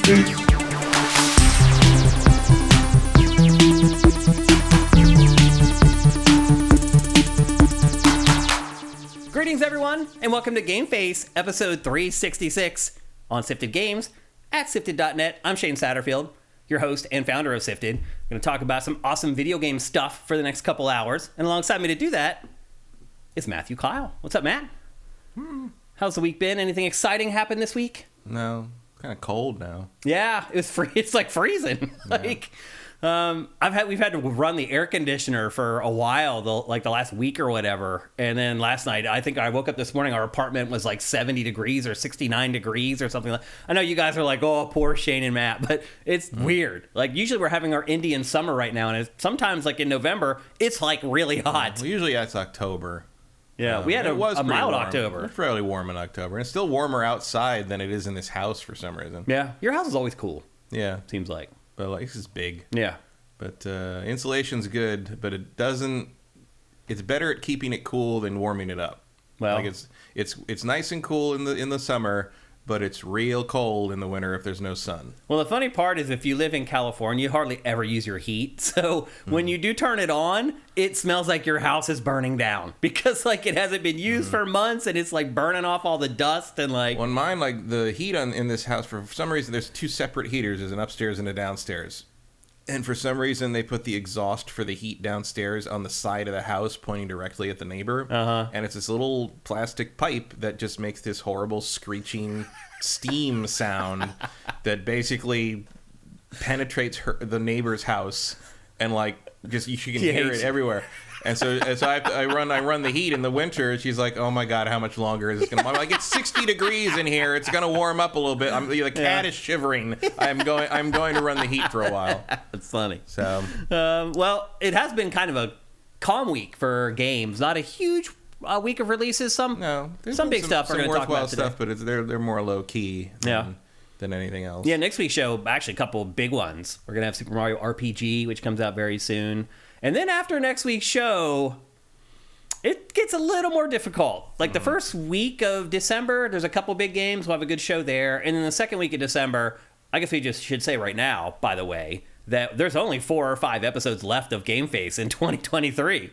Greetings, everyone, and welcome to GameFace, episode 366 on Sifted Games at Sifted.net. I'm Shane Satterfield, your host and founder of Sifted. I'm going to talk about some awesome video game stuff for the next couple hours, and alongside me to do that is Matthew Kyle. What's up, Matt? How's the week been? Anything exciting happened this week? No, kind of cold now. Yeah, it's like freezing. Yeah. We've had to run the air conditioner for a while, the last week or whatever. And then last night, I think I woke up this morning, our apartment was like 70 degrees or 69 degrees or something like that. I know you guys are like, oh, poor Shane and Matt, but it's weird. Like, usually we're having our Indian summer right now, and sometimes, like in November, it's like really hot. Well, usually it's October. Yeah, we had a mild October. It's fairly warm in October. And it's still warmer outside than it is in this house for some reason. Yeah, your house is always cool. Yeah. Seems like. But like, this is big. Yeah. But insulation's good, but it doesn't. It's better at keeping it cool than warming it up. Well, like it's nice and cool in the summer, but it's real cold in the winter if there's no sun. Well, the funny part is if you live in California, you hardly ever use your heat. So when you do turn it on, it smells like your house is burning down because like it hasn't been used for months and it's like burning off all the dust and like. Well, in mine, like the heat in this house, for some reason, there's two separate heaters. There's an upstairs and a downstairs. And for some reason, they put the exhaust for the heat downstairs on the side of the house, pointing directly at the neighbor. And it's this little plastic pipe that just makes this horrible screeching steam sound that basically penetrates the neighbor's house, and like just you can hear it everywhere. And so I run the heat in the winter. She's like, "Oh my God, how much longer is this going to?" I'm like, "It's 60 degrees in here. It's going to warm up a little bit." The cat is shivering. I'm going to run the heat for a while. That's funny. So, well, it has been kind of a calm week for games. Not a huge week of releases. Some big stuff we're going to talk about today. Stuff, but they're more low key. Than anything else. Yeah, next week's show, actually a couple of big ones. We're going to have Super Mario RPG, which comes out very soon. And then after next week's show, it gets a little more difficult. Like the first week of December, there's a couple big games. We'll have a good show there. And then the second week of December, I guess we just should say right now, by the way, that there's only 4 or 5 episodes left of GameFace in 2023.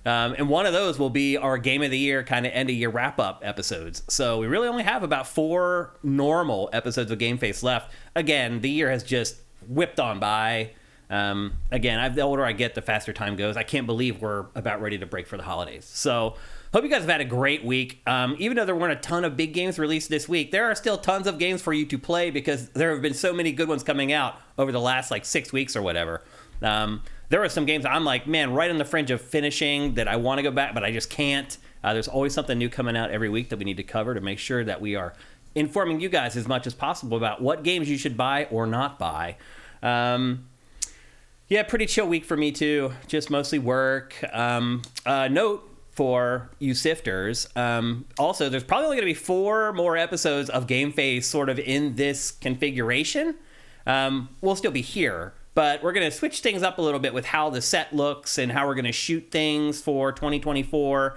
And one of those will be our Game of the Year, kind of end-of-year wrap-up episodes. So we really only have about 4 normal episodes of GameFace left. Again, the year has just whipped on by. Again, the older I get, the faster time goes. I can't believe we're about ready to break for the holidays. So hope you guys have had a great week. Even though there weren't a ton of big games released this week, there are still tons of games for you to play because there have been so many good ones coming out over the last like 6 weeks or whatever. There are some games that I'm like, man, right on the fringe of finishing that I want to go back, but I just can't. There's always something new coming out every week that we need to cover to make sure that we are informing you guys as much as possible about what games you should buy or not buy. Yeah, pretty chill week for me too. Just mostly work. Note for you sifters. Also, there's probably only going to be 4 more episodes of GameFace sort of in this configuration. We'll still be here, but we're going to switch things up a little bit with how the set looks and how we're going to shoot things for 2024.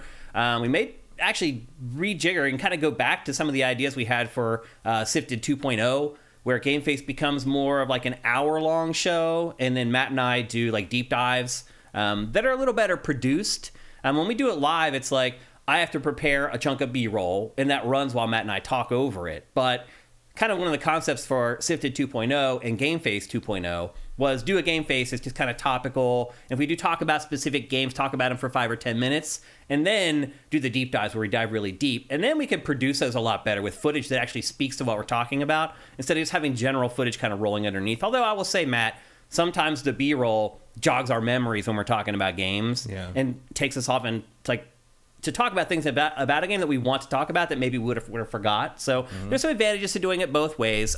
We may actually rejigger and kind of go back to some of the ideas we had for Sifted 2.0, where GameFace becomes more of like an hour-long show, and then Matt and I do like deep dives that are a little better produced. When we do it live, it's like I have to prepare a chunk of B-roll, and that runs while Matt and I talk over it. But kind of one of the concepts for Sifted 2.0 and GameFace 2.0 was do a GameFace that's just kind of topical. If we do talk about specific games, talk about them for 5 or 10 minutes, and then do the deep dives where we dive really deep. And then we can produce those a lot better with footage that actually speaks to what we're talking about instead of just having general footage kind of rolling underneath. Although I will say, Matt, sometimes the B-roll jogs our memories when we're talking about games and takes us off and like to talk about things about a game that we want to talk about that maybe would have forgot. So there's some advantages to doing it both ways.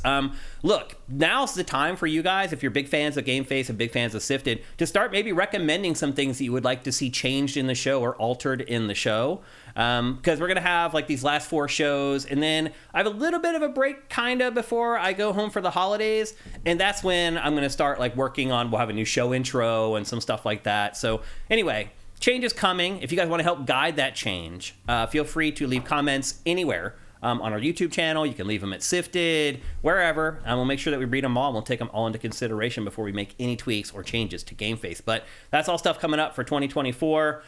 Look, now's the time for you guys, if you're big fans of GameFace and big fans of Sifted, to start maybe recommending some things that you would like to see changed in the show or altered in the show. Because we're going to have like these last 4 shows, and then I have a little bit of a break kind of before I go home for the holidays, and that's when I'm going to start like working on, we'll have a new show intro and some stuff like that. So anyway, change is coming. If you guys want to help guide that change, feel free to leave comments anywhere on our YouTube channel. You can leave them at SIFTD, wherever, and we'll make sure that we read them all, and we'll take them all into consideration before we make any tweaks or changes to GameFace. But that's all stuff coming up for 2024.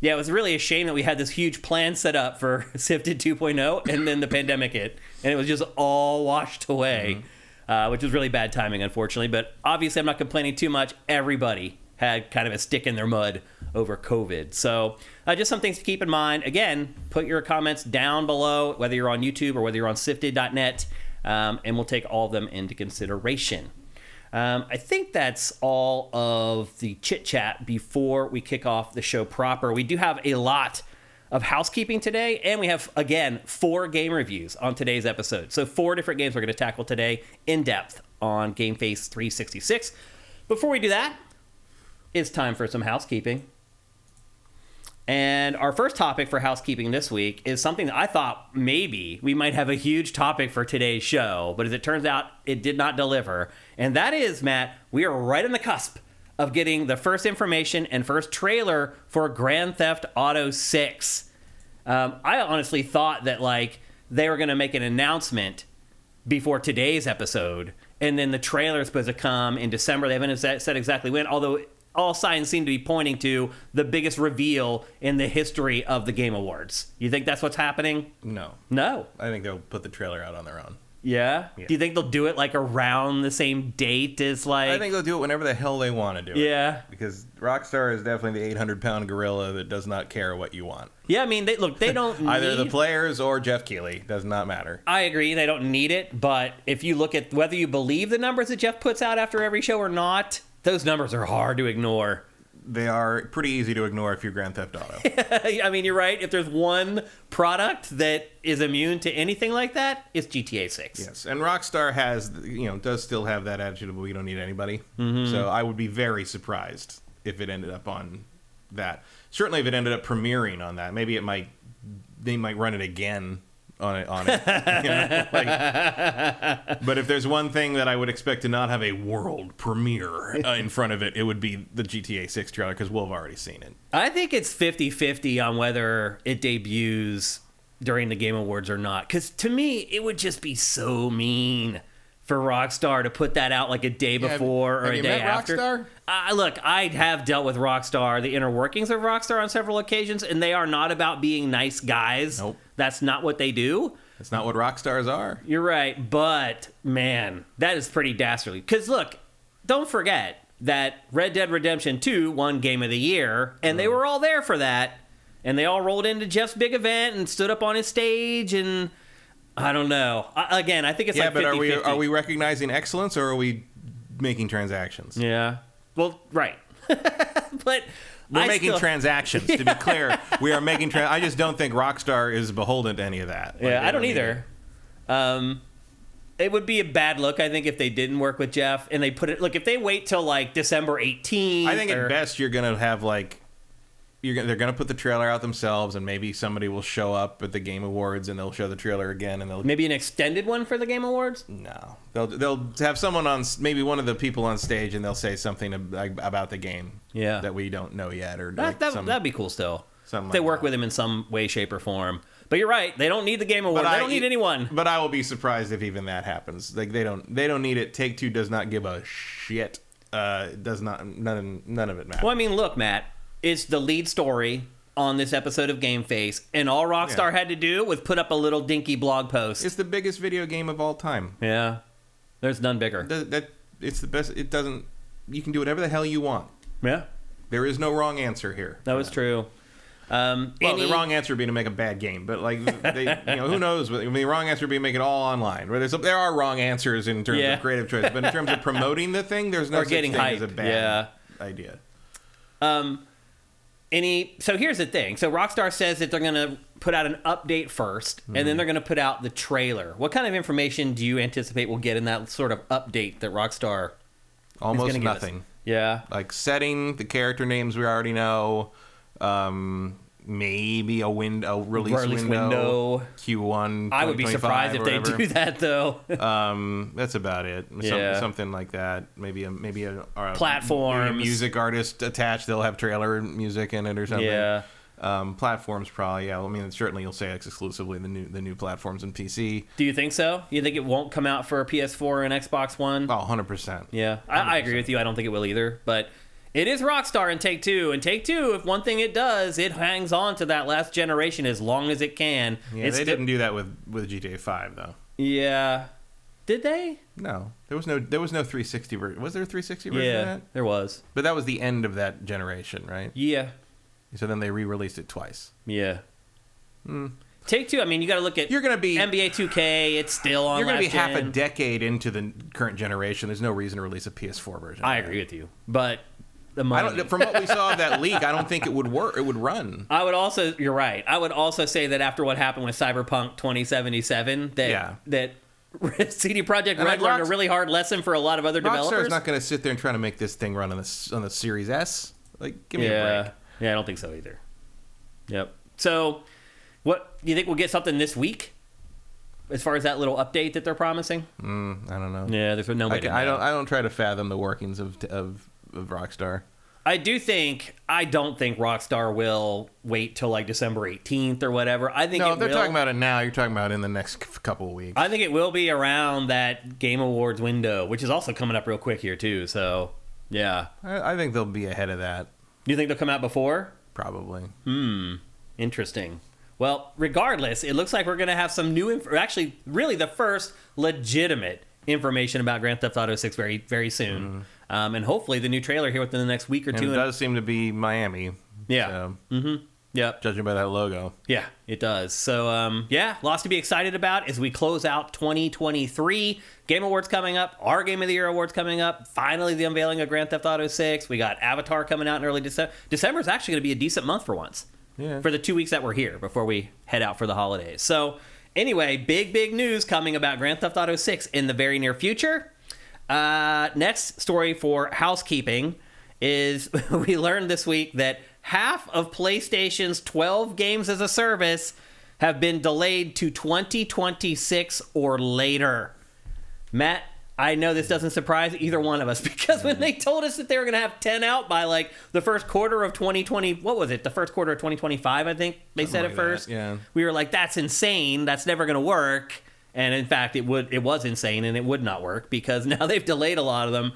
Yeah, it was really a shame that we had this huge plan set up for SIFTD 2.0, and then the pandemic hit, and it was just all washed away, which was really bad timing, unfortunately. But obviously, I'm not complaining too much. Everybody had kind of a stick in their mud over COVID. So just some things to keep in mind. Again, put your comments down below, whether you're on YouTube or whether you're on SIFTD.net, and we'll take all of them into consideration. I think that's all of the chit-chat before we kick off the show proper. We do have a lot of housekeeping today, and we have, again, 4 game reviews on today's episode. So 4 different games we're going to tackle today in depth on GameFace 366. Before we do that, it's time for some housekeeping. And our first topic for housekeeping this week is something that I thought maybe we might have a huge topic for today's show, but as it turns out, it did not deliver. And that is, Matt, we are right on the cusp of getting the first information and first trailer for Grand Theft Auto 6. I honestly thought that, like, they were going to make an announcement before today's episode, and then the trailer is supposed to come in December. They haven't said exactly when, although all signs seem to be pointing to the biggest reveal in the history of the Game Awards. You think that's what's happening? No. No. I think they'll put the trailer out on their own. Yeah? Yeah. Do you think they'll do it like around the same date as like... I think they'll do it whenever the hell they want to do it. Yeah. Because Rockstar is definitely the 800-pound gorilla that does not care what you want. Yeah, I mean, they don't Either need... the players or Jeff Keighley. Does not matter. I agree, they don't need it, but if you look at whether you believe the numbers that Jeff puts out after every show or not, those numbers are hard to ignore. They are pretty easy to ignore if you're Grand Theft Auto. I mean, you're right. If there's one product that is immune to anything like that, it's GTA 6. Yes, and Rockstar does still have that attitude of we don't need anybody. Mm-hmm. So I would be very surprised if it ended up on that. Certainly if it ended up premiering on that. Maybe they might run it again on it. But if there's one thing that I would expect to not have a world premiere in front of it, it would be the GTA 6 trailer, because we'll have already seen it. I think it's 50-50 on whether it debuts during the Game Awards or not. Because to me, it would just be so mean for Rockstar to put that out like a day before or a day after. Rockstar? Look, I have dealt with Rockstar, the inner workings of Rockstar on several occasions, and they are not about being nice guys. Nope. That's not what they do. That's not what Rockstars are. You're right, but man, that is pretty dastardly. Because look, don't forget that Red Dead Redemption 2 won Game of the Year, and they were all there for that, and they all rolled into Jeff's big event and stood up on his stage, and I don't know. I think it's like 50-50. Yeah, but are we recognizing excellence, or are we making transactions? Yeah. Well, right. But we're making transactions, to be clear. We are making I just don't think Rockstar is beholden to any of that. Yeah, I don't either. It would be a bad look, I think, if they didn't work with Jeff and they put it... Look, if they wait till, like, December 18th... I think at best you're going to have, like... They're going to put the trailer out themselves, and maybe somebody will show up at the Game Awards and they'll show the trailer again, and they'll... Maybe an extended one for the Game Awards? No. They'll have someone on... Maybe one of the people on stage, and they'll say something about the game that we don't know yet. Or that'd be cool still. If they work with him in some way, shape, or form. But you're right. They don't need the Game Awards. They don't need anyone. But I will be surprised if even that happens. Like, they don't need it. Take-Two does not give a shit. Does not... None of it matters. Well, I mean, look, Matt. It's the lead story on this episode of GameFace, and all Rockstar had to do was put up a little dinky blog post. It's the biggest video game of all time. Yeah. There's none bigger. It's the best. It doesn't... You can do whatever the hell you want. Yeah. There is no wrong answer here. That was true. The wrong answer would be to make a bad game, but like, who knows? I mean, the wrong answer would be to make it all online. There are wrong answers in terms of creative choice, but in terms of promoting the thing, there's no such thing as a bad idea. So here's the thing. So Rockstar says that they're going to put out an update first, and then they're going to put out the trailer. What kind of information do you anticipate we'll get in that sort of update that Rockstar Almost is going to nothing. Give us? Yeah. Like setting, the character names we already know. Maybe a release window. Q1. I would be surprised if they do that, though. That's about it. Something like that. Maybe a platform, music artist attached. They'll have trailer music in it or something. Yeah. Platforms probably, yeah. I mean, certainly you'll say exclusively the new platforms and PC. Do you think so? You think it won't come out for PS4 and Xbox One? Oh, 100%. Yeah, I agree with you. I don't think it will either, but it is Rockstar and Take-Two. And Take-Two, if one thing it does, it hangs on to that last generation as long as it can. Yeah, they didn't do that with GTA 5, though. Yeah. Did they? No. There was no 360 version. Was there a 360 version of that? There was. But that was the end of that generation, right? Yeah. So then they re-released it twice. Yeah. Take-Two, I mean, you got to look at NBA 2K. It's still on. You're going to be gen. half a decade into the current generation. There's no reason to release a PS4 version. I agree with you, but the money. From what we saw of that leak, I don't think it would work. It would run. You're right. I would also say that after what happened with Cyberpunk 2077, that CD Projekt Red learned a really hard lesson for a lot of other developers. Rockstar's not going to sit there and try to make this thing run on the Series S. Like, give me a break. Yeah, I don't think so either. Yep. So, what do you think we'll get something this week? As far as that little update that they're promising? I don't know. Yeah, there's no way to know. I don't try to fathom the workings of Rockstar. I don't think Rockstar will wait till like December 18th or whatever. I think they're talking about it now. You're talking about it in the next couple of weeks. I think it will be around that Game Awards window, which is also coming up real quick here too. So, yeah. I think they'll be ahead of that. Do you think they'll come out before? Probably. Interesting. Well, regardless, it looks like we're going to have some new actually, really the first legitimate information about Grand Theft Auto 6 very, very soon. And hopefully the new trailer here within the next week or two. It does seem to be Miami. Yeah. So, Yep. Judging by that logo. Yeah, it does. So, lots to be excited about as we close out 2023. Game Awards coming up. Our Game of the Year Awards coming up. Finally, the unveiling of Grand Theft Auto 6. We got Avatar coming out in early December. December is actually going to be a decent month for once. Yeah. For the 2 weeks that we're here before we head out for the holidays. So, anyway, big news coming about Grand Theft Auto 6 in the very near future. Next story for housekeeping is we learned this week that half of PlayStation's 12 games as a service have been delayed to 2026 or later. Matt, I know this doesn't surprise either one of us because when they told us that they were going to have 10 out by like the first quarter of 2020, what was it? The first quarter of 2025, I think they said at first. Yeah. We were like, that's insane. That's never going to work. And in fact, it was insane and it would not work because now they've delayed a lot of them.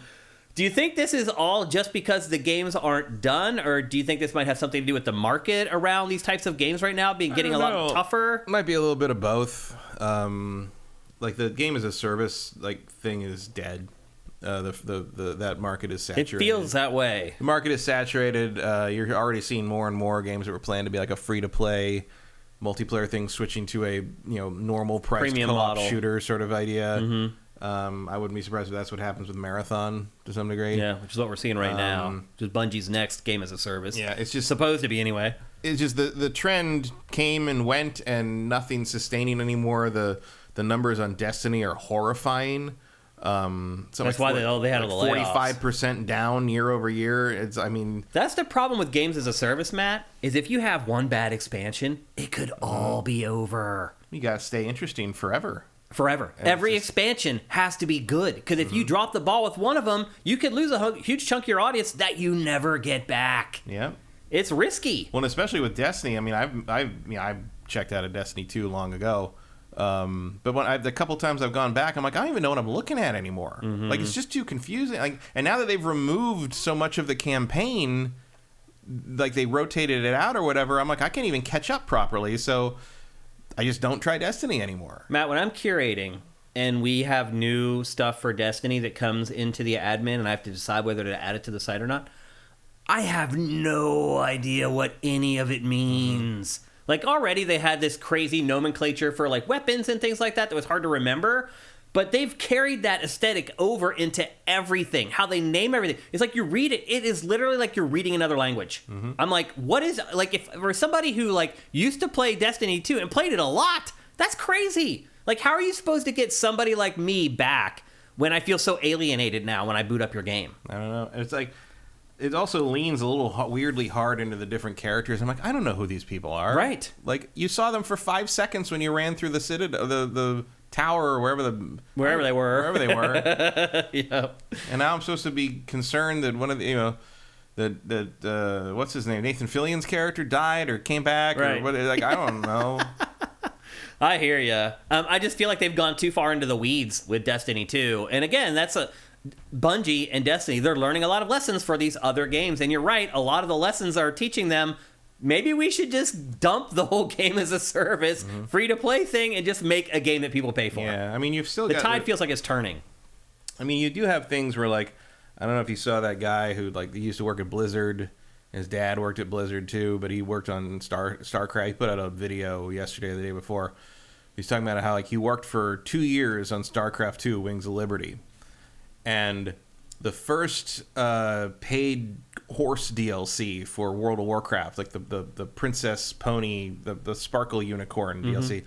Do you think this is all just because the games aren't done, or do you think this might have something to do with the market around these types of games right now getting a lot tougher? It might be a little bit of both. Like the game as a service thing is dead. That market is saturated. It feels that way. The market is saturated. You're already seeing more and more games that were planned to be like a free to play multiplayer thing switching to a normal priced premium co-op model shooter sort of idea. I wouldn't be surprised if that's what happens with Marathon to some degree. Yeah, which is what we're seeing right now. Just Bungie's next game as a service. Yeah, it's just supposed to be anyway. It's just the trend came and went, and nothing's sustaining anymore. The numbers on Destiny are horrifying. That's why they had all the layoffs. 45% down year over year. That's the problem with games as a service, Matt. Is if you have one bad expansion, it could all be over. You gotta stay interesting forever. Every expansion has to be good, because if you drop the ball with one of them, you could lose a huge chunk of your audience that you never get back. Yeah, it's risky. Well, especially with Destiny. I mean, I've checked out of Destiny 2 long ago, but the couple times I've gone back, I'm like, I don't even know what I'm looking at anymore. Like, it's just too confusing. Like, and now that they've removed so much of the campaign, like they rotated it out or whatever, I'm like, I can't even catch up properly. So I just don't try Destiny anymore. Matt, when I'm curating and we have new stuff for Destiny that comes into the admin and I have to decide whether to add it to the site or not, I have no idea what any of it means. Like, already they had this crazy nomenclature for like weapons and things like that was hard to remember, but they've carried that aesthetic over into everything. How they name everything. It's like you read it. It is literally like you're reading another language. I'm like, what is, like, if for somebody who like used to play Destiny 2 and played it a lot, that's crazy. Like, how are you supposed to get somebody like me back when I feel so alienated now when I boot up your game? I don't know. It's like, it also leans a little weirdly hard into the different characters. I'm like, I don't know who these people are. Right. Like, you saw them for 5 seconds when you ran through the citadel, the tower, or wherever they were. Yep. And now I'm supposed to be concerned that one of the, what's his name? Nathan Fillion's character died or came back right. or what? Like, I don't know. I hear you. I just feel like they've gone too far into the weeds with Destiny 2. And again, that's Bungie and Destiny. They're learning a lot of lessons for these other games. And you're right. A lot of the lessons are teaching them, maybe we should just dump the whole game as a service, free-to-play thing, and just make a game that people pay for. Yeah, I mean, you've still got... The tide feels like it's turning. I mean, you do have things where, like, I don't know if you saw that guy who, like, he used to work at Blizzard. His dad worked at Blizzard, too, but he worked on StarCraft. He put out a video yesterday or the day before. He's talking about how, like, he worked for 2 years on StarCraft 2, Wings of Liberty. And the first paid horse DLC for World of Warcraft, like the Princess Pony, the Sparkle Unicorn DLC,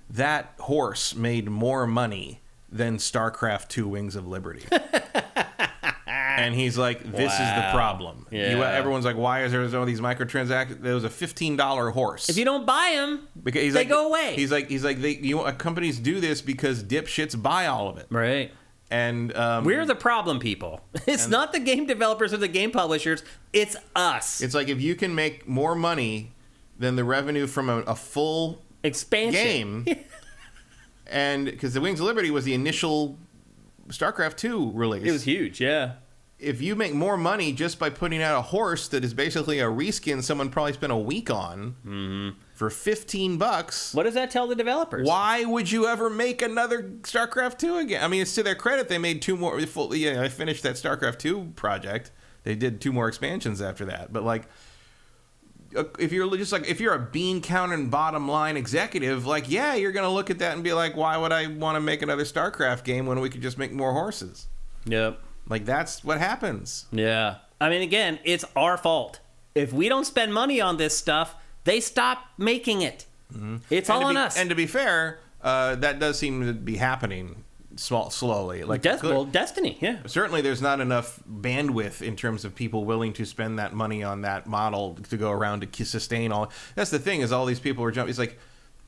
that horse made more money than StarCraft 2 Wings of Liberty. And he's like, this is the problem. Yeah. Everyone's like, why is there all these microtransactions? There was a $15 horse. If you don't buy them, they go away. He's like, companies do this because dipshits buy all of it. Right. And we're the problem people. It's not the game developers or the game publishers. It's us. It's like if you can make more money than the revenue from a full expansion game, and because the Wings of Liberty was the initial StarCraft 2 release. It was huge, yeah. If you make more money just by putting out a horse that is basically a reskin someone probably spent a week on for $15, what does that tell the developers? Why would you ever make another StarCraft 2 again? I mean, it's to their credit they made 2 more. I finished that StarCraft 2 project. They did 2 more expansions after that. But like, if you're a bean counting bottom line executive, like, yeah, you're gonna look at that and be like, why would I want to make another StarCraft game when we could just make more horses? Yep. Like, that's what happens. Yeah. I mean, again, it's our fault. If we don't spend money on this stuff, they stop making it. It's all on us. And to be fair, that does seem to be happening slowly. Like Destiny, yeah. Certainly there's not enough bandwidth in terms of people willing to spend that money on that model to go around to sustain all. That's the thing, is all these people are jumping. It's like,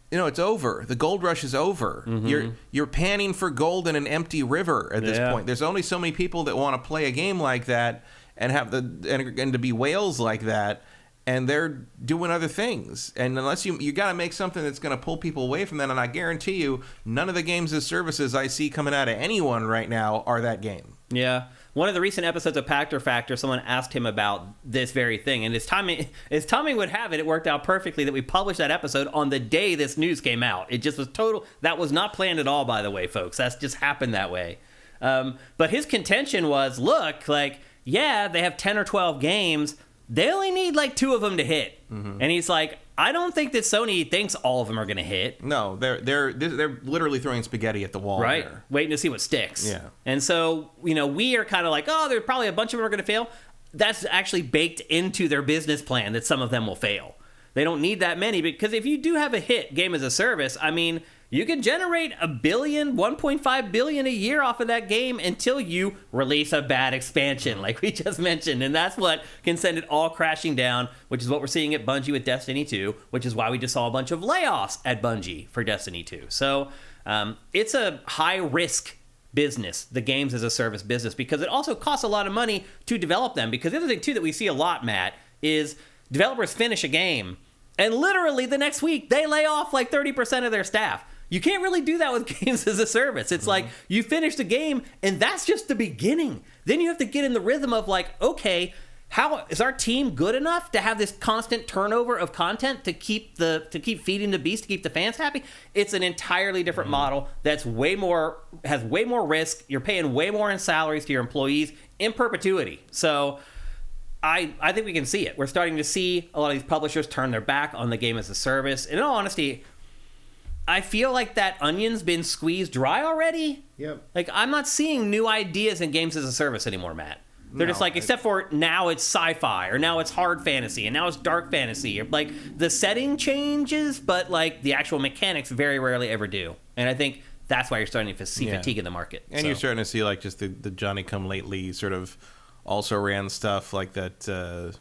it's over. The gold rush is over. You're panning for gold in an empty river at this point. There's only so many people that want to play a game like that and have and to be whales like that, and they're doing other things. And unless you got to make something that's going to pull people away from that, and I guarantee you, none of the games as services I see coming out of anyone right now are that game. Yeah. One of the recent episodes of Pactor Factor, someone asked him about this very thing, and as timing would have it, it worked out perfectly that we published that episode on the day this news came out. It just was that was not planned at all, by the way, folks. That's just happened that way. But his contention was, look, like, yeah, they have 10 or 12 games. They only need like 2 of them to hit. And he's like, I don't think that Sony thinks all of them are going to hit. No, they're literally throwing spaghetti at the wall. Right, there. Waiting to see what sticks. Yeah. And so, we are kind of like, oh, there's probably a bunch of them are going to fail. That's actually baked into their business plan that some of them will fail. They don't need that many, because if you do have a hit game as a service, I mean, you can generate $1 billion, $1.5 billion a year off of that game until you release a bad expansion, like we just mentioned. And that's what can send it all crashing down, which is what we're seeing at Bungie with Destiny 2, which is why we just saw a bunch of layoffs at Bungie for Destiny 2. So it's a high-risk business, the games as a service business, because it also costs a lot of money to develop them. Because the other thing, too, that we see a lot, Matt, is developers finish a game, and literally the next week, they lay off like 30% of their staff. You can't really do that with games as a service. It's like you finish the game, and that's just the beginning. Then you have to get in the rhythm of like, okay, how is our team good enough to have this constant turnover of content to keep feeding the beast, to keep the fans happy? It's an entirely different model that's has way more risk. You're paying way more in salaries to your employees in perpetuity. So I think we can see it. We're starting to see a lot of these publishers turn their back on the game as a service. And in all honesty, I feel like that onion's been squeezed dry already. Yep. Like, I'm not seeing new ideas in games as a service anymore, Matt. They're just like, except for now it's sci-fi, or now it's hard fantasy, and now it's dark fantasy. Or, like, the setting changes, but, like, the actual mechanics very rarely ever do. And I think that's why you're starting to see fatigue in the market. And you're starting to see, like, just the Johnny-come-lately sort of also-ran stuff, like that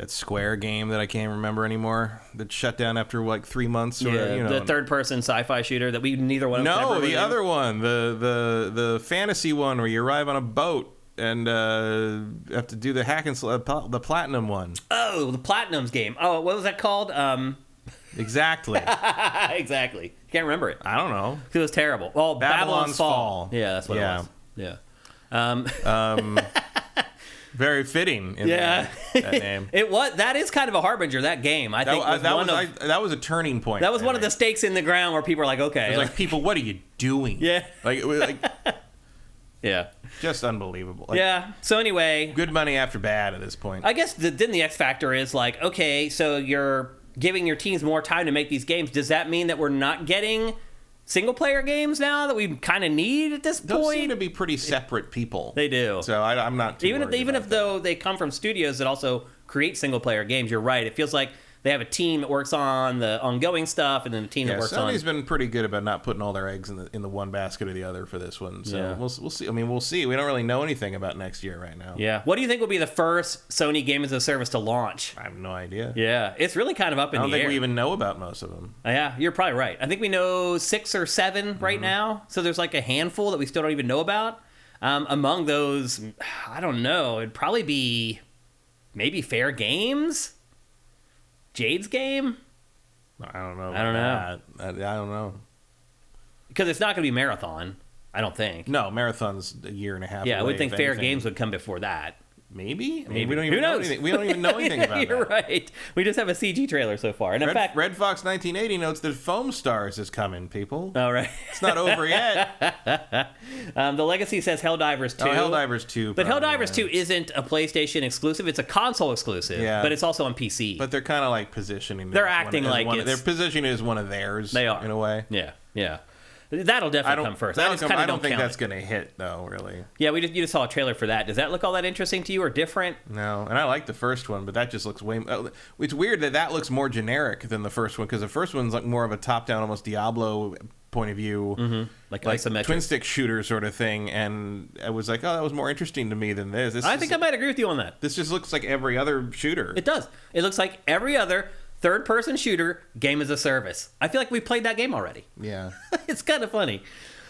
Square game that I can't remember anymore, that shut down after like 3 months. The third-person sci-fi shooter that we neither one of us ever the other one, the fantasy one where you arrive on a boat and have to do the hack and the platinum one. Oh, the Platinum's game. Oh, what was that called? Exactly. Exactly. Can't remember it. I don't know. It was terrible. Well, Babylon's Fall. Yeah, that's what it was. Yeah. Very fitting in that name. That is kind of a harbinger, that game. I think that was a turning point. That was one of the stakes in the ground where people are like, okay. It was like, people, what are you doing? Yeah. Like, it was like yeah. Just unbelievable. Like, yeah. So anyway. Good money after bad at this point. I guess then the X factor is like, okay, so you're giving your teams more time to make these games. Does that mean that we're not getting single-player games now that we kind of need at this point? Those seem to be pretty separate people. They do. So I'm not too worried even if though they come from studios that also create single-player games, you're right. It feels like they have a team that works on the ongoing stuff, and then a team that works on... Sony's been pretty good about not putting all their eggs in the one basket or the other for this one. So we'll see. I mean, we'll see. We don't really know anything about next year right now. Yeah. What do you think will be the first Sony game as a service to launch? I have no idea. Yeah. It's really kind of up in the air. I don't think we even know about most of them. Yeah, you're probably right. I think we know 6 or 7 right now. So there's like a handful that we still don't even know about. Among those, I don't know. It'd probably be maybe Fair Games? Jade's game? I don't know. I don't know. Because it's not going to be Marathon, I don't think. No, Marathon's a year and a half Yeah, away, I would think Fair Games would come before that. Maybe? I mean, Maybe. we don't even know anything. We don't even know anything about You're that. right. We just have a CG trailer so far. And in fact, Red Fox 1980 notes that Foam Stars is coming, people. Oh, right. It's not over yet. The Legacy says Helldivers 2. Oh, Helldivers 2. But Helldivers 2 isn't a PlayStation exclusive. It's a console exclusive. Yeah. But it's also on PC. But they're kind of like positioning it. They're acting like it's... They're positioning it as one of theirs. They are. In a way. Yeah, yeah. That'll definitely come first. I don't think that's going to hit, though, really. Yeah, you just saw a trailer for that. Does that look all that interesting to you or different? No, and I like the first one, but that just looks way... It's weird that looks more generic than the first one, because the first one's like more of a top-down, almost Diablo point of view. Mm-hmm. Like isometric. Twin-stick shooter sort of thing, and I was like, oh, that was more interesting to me than this. I think I might agree with you on that. This just looks like every other shooter. It does. It looks like every other third-person shooter game as a service. I feel like we played that game already. Yeah. It's kind of funny.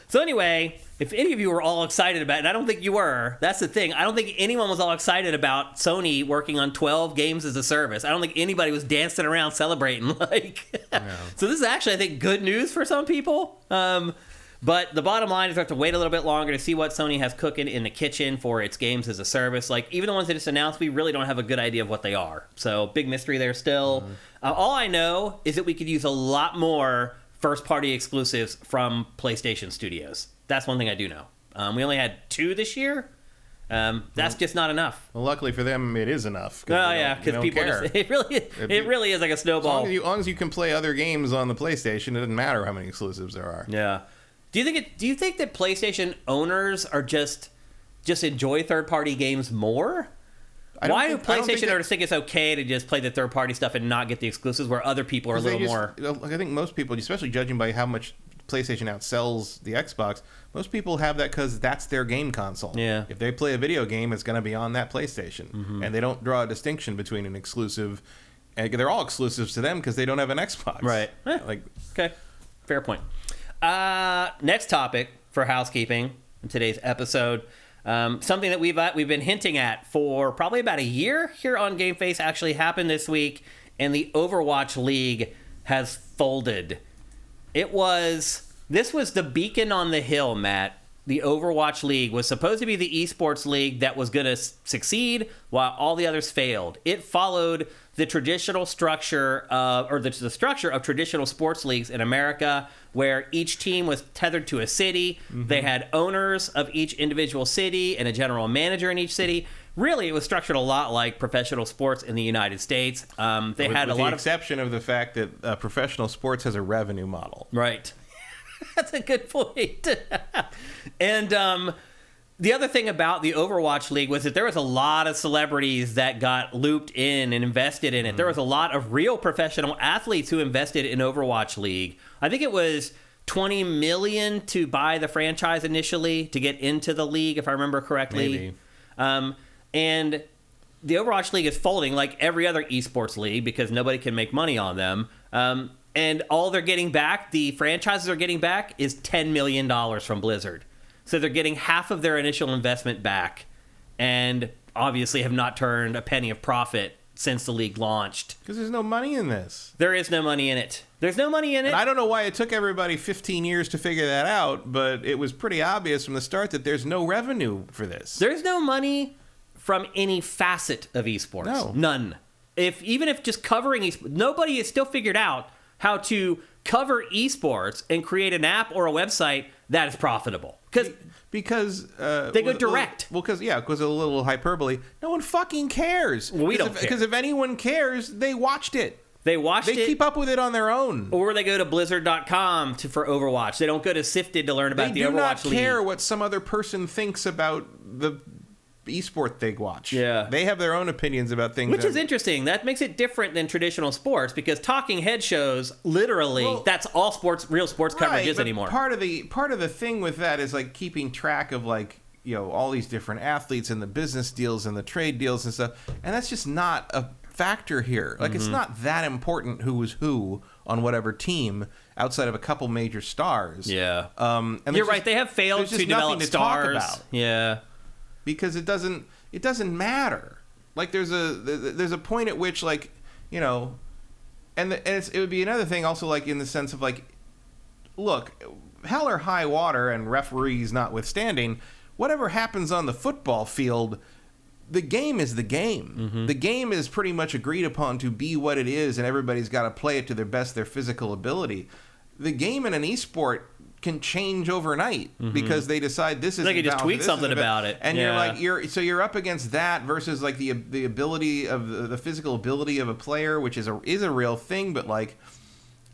So anyway, if any of you were all excited about it, and I don't think you were, that's the thing. I don't think anyone was all excited about Sony working on 12 games as a service. I don't think anybody was dancing around celebrating. So this is actually, I think, good news for some people. But the bottom line is we have to wait a little bit longer to see what Sony has cooking in the kitchen for its games as a service. Like, even the ones that just announced, we really don't have a good idea of what they are. So, big mystery there still. All I know is that we could use a lot more first-party exclusives from PlayStation Studios. That's one thing I do know. We only had 2 this year. That's just not enough. Well, luckily for them, it is enough. Oh, yeah, because people care. It really is like a snowball. As long as you can play other games on the PlayStation, it doesn't matter how many exclusives there are. Yeah. Do you think that PlayStation owners are just enjoy third-party games more? Why do PlayStation owners think it's okay to just play the third-party stuff and not get the exclusives where other people are a little more... I think most people, especially judging by how much PlayStation outsells the Xbox, most people have that because that's their game console. Yeah. If they play a video game, it's going to be on that PlayStation. Mm-hmm. And they don't draw a distinction between an exclusive... They're all exclusives to them because they don't have an Xbox. Right. Okay. Fair point. Next topic for housekeeping in today's episode... something that we've been hinting at for probably about a year here on GameFace actually happened this week, and the Overwatch League has folded. This was the beacon on the hill, Matt. The Overwatch League was supposed to be the eSports league that was going to succeed while all the others failed. It followed the traditional structure the structure of traditional sports leagues in America, where each team was tethered to a city. Mm-hmm. They had owners of each individual city and a general manager in each city. Really, it was structured a lot like professional sports in the United States. With the exception of the fact that professional sports has a revenue model. Right. That's a good point. And the other thing about the Overwatch League was that there was a lot of celebrities that got looped in and invested in it. Mm-hmm. There was a lot of real professional athletes who invested in Overwatch League. I think it was $20 million to buy the franchise initially to get into the league, if I remember correctly. Maybe. And the Overwatch League is folding like every other esports league because nobody can make money on them. And all they're getting back, the franchises are getting back, is $10 million from Blizzard. So they're getting half of their initial investment back. and obviously have not turned a penny of profit since the league launched. Because there's no money in this. There is no money in it. There's no money in it. And I don't know why it took everybody 15 years to figure that out, but it was pretty obvious from the start that there's no revenue for this. There's no money from any facet of esports. No. None. Even if just covering esports, nobody has still figured out how to cover esports and create an app or a website that is profitable. Because they go direct. Because a little hyperbole. No one fucking cares. Well, we don't care. Because if anyone cares, they watched it. They keep up with it on their own. Or they go to Blizzard.com for Overwatch. They don't go to SIFTD to learn about the Overwatch League. They do not care what some other person thinks about the esport they watch. Yeah. They have their own opinions about things. Which is interesting. That makes it different than traditional sports, because talking head shows, literally, that's all sports, real sports coverage is anymore. Part of the thing with that is like keeping track of like, you know, all these different athletes and the business deals and the trade deals and stuff. And that's just not a factor here. Like, it's not that important who was who on whatever team outside of a couple major stars. Yeah. And you're right. They have failed to develop stars. Talk about. Yeah. Because it doesn't matter. Like, there's a point at which, like, you know, it would be another thing also, like, in the sense of, like, look, hell or high water and referees notwithstanding, whatever happens on the football field, the game is the game. The game is pretty much agreed upon to be what it is, and everybody's got to play it to their best their physical ability. The game in an esport can change overnight because they decide this is. They can just tweak something about it, and you're up against that versus like the ability of the physical ability of a player, which is a real thing, but like,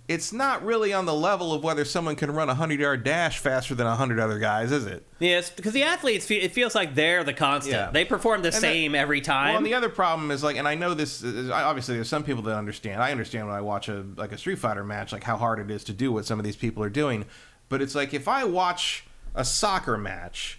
it's not really on the level of whether someone can run a 100-yard dash faster than 100 other guys, is it? Yes, because the athletes, it feels like they're the constant. Yeah. They perform the same every time. Well, and the other problem is, like, and I know this, obviously there's some people that understand. I understand when I watch a Street Fighter match, like how hard it is to do what some of these people are doing. But it's like, if I watch a soccer match,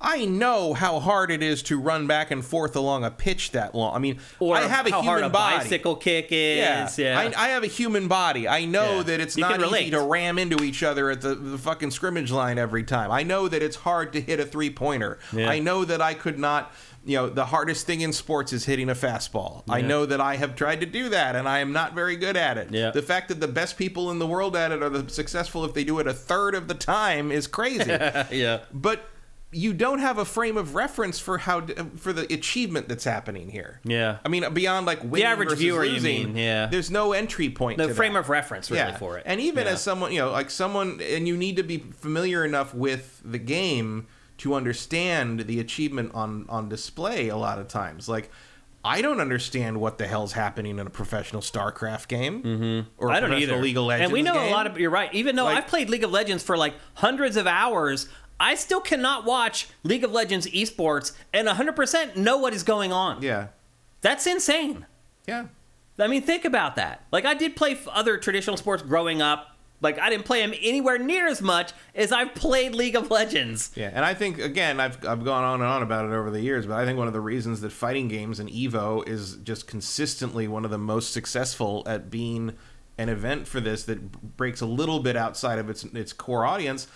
I know how hard it is to run back and forth along a pitch that long. I mean, I have a human body. How hard a bicycle kick is. Yeah. I have a human body. I know that it's not easy to ram into each other at the fucking scrimmage line every time. I know that it's hard to hit a three-pointer. Yeah. I know that I could not... You know, the hardest thing in sports is hitting a fastball. Yeah. I know that I have tried to do that, and I am not very good at it. Yeah. The fact that the best people in the world at it are the successful if they do it a third of the time is crazy. Yeah. But you don't have a frame of reference for the achievement that's happening here. Yeah. I mean, beyond like winning the average versus viewer, losing, you mean? Yeah. There's no entry point. No to frame that. of reference really for it. And even as someone, you know, like someone, and you need to be familiar enough with the game to understand the achievement on display a lot of times. Like, I don't understand what the hell's happening in a professional StarCraft game or a professional League of Legends And we know game. a lot of... You're right. Even though I've played League of Legends for like hundreds of hours, I still cannot watch League of Legends esports and 100% know what is going on. Yeah. That's insane. Yeah. I mean, think about that. Like, I did play other traditional sports growing up. Like, I didn't play them anywhere near as much as I've played League of Legends. Yeah, and I think, again, I've gone on and on about it over the years, but I think one of the reasons that fighting games and EVO is just consistently one of the most successful at being an event for this that breaks a little bit outside of its core audience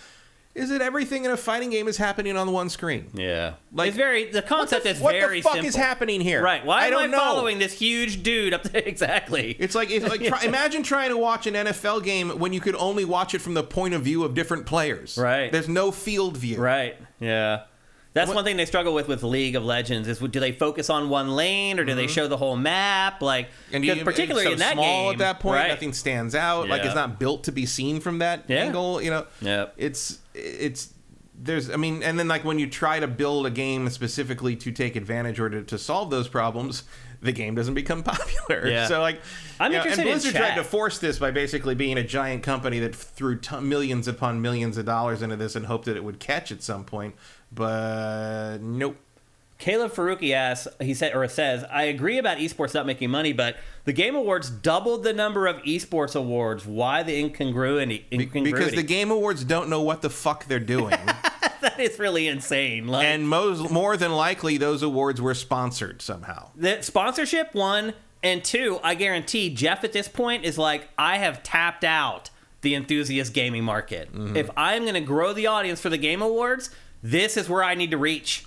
is that everything in a fighting game is happening on one screen. Yeah. Like, the concept is very simple. What the fuck is happening here? Right. Why am I following this huge dude up there? Exactly. It's like imagine trying to watch an NFL game when you could only watch it from the point of view of different players. Right. There's no field view. Right. Yeah. That's one thing they struggle with League of Legends is, do they focus on one lane or do they show the whole map? Like, and particularly so in that small game, at that point, right? Nothing stands out. Yeah. Like, it's not built to be seen from that angle. You know. Yeah. There's, I mean, and then like when you try to build a game specifically to take advantage or to solve those problems, the game doesn't become popular. Yeah. So like, I'm interested and Blizzard in tried to force this by basically being a giant company that threw millions upon millions of dollars into this and hoped that it would catch at some point, but nope. Caleb Faruqi says, I agree about esports not making money, but the Game Awards doubled the number of esports awards. Why the incongruity? Because the Game Awards don't know what the fuck they're doing. That is really insane. Like, and more than likely, those awards were sponsored somehow. The sponsorship, one, and two, I guarantee Jeff at this point is like, I have tapped out the enthusiast gaming market. If I'm going to grow the audience for the Game Awards, this is where I need to reach.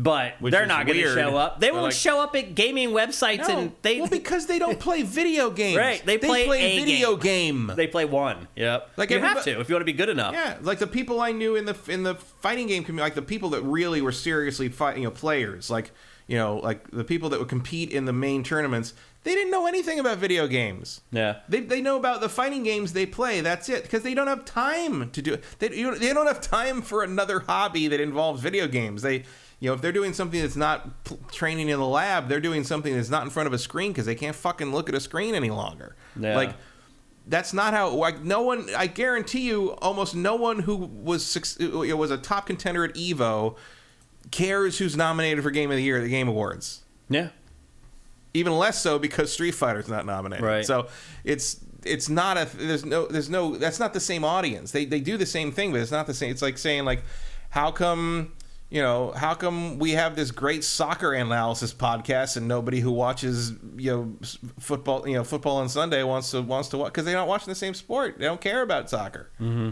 But Which they're is not going to weird. show up. They They're won't show up at gaming websites, and they because they don't play video games. Right, they play a video game. They play one. Yep. Like you have to if you want to be good enough. Yeah, like the people I knew in the fighting game community, like the people that really were seriously players, like like the people that would compete in the main tournaments. They didn't know anything about video games. Yeah. They know about the fighting games they play. That's it. Because they don't have time to do it. They don't have time for another hobby that involves video games. They, if they're doing something that's not training in the lab, they're doing something that's not in front of a screen because they can't fucking look at a screen any longer. Yeah. Like, that's not how. Like, no one. I guarantee you, almost no one who was a top contender at Evo cares who's nominated for Game of the Year at the Game Awards. Yeah. Even less so because Street Fighter's not nominated. Right. So it's not there's no that's not the same audience. They do the same thing, but it's not the same. It's like saying like, how come we have this great soccer analysis podcast and nobody who watches football on Sunday wants to watch because they're not watching the same sport. They don't care about soccer. Mm-hmm.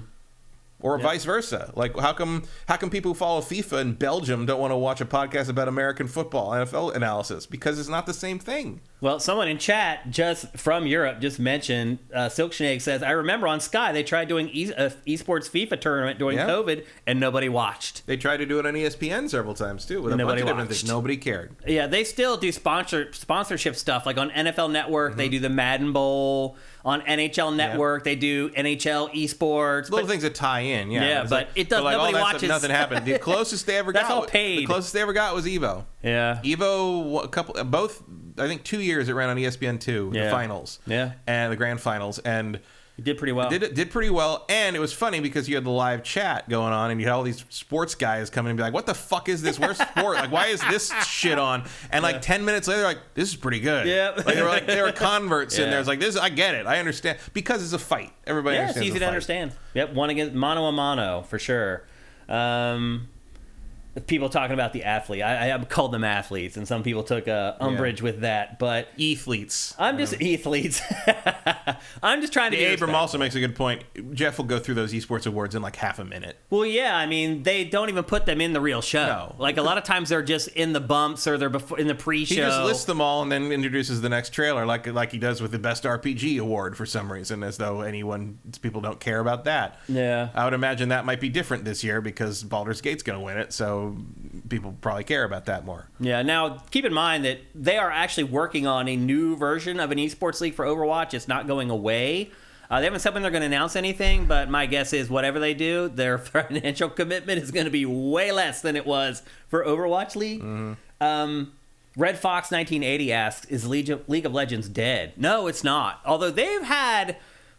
Or vice versa. Like, how come people who follow FIFA in Belgium don't want to watch a podcast about American football, NFL analysis? Because it's not the same thing. Well, someone in chat just from Europe just mentioned, Silksnake says, I remember on Sky they tried doing eSports FIFA tournament during COVID and nobody watched. They tried to do it on ESPN several times too with a bunch of different things. Nobody cared. Yeah, they still do sponsorship stuff. Like on NFL Network, they do the Madden Bowl. On NHL Network, they do NHL eSports. Little things that tie in, but it does. Nobody watches. Nothing happened. The closest they ever got. That's all paid. The closest they ever got was Evo. Yeah. Evo, both. I think 2 years it ran on ESPN2, the finals, and the grand finals, and it did pretty well. Did pretty well, and it was funny because you had the live chat going on, and you had all these sports guys coming and be like, "What the fuck is this? Where's sport? Like, why is this shit on?" And like 10 minutes later, like, "This is pretty good." Yeah, like they were converts in there. It's like this. I get it. I understand because it's a fight. Everybody understands. It's easy to understand. Yep, one against mano a mano for sure. People talking about the athlete. I called them athletes, and some people took umbrage with that. But athletes. I'm just athletes. I'm just trying to. Abram also makes a good point. Jeff will go through those esports awards in like half a minute. Well, yeah. I mean, they don't even put them in the real show. No. Like a lot of times they're just in the bumps or they're in the pre-show. He just lists them all and then introduces the next trailer, like he does with the best RPG award for some reason, as though people don't care about that. Yeah. I would imagine that might be different this year because Baldur's Gate's going to win it, so people probably care about that more. Yeah, now keep in mind that they are actually working on a new version of an esports league for Overwatch. It's not going away. They haven't said when they're going to announce anything, but my guess is whatever they do, their financial commitment is going to be way less than it was for Overwatch League. Mm-hmm. Red Fox 1980 asks, is League of Legends dead? No, it's not. Although they've had...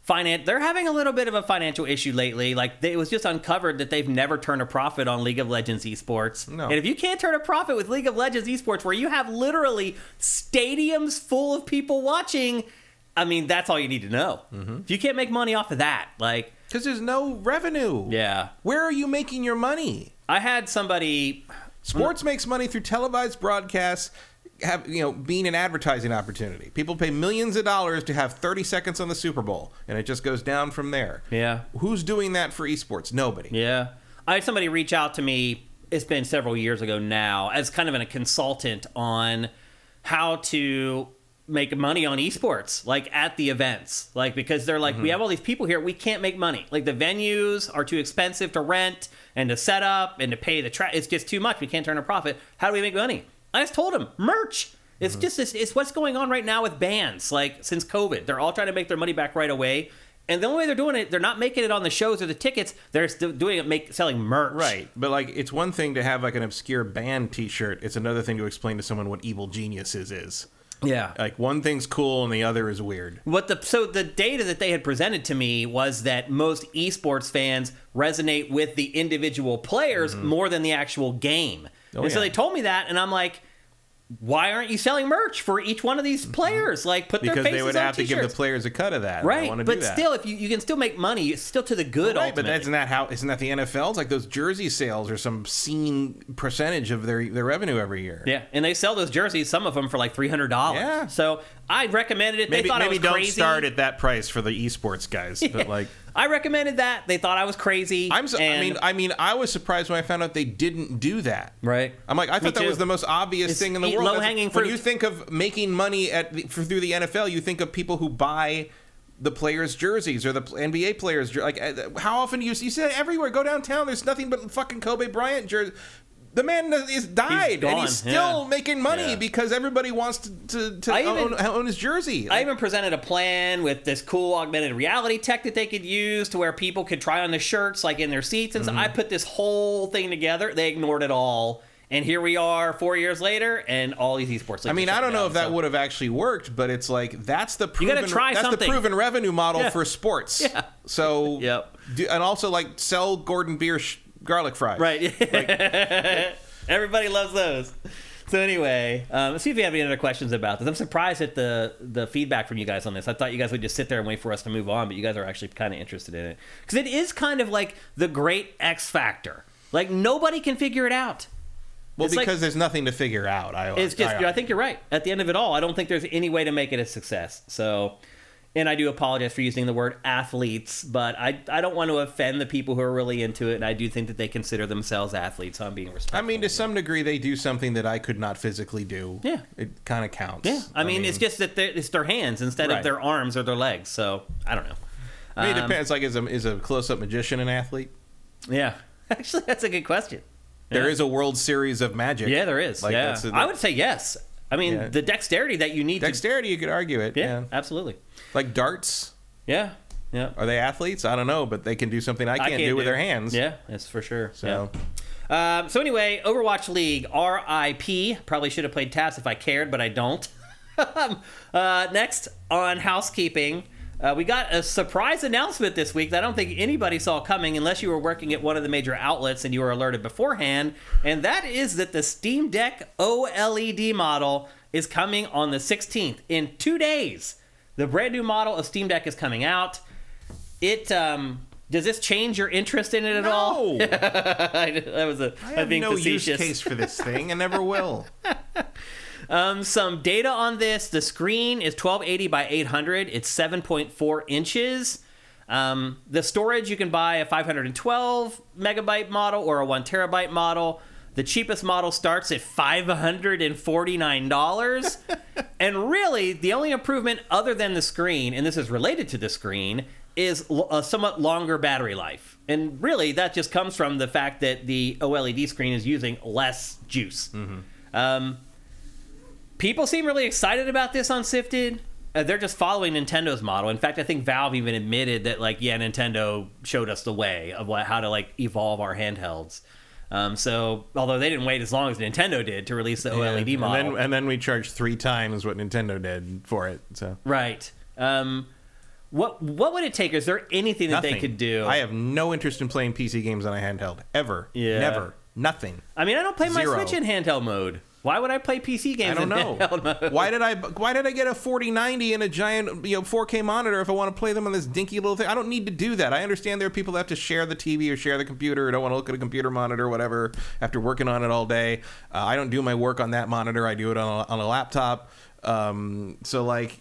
They're having a little bit of a financial issue lately. Like, it was just uncovered that they've never turned a profit on League of Legends esports. No. And if you can't turn a profit with League of Legends esports, where you have literally stadiums full of people watching, I mean, that's all you need to know. Mm-hmm. If you can't make money off of that, like... Because there's no revenue. Yeah. Where are you making your money? I had somebody... Sports makes money through televised broadcasts, being an advertising opportunity. People pay millions of dollars to have 30 seconds on the Super Bowl, and it just goes down from there. Yeah. Who's doing that for esports? Nobody. Yeah. I had somebody reach out to me, it's been several years ago now, as kind of a consultant on how to make money on esports, like at the events. Like, because they're like, we have all these people here, we can't make money. Like, the venues are too expensive to rent and to set up and to pay the it's just too much. We can't turn a profit. How do we make money? I just told them, merch. It's just this. It's what's going on right now with bands. Like, since COVID, they're all trying to make their money back right away, and the only way they're doing it, they're not making it on the shows or the tickets. They're still doing it, selling merch. Right, but like, it's one thing to have like an obscure band T-shirt. It's another thing to explain to someone what Evil Geniuses is. Yeah, like one thing's cool and the other is weird. So the data that they had presented to me was that most esports fans resonate with the individual players more than the actual game. So they told me that, and I'm like, why aren't you selling merch for each one of these players? Like, put their faces on because they would have t-shirts. to give the players a cut of that. Right, want to but do that. Still, if you can still make money, it's still to the good. Right, ultimately. but isn't that the NFL? It's like those jersey sales are some obscene percentage of their revenue every year. Yeah, and they sell those jerseys, some of them for like $300. Yeah. So I recommended it. They thought I was maybe crazy. don't start at that price for the esports guys, but like I recommended that. They thought I was crazy. I mean, I was surprised when I found out they didn't do that. Right. I'm like, I thought that was the most obvious thing in the world. Low-hanging fruit. When you think of making money through the NFL, you think of people who buy the players' jerseys or the NBA players. Like, how often do you see it everywhere? Go downtown, there's nothing but fucking Kobe Bryant jerseys. The man is died, and he's still making money because everybody wants to own his jersey. I even presented a plan with this cool augmented reality tech that they could use to where people could try on the shirts like in their seats. And so I put this whole thing together. They ignored it all. And here we are 4 years later, and all these esports. I mean, I don't know if that would have actually worked, but it's like that's the proven, the proven revenue model for sports. Yeah. So, and also like sell Gordon Biersch garlic fries. Right. Everybody loves those. So anyway, let's see if you have any other questions about this. I'm surprised at the feedback from you guys on this. I thought you guys would just sit there and wait for us to move on, but you guys are actually kind of interested in it. Because it is kind of like the great X Factor. Like, nobody can figure it out. Well, it's because there's nothing to figure out. I think you're right. At the end of it all, I don't think there's any way to make it a success. So, and I do apologize for using the word athletes, but I don't want to offend the people who are really into it, and I do think that they consider themselves athletes, so I'm being respectful. I mean, to some degree, they do something that I could not physically do. Yeah. It kind of counts. Yeah. I mean, it's just that it's their hands instead of their arms or their legs, so I don't know. I mean, it depends. Like, is a close-up magician an athlete? Yeah. Actually, that's a good question. There is a World Series of Magic. Yeah, there is. Like, I would say yes. I mean, the dexterity that you need. Dexterity, you could argue it. Yeah, absolutely. Like darts. Yeah. Are they athletes? I don't know, but they can do something I can't do with their hands. Yeah, that's for sure. So, so anyway, Overwatch League, RIP. Probably should have played TAS if I cared, but I don't. Next on housekeeping. We got a surprise announcement this week that I don't think anybody saw coming unless you were working at one of the major outlets and you were alerted beforehand, and that is that the Steam Deck OLED model is coming on the 16th. In 2 days, the brand new model of Steam Deck is coming out. Does this change your interest in it at all? I have no use case for this thing and never will. Some data on this. The screen is 1280 by 800. It's 7.4 inches. The storage, you can buy a 512 megabyte model or a 1 terabyte model. The cheapest model starts at $549. And really, the only improvement other than the screen, and this is related to the screen, is a somewhat longer battery life. And really, that just comes from the fact that the OLED screen is using less juice. People seem really excited about this on SIFTD. They're just following Nintendo's model. In fact, I think Valve even admitted that, like, Nintendo showed us the way of how to, like, evolve our handhelds. So, although they didn't wait as long as Nintendo did to release the OLED model. And then we charged 3 times what Nintendo did for it. So right. What would it take? Is there anything that they could do? I have no interest in playing PC games on a handheld. Ever. Yeah. Never. Nothing. I mean, I don't play my Switch in handheld mode. Why would I play PC games in handheld mode? Why did I get a 4090 and a giant 4K monitor if I want to play them on this dinky little thing? I don't need to do that. I understand there are people that have to share the TV or share the computer or don't want to look at a computer monitor or whatever after working on it all day. I don't do my work on that monitor. I do it on a laptop. So like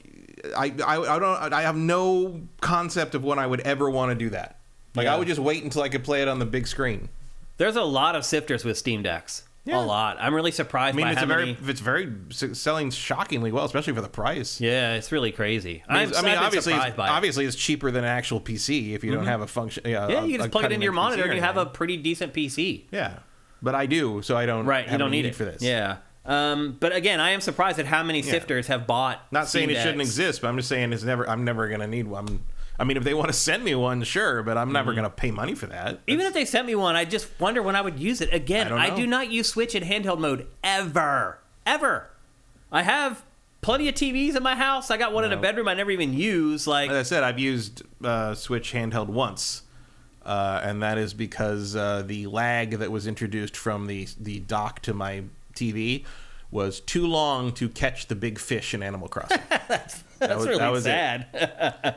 I have no concept of when I would ever want to do that. Like I would just wait until I could play it on the big screen. There's a lot of sifters with Steam Decks. Yeah. A lot. I'm really surprised by how many... it's very selling shockingly well, especially for the price. Yeah, it's really crazy. Obviously it's cheaper than an actual PC if you don't have a function. You can just plug it into your monitor and you have a pretty decent PC. Yeah, but I do, so I don't. Right, you don't need it for this. Yeah. But again, I am surprised at how many sifters have bought. Not saying it shouldn't exist, but I'm just saying I'm never going to need one. I mean, if they want to send me one, sure, but I'm never going to pay money for that. Even if they sent me one, I just wonder when I would use it. Again, I do not use Switch in handheld mode ever. Ever. I have plenty of TVs in my house. I got one in a bedroom I never even use. Like I said, I've used Switch handheld once, and that is because the lag that was introduced from the dock to my TV was too long to catch the big fish in Animal Crossing. That's really sad.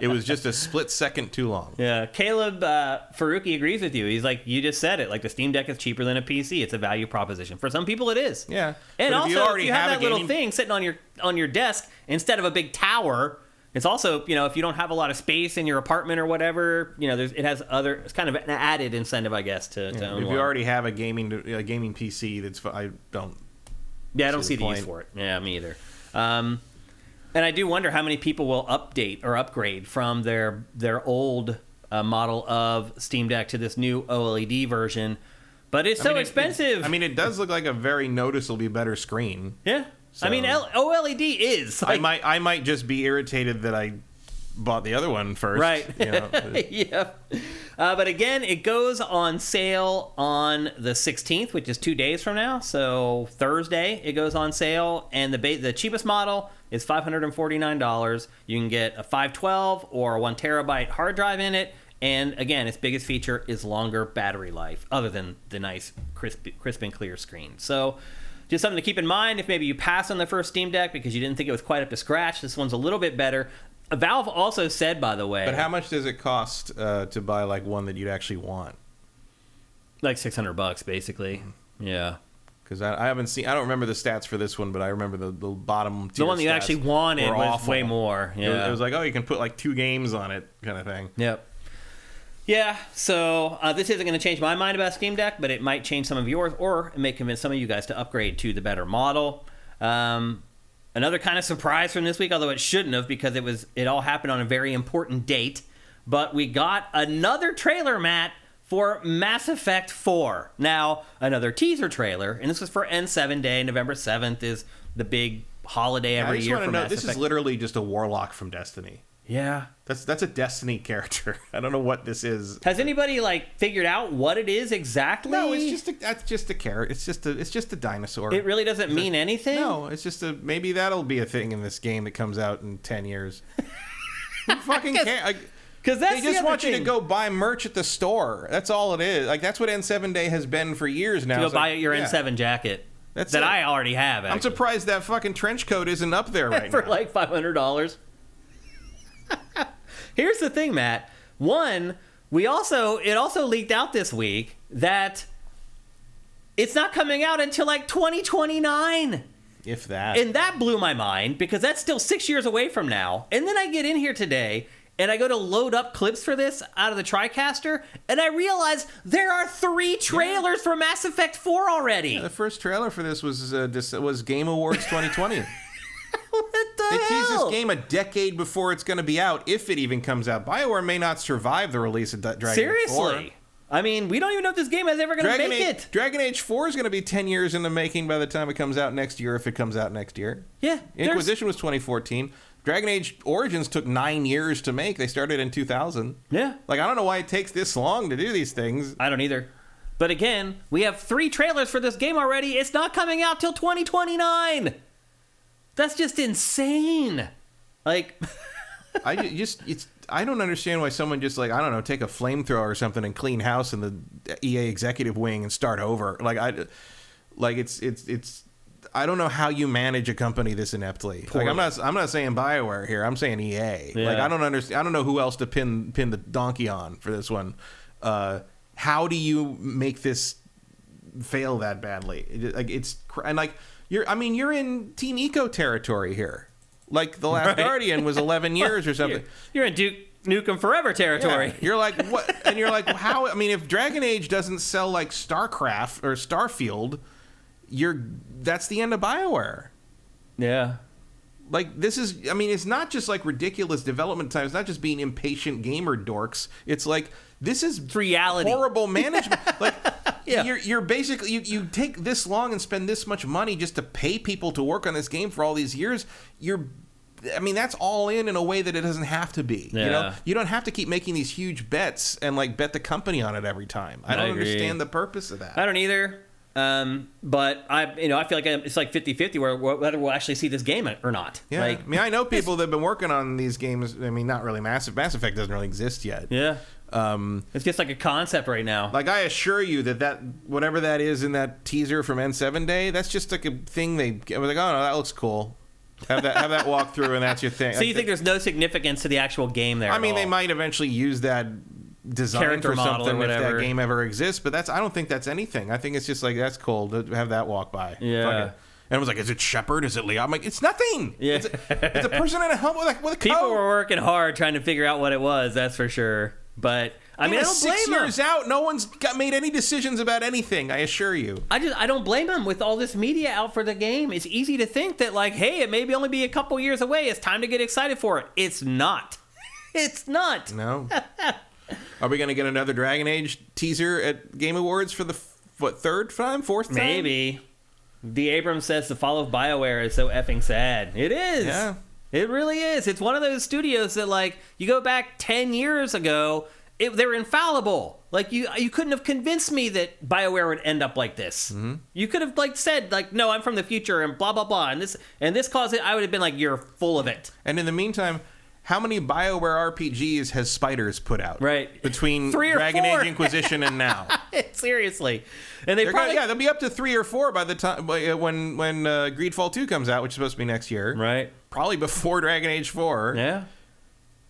It was just a split second too long. Yeah, Caleb Faruqi agrees with you. He's like, you just said it. Like, the Steam Deck is cheaper than a PC. It's a value proposition. For some people, it is. Yeah. And but also, if you have that little thing sitting on your desk instead of a big tower, it's also, if you don't have a lot of space in your apartment or whatever, it's kind of an added incentive, I guess, to own if one. you already have a gaming PC, I don't see the use for it. Yeah, me either. And I do wonder how many people will update or upgrade from their old model of Steam Deck to this new OLED version. But it's expensive. It does look like a very noticeably better screen. Yeah. So, OLED is. Like, I might just be irritated that I bought the other one first. Right. Yeah. But again, it goes on sale on the 16th, which is 2 days from now. So Thursday, it goes on sale. And the cheapest model is $549. You can get a 512 or a 1 terabyte hard drive in it. And again, its biggest feature is longer battery life, other than the nice crisp and clear screen. So just something to keep in mind if maybe you pass on the first Steam Deck because you didn't think it was quite up to scratch. This one's a little bit better. Valve also said, by the way... But how much does it cost to buy like one that you'd actually want? Like $600, basically. Yeah. Because I haven't seen... I don't remember the stats for this one, but I remember the bottom tier. The one that you actually wanted was awful. way more. Yeah. It was like, you can put like 2 games on it kind of thing. Yep. Yeah, so this isn't going to change my mind about Steam Deck, but it might change some of yours, or it may convince some of you guys to upgrade to the better model. Another kind of surprise from this week, although it shouldn't have, because it all happened on a very important date. But we got another trailer, Matt, for Mass Effect 4. Now, another teaser trailer, and this was for N7 Day. November 7th is the big holiday every year for Mass Effect. This is literally just a warlock from Destiny. Yeah. That's a Destiny character. I don't know what this is. Has anybody figured out what it is exactly? No, that's just a carrot. It's just a dinosaur. It really doesn't mean anything? No, it's just maybe that'll be a thing in this game that comes out in 10 years. Who fucking cares? Because they just want you to go buy merch at the store. That's all it is. That's what N7 Day has been for years now. To go buy your N7 jacket. That I already have, actually. I'm surprised that fucking trench coat isn't up there right for now. like $500. Here's the thing, Matt. One, it also leaked out this week that it's not coming out until 2029. If that. And that blew my mind because that's still 6 years away from now. And then I get in here today and I go to load up clips for this out of the TriCaster, and I realize there are 3 trailers for Mass Effect 4 already. Yeah, the first trailer for this was Game Awards 2020. What the hell? They teased this game a decade before it's going to be out, if it even comes out. BioWare may not survive the release of Dragon Age 4. Seriously? We don't even know if this game is ever going to make it. Dragon Age 4 is going to be 10 years in the making by the time it comes out next year, if it comes out next year. Yeah. Inquisition was 2014. Dragon Age Origins took 9 years to make. They started in 2000. Yeah. I don't know why it takes this long to do these things. I don't either. But again, we have 3 trailers for this game already. It's not coming out till 2029. That's just insane. I don't understand why someone just take a flamethrower or something and clean house in the EA executive wing and start over. I don't know how you manage a company this ineptly. I'm not saying BioWare here. I'm saying EA. Yeah. I don't understand. I don't know who else to pin the donkey on for this one. How do you make this fail that badly? You're in Team Eco territory here. The Last Guardian was 11 years or something. You're in Duke Nukem Forever territory. Yeah. You're like, what? And you're like, how? If Dragon Age doesn't sell like StarCraft or Starfield, that's the end of BioWare. Yeah. This is, it's not just ridiculous development time. It's not just being impatient gamer dorks. It's this is reality. Horrible management. Yeah. You're basically, you take this long and spend this much money just to pay people to work on this game for all these years. That's all in a way that it doesn't have to be. Yeah. You don't have to keep making these huge bets and bet the company on it every time. I don't understand the purpose of that. I don't either. But I feel like it's 50-50 whether we'll actually see this game or not. Yeah. I know people that have been working on these games. Not really Mass Effect doesn't really exist yet. Yeah. It's just like a concept right now. Like, I assure you that whatever that is in that teaser from N7 Day, that's just like a thing they was like, oh no, that looks cool. Have that walkthrough, and that's your thing. So you think there's no significance to the actual game there? I mean, they might eventually use that design character for model something or if whatever. that game ever exists, but I don't think that's anything. I think it's just like, that's cool to have that walk by. Yeah. Fuck it. And it was like, is it Shepard? Is it Leon? I'm like, it's nothing. Yeah. It's a person in a helmet with a People coat. were working hard trying to figure out what it was, that's for sure. But I mean, I don't blame 6 them. years out, no one's made any decisions about anything, I assure you. I don't blame them with all this media out for the game. It's easy to think that, like, hey, it may only be a couple years away. It's time to get excited for it. It's not. It's not. No. Are we going to get another Dragon Age teaser at Game Awards for the, third time? Fourth time? Maybe. D. Abrams says the fall of BioWare is so effing sad. It is. Yeah. It really is. It's one of those studios that, like, you go back 10 years ago, they're infallible. Like, you couldn't have convinced me that BioWare would end up like this. Mm-hmm. You could have, like, said, like, no, I'm from the future and blah, blah, blah. And this caused it, I would have been like, you're full of it. And in the meantime, how many BioWare RPGs has Spiders put out? Right. Between 3 or Dragon 4. Age Inquisition and now. Seriously. And they'll be up to 3 or 4 by the time when Greedfall 2 comes out, which is supposed to be next year. Right. Probably before Dragon Age 4. Yeah.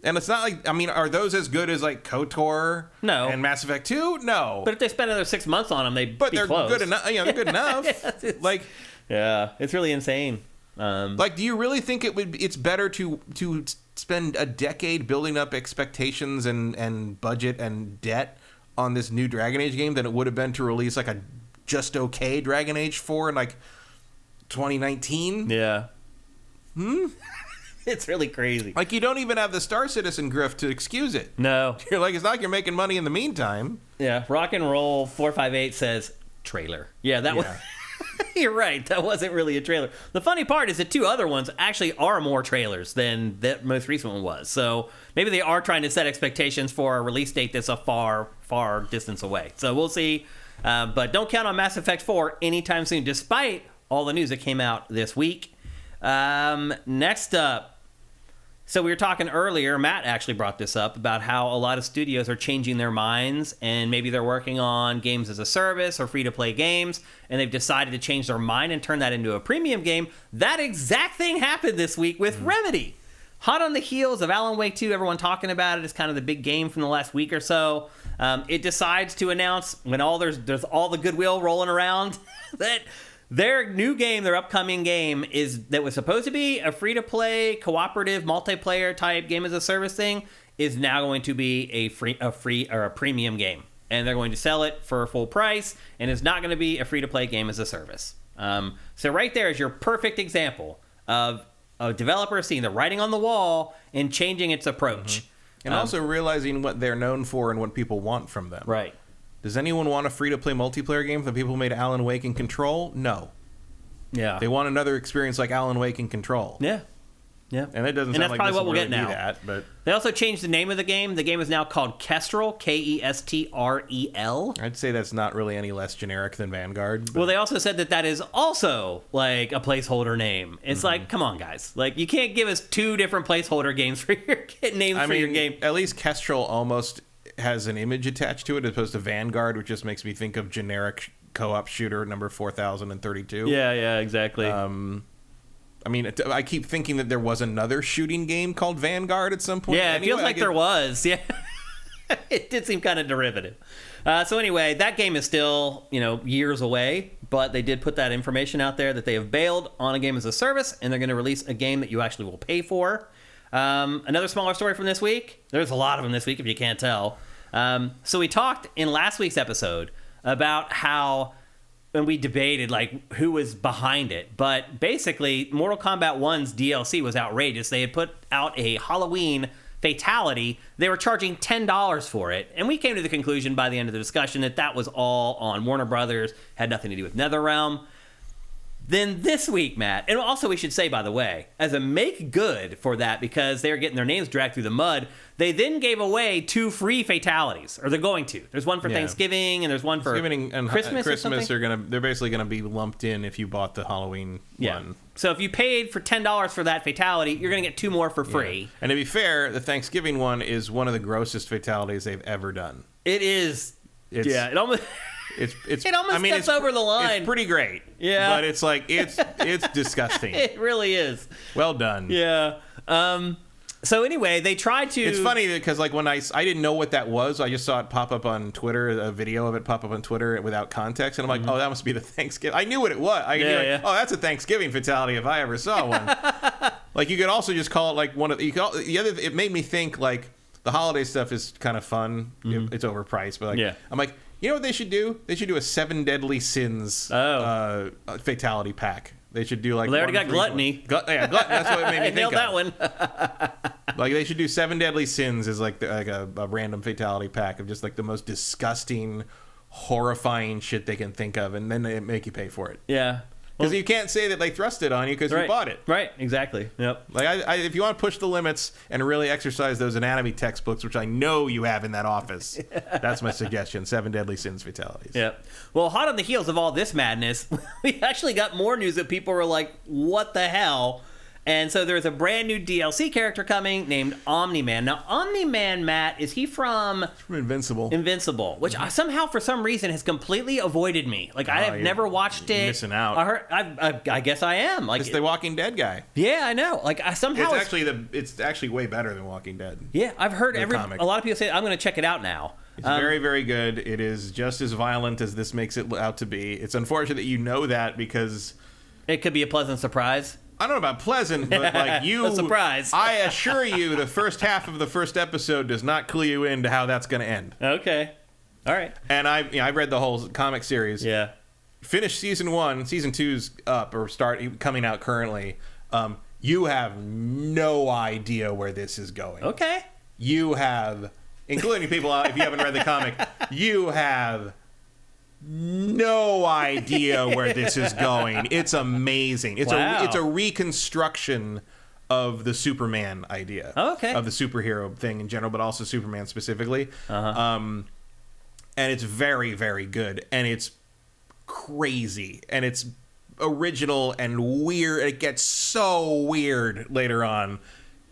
And it's not like, I mean, are those as good as like KOTOR? No. And Mass Effect 2? No. But if they spend another 6 months on them, they'd be they're close. good enough. They're good enough. Like, yeah, it's really insane. Like, do you really think it's better to spend a decade building up expectations and budget and debt on this new Dragon Age game than it would have been to release like a just okay Dragon Age 4 in like 2019? Yeah. It's really crazy. Like, you don't even have the Star Citizen grift to excuse it. No. You're like, it's not like you're making money in the meantime. Yeah, Rock and Roll 458 says trailer. Yeah, that was. You're right. That wasn't really a trailer. The funny part is that 2 other ones actually are more trailers than that most recent one was. So maybe they are trying to set expectations for a release date that's a far, far distance away. So we'll see. But don't count on Mass Effect 4 anytime soon, despite all the news that came out this week. Next up. So we were talking earlier, Matt actually brought this up, about how a lot of studios are changing their minds and maybe they're working on games as a service or free-to-play games, and they've decided to change their mind and turn that into a premium game. That exact thing happened this week with Remedy. Hot on the heels of Alan Wake 2, everyone talking about it. It's kind of the big game from the last week or so. It decides to announce, when there's all the goodwill rolling around, that their new game, their upcoming game, that was supposed to be a free-to-play, cooperative, multiplayer type game as a service thing, is now going to be a premium game, and they're going to sell it for full price, and it's not going to be a free-to-play game as a service. So right there is your perfect example of a developer seeing the writing on the wall and changing its approach, and also realizing what they're known for and what people want from them. Right. Does anyone want a free-to-play multiplayer game from people who made Alan Wake and Control? No. Yeah. They want another experience like Alan Wake and Control. Yeah. Yeah. And it doesn't and sound that's like probably this what will we'll really get now. do that, but They also changed the name of the game. The game is now called Kestrel, Kestrel. I'd say that's not really any less generic than Vanguard. But Well, they also said that is also like a placeholder name. It's like, come on, guys. Like, you can't give us 2 different placeholder games for your names for your game. At least Kestrel almost has an image attached to it as opposed to Vanguard, which just makes me think of generic co-op shooter number 4032. Yeah, exactly. I mean, I keep thinking that there was another shooting game called Vanguard at some point. Yeah, it anyway, feels like there was. Yeah. It did seem kind of derivative. So anyway, that game is still, years away, but they did put that information out there that they have bailed on a game as a service, and they're going to release a game that you actually will pay for. Another smaller story from this week. There's a lot of them this week, if you can't tell. So we talked in last week's episode about how, and we debated like who was behind it, but basically Mortal Kombat 1's DLC was outrageous. They had put out a Halloween fatality. They were charging $10 for it, and we came to the conclusion by the end of the discussion that was all on Warner Brothers, had nothing to do with NetherRealm. Then this week, Matt, and also we should say, by the way, as a make good for that, because they're getting their names dragged through the mud, they then gave away 2 free fatalities, or they're going to. There's one for Thanksgiving, and there's one for Christmas. Christmas they're basically going to be lumped in if you bought the Halloween one. So if you paid for $10 for that fatality, you're going to get 2 more for free. Yeah. And to be fair, the Thanksgiving one is one of the grossest fatalities they've ever done. It is. It almost. It's steps over the line. It's pretty great. Yeah. But it's like it's disgusting. It really is. Well done. Yeah. So anyway, they tried to. It's funny because like when I didn't know what that was, I just saw it pop up on Twitter, a video of it pop up on Twitter without contect, and I'm like, oh, that must be the Thanksgiving. I knew what it was. Oh, that's a Thanksgiving fatality if I ever saw one. Like you could also just call it like one of the other. It made me think like the holiday stuff is kind of fun. It's overpriced, but like I'm like, you know what they should do? They should do a 7 Deadly Sins fatality pack. They should do like. Well, they already got gluttony. Gluttony. That's what it made me think nailed of. that one. Like they should do 7 Deadly Sins as like a random fatality pack of just like the most disgusting, horrifying shit they can think of, and then they make you pay for it. Yeah. Because you can't say that they thrust it on you because you bought it. Right, exactly. Yep. Like, if you want to push the limits and really exercise those anatomy textbooks, which I know you have in that office, that's my suggestion. 7 Deadly Sins fatalities. Yep. Well, hot on the heels of all this madness, we actually got more news that people were like, what the hell? And so there's a brand new DLC character coming named Omni-Man. Now, Omni-Man, Matt, is he from Invincible? Invincible, which somehow, for some reason, has completely avoided me. Like, I have never watched it. Missing out. I guess I am. Like, it's the Walking Dead guy. Yeah, I know. Like, somehow it's actually way better than Walking Dead. Yeah, I've heard a lot of people say I'm going to check it out now. It's very, very good. It is just as violent as this makes it out to be. It's unfortunate that you know that because it could be a pleasant surprise. I don't know about pleasant, but like you, a surprise. I assure you, the first half of the first episode does not clue you into how that's going to end. Okay, all right. And I've read the whole comic series. Yeah, finished season 1. Season 2's up or coming out currently. You have no idea where this is going. Okay. You have, including people if you haven't read the comic, you have no idea where this is going. It's amazing. It's a reconstruction of the Superman idea. Okay. Of the superhero thing in general, but also Superman specifically. And it's very, very good. And it's crazy. And it's original and weird. It gets so weird later on.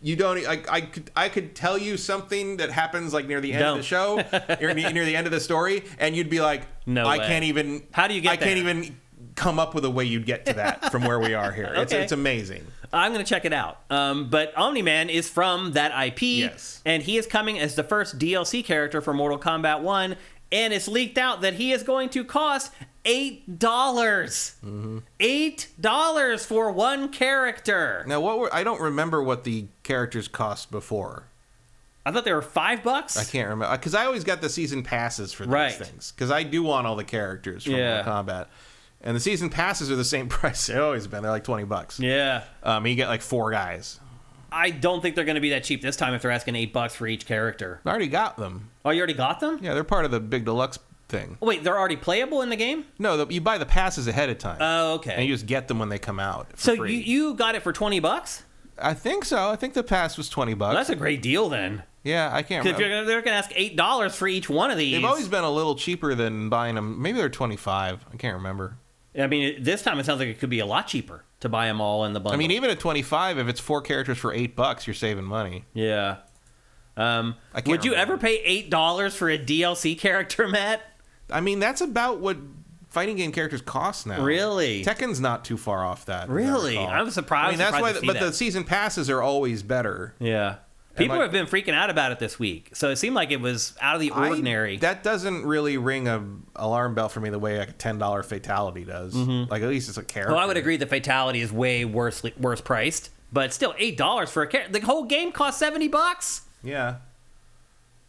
You don't. I could tell you something that happens like near the end of the show, near the end of the story, and you'd be like, "No, I can't even." How do you get? I can't even come up with a way you'd get to that from where we are here. Okay. It's amazing. I'm going to check it out. But Omni-Man is from that IP, yes, and he is coming as the first DLC character for Mortal Kombat 1, and it's leaked out that he is going to cost $8. $8 for one character. Now, I don't remember what the characters cost before. I thought they were $5. I can't remember because I always got the season passes for these things because I do want all the characters from Mortal Kombat. And the season passes are the same price they've always been. They're like $20. Yeah. You get like 4 guys. I don't think they're going to be that cheap this time if they're asking $8 for each character. I already got them. Oh, you already got them? Yeah, they're part of the big deluxe thing. Oh, wait, they're already playable in the game? No, you buy the passes ahead of time. Oh, okay. And you just get them when they come out for so free. You got it for $20? I think so. I think the pass was $20. Well, that's a great deal then. Yeah, I can't remember. If they're going to ask $8 for each one of these. They've always been a little cheaper than buying them. Maybe they're $25. I can't remember. I mean, this time it sounds like it could be a lot cheaper to buy them all in the bundle. I mean, even at $25, if it's 4 characters for $8, you're saving money. Yeah. Would you ever pay $8 for a DLC character, Matt? I mean, that's about what fighting game characters cost now. Really? Tekken's not too far off that. Really? I'm surprised. I mean, that's why. But the season passes are always better. Yeah. People have been freaking out about it this week, so it seemed like it was out of the ordinary. That doesn't really ring a alarm bell for me the way like a $10 fatality does. Mm-hmm. Like at least it's a character. Well, I would agree the fatality is way worse priced, but still $8 for a character. The whole game costs $70. Yeah.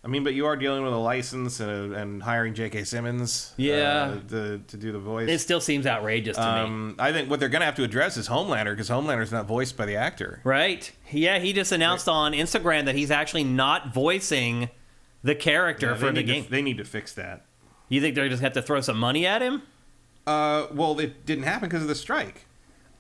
I mean, but you are dealing with a license and hiring J.K. Simmons to do the voice. It still seems outrageous to me. I think what they're going to have to address is Homelander, because Homelander's not voiced by the actor. Right. Yeah, he just announced on Instagram that he's actually not voicing the character for the game. They need to fix that. You think they're just have to throw some money at him? Well, it didn't happen because of the strike.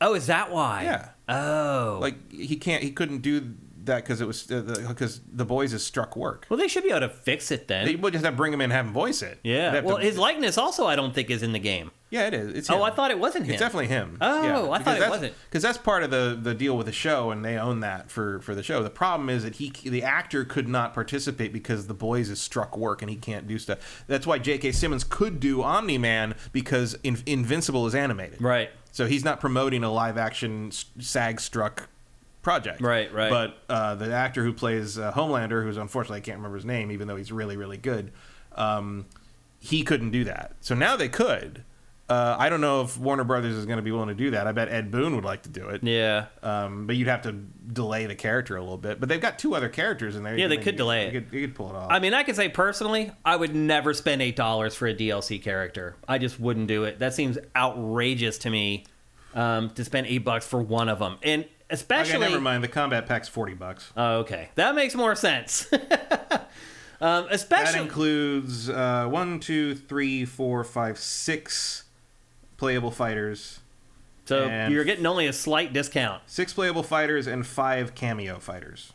Oh, is that why? Yeah. Oh. Like he couldn't do that because it was because the boys has struck work. Well, they should be able to fix it then. They would just have to bring him in and have him voice it. Yeah. Well, his likeness also I don't think is in the game. Yeah, it is. It's him. Oh, I thought it wasn't him. It's definitely him. Oh, yeah, I thought it wasn't. Because that's part of the deal with the show, and they own that for the show. The problem is that the actor could not participate because the boys has struck work and he can't do stuff. That's why J.K. Simmons could do Omni-Man because Invincible is animated. Right. So he's not promoting a live-action SAG-struck project. Right. But the actor who plays Homelander, who's unfortunately I can't remember his name, even though he's really, really good, he couldn't do that. So now they could. I don't know if Warner Brothers is going to be willing to do that. I bet Ed Boon would like to do it. Yeah. But you'd have to delay the character a little bit. But they've got 2 other characters in there. Yeah, they could delay it. You could pull it off. I mean, I can say personally, I would never spend $8 for a DLC character. I just wouldn't do it. That seems outrageous to me to spend $8 for one of them. And especially... Okay, never mind. The combat pack's $40. Oh, okay. That makes more sense. Especially... That includes 1, 2, 3, 4, 5, 6... playable fighters. So you're getting only a slight discount. 6 playable fighters and 5 cameo fighters.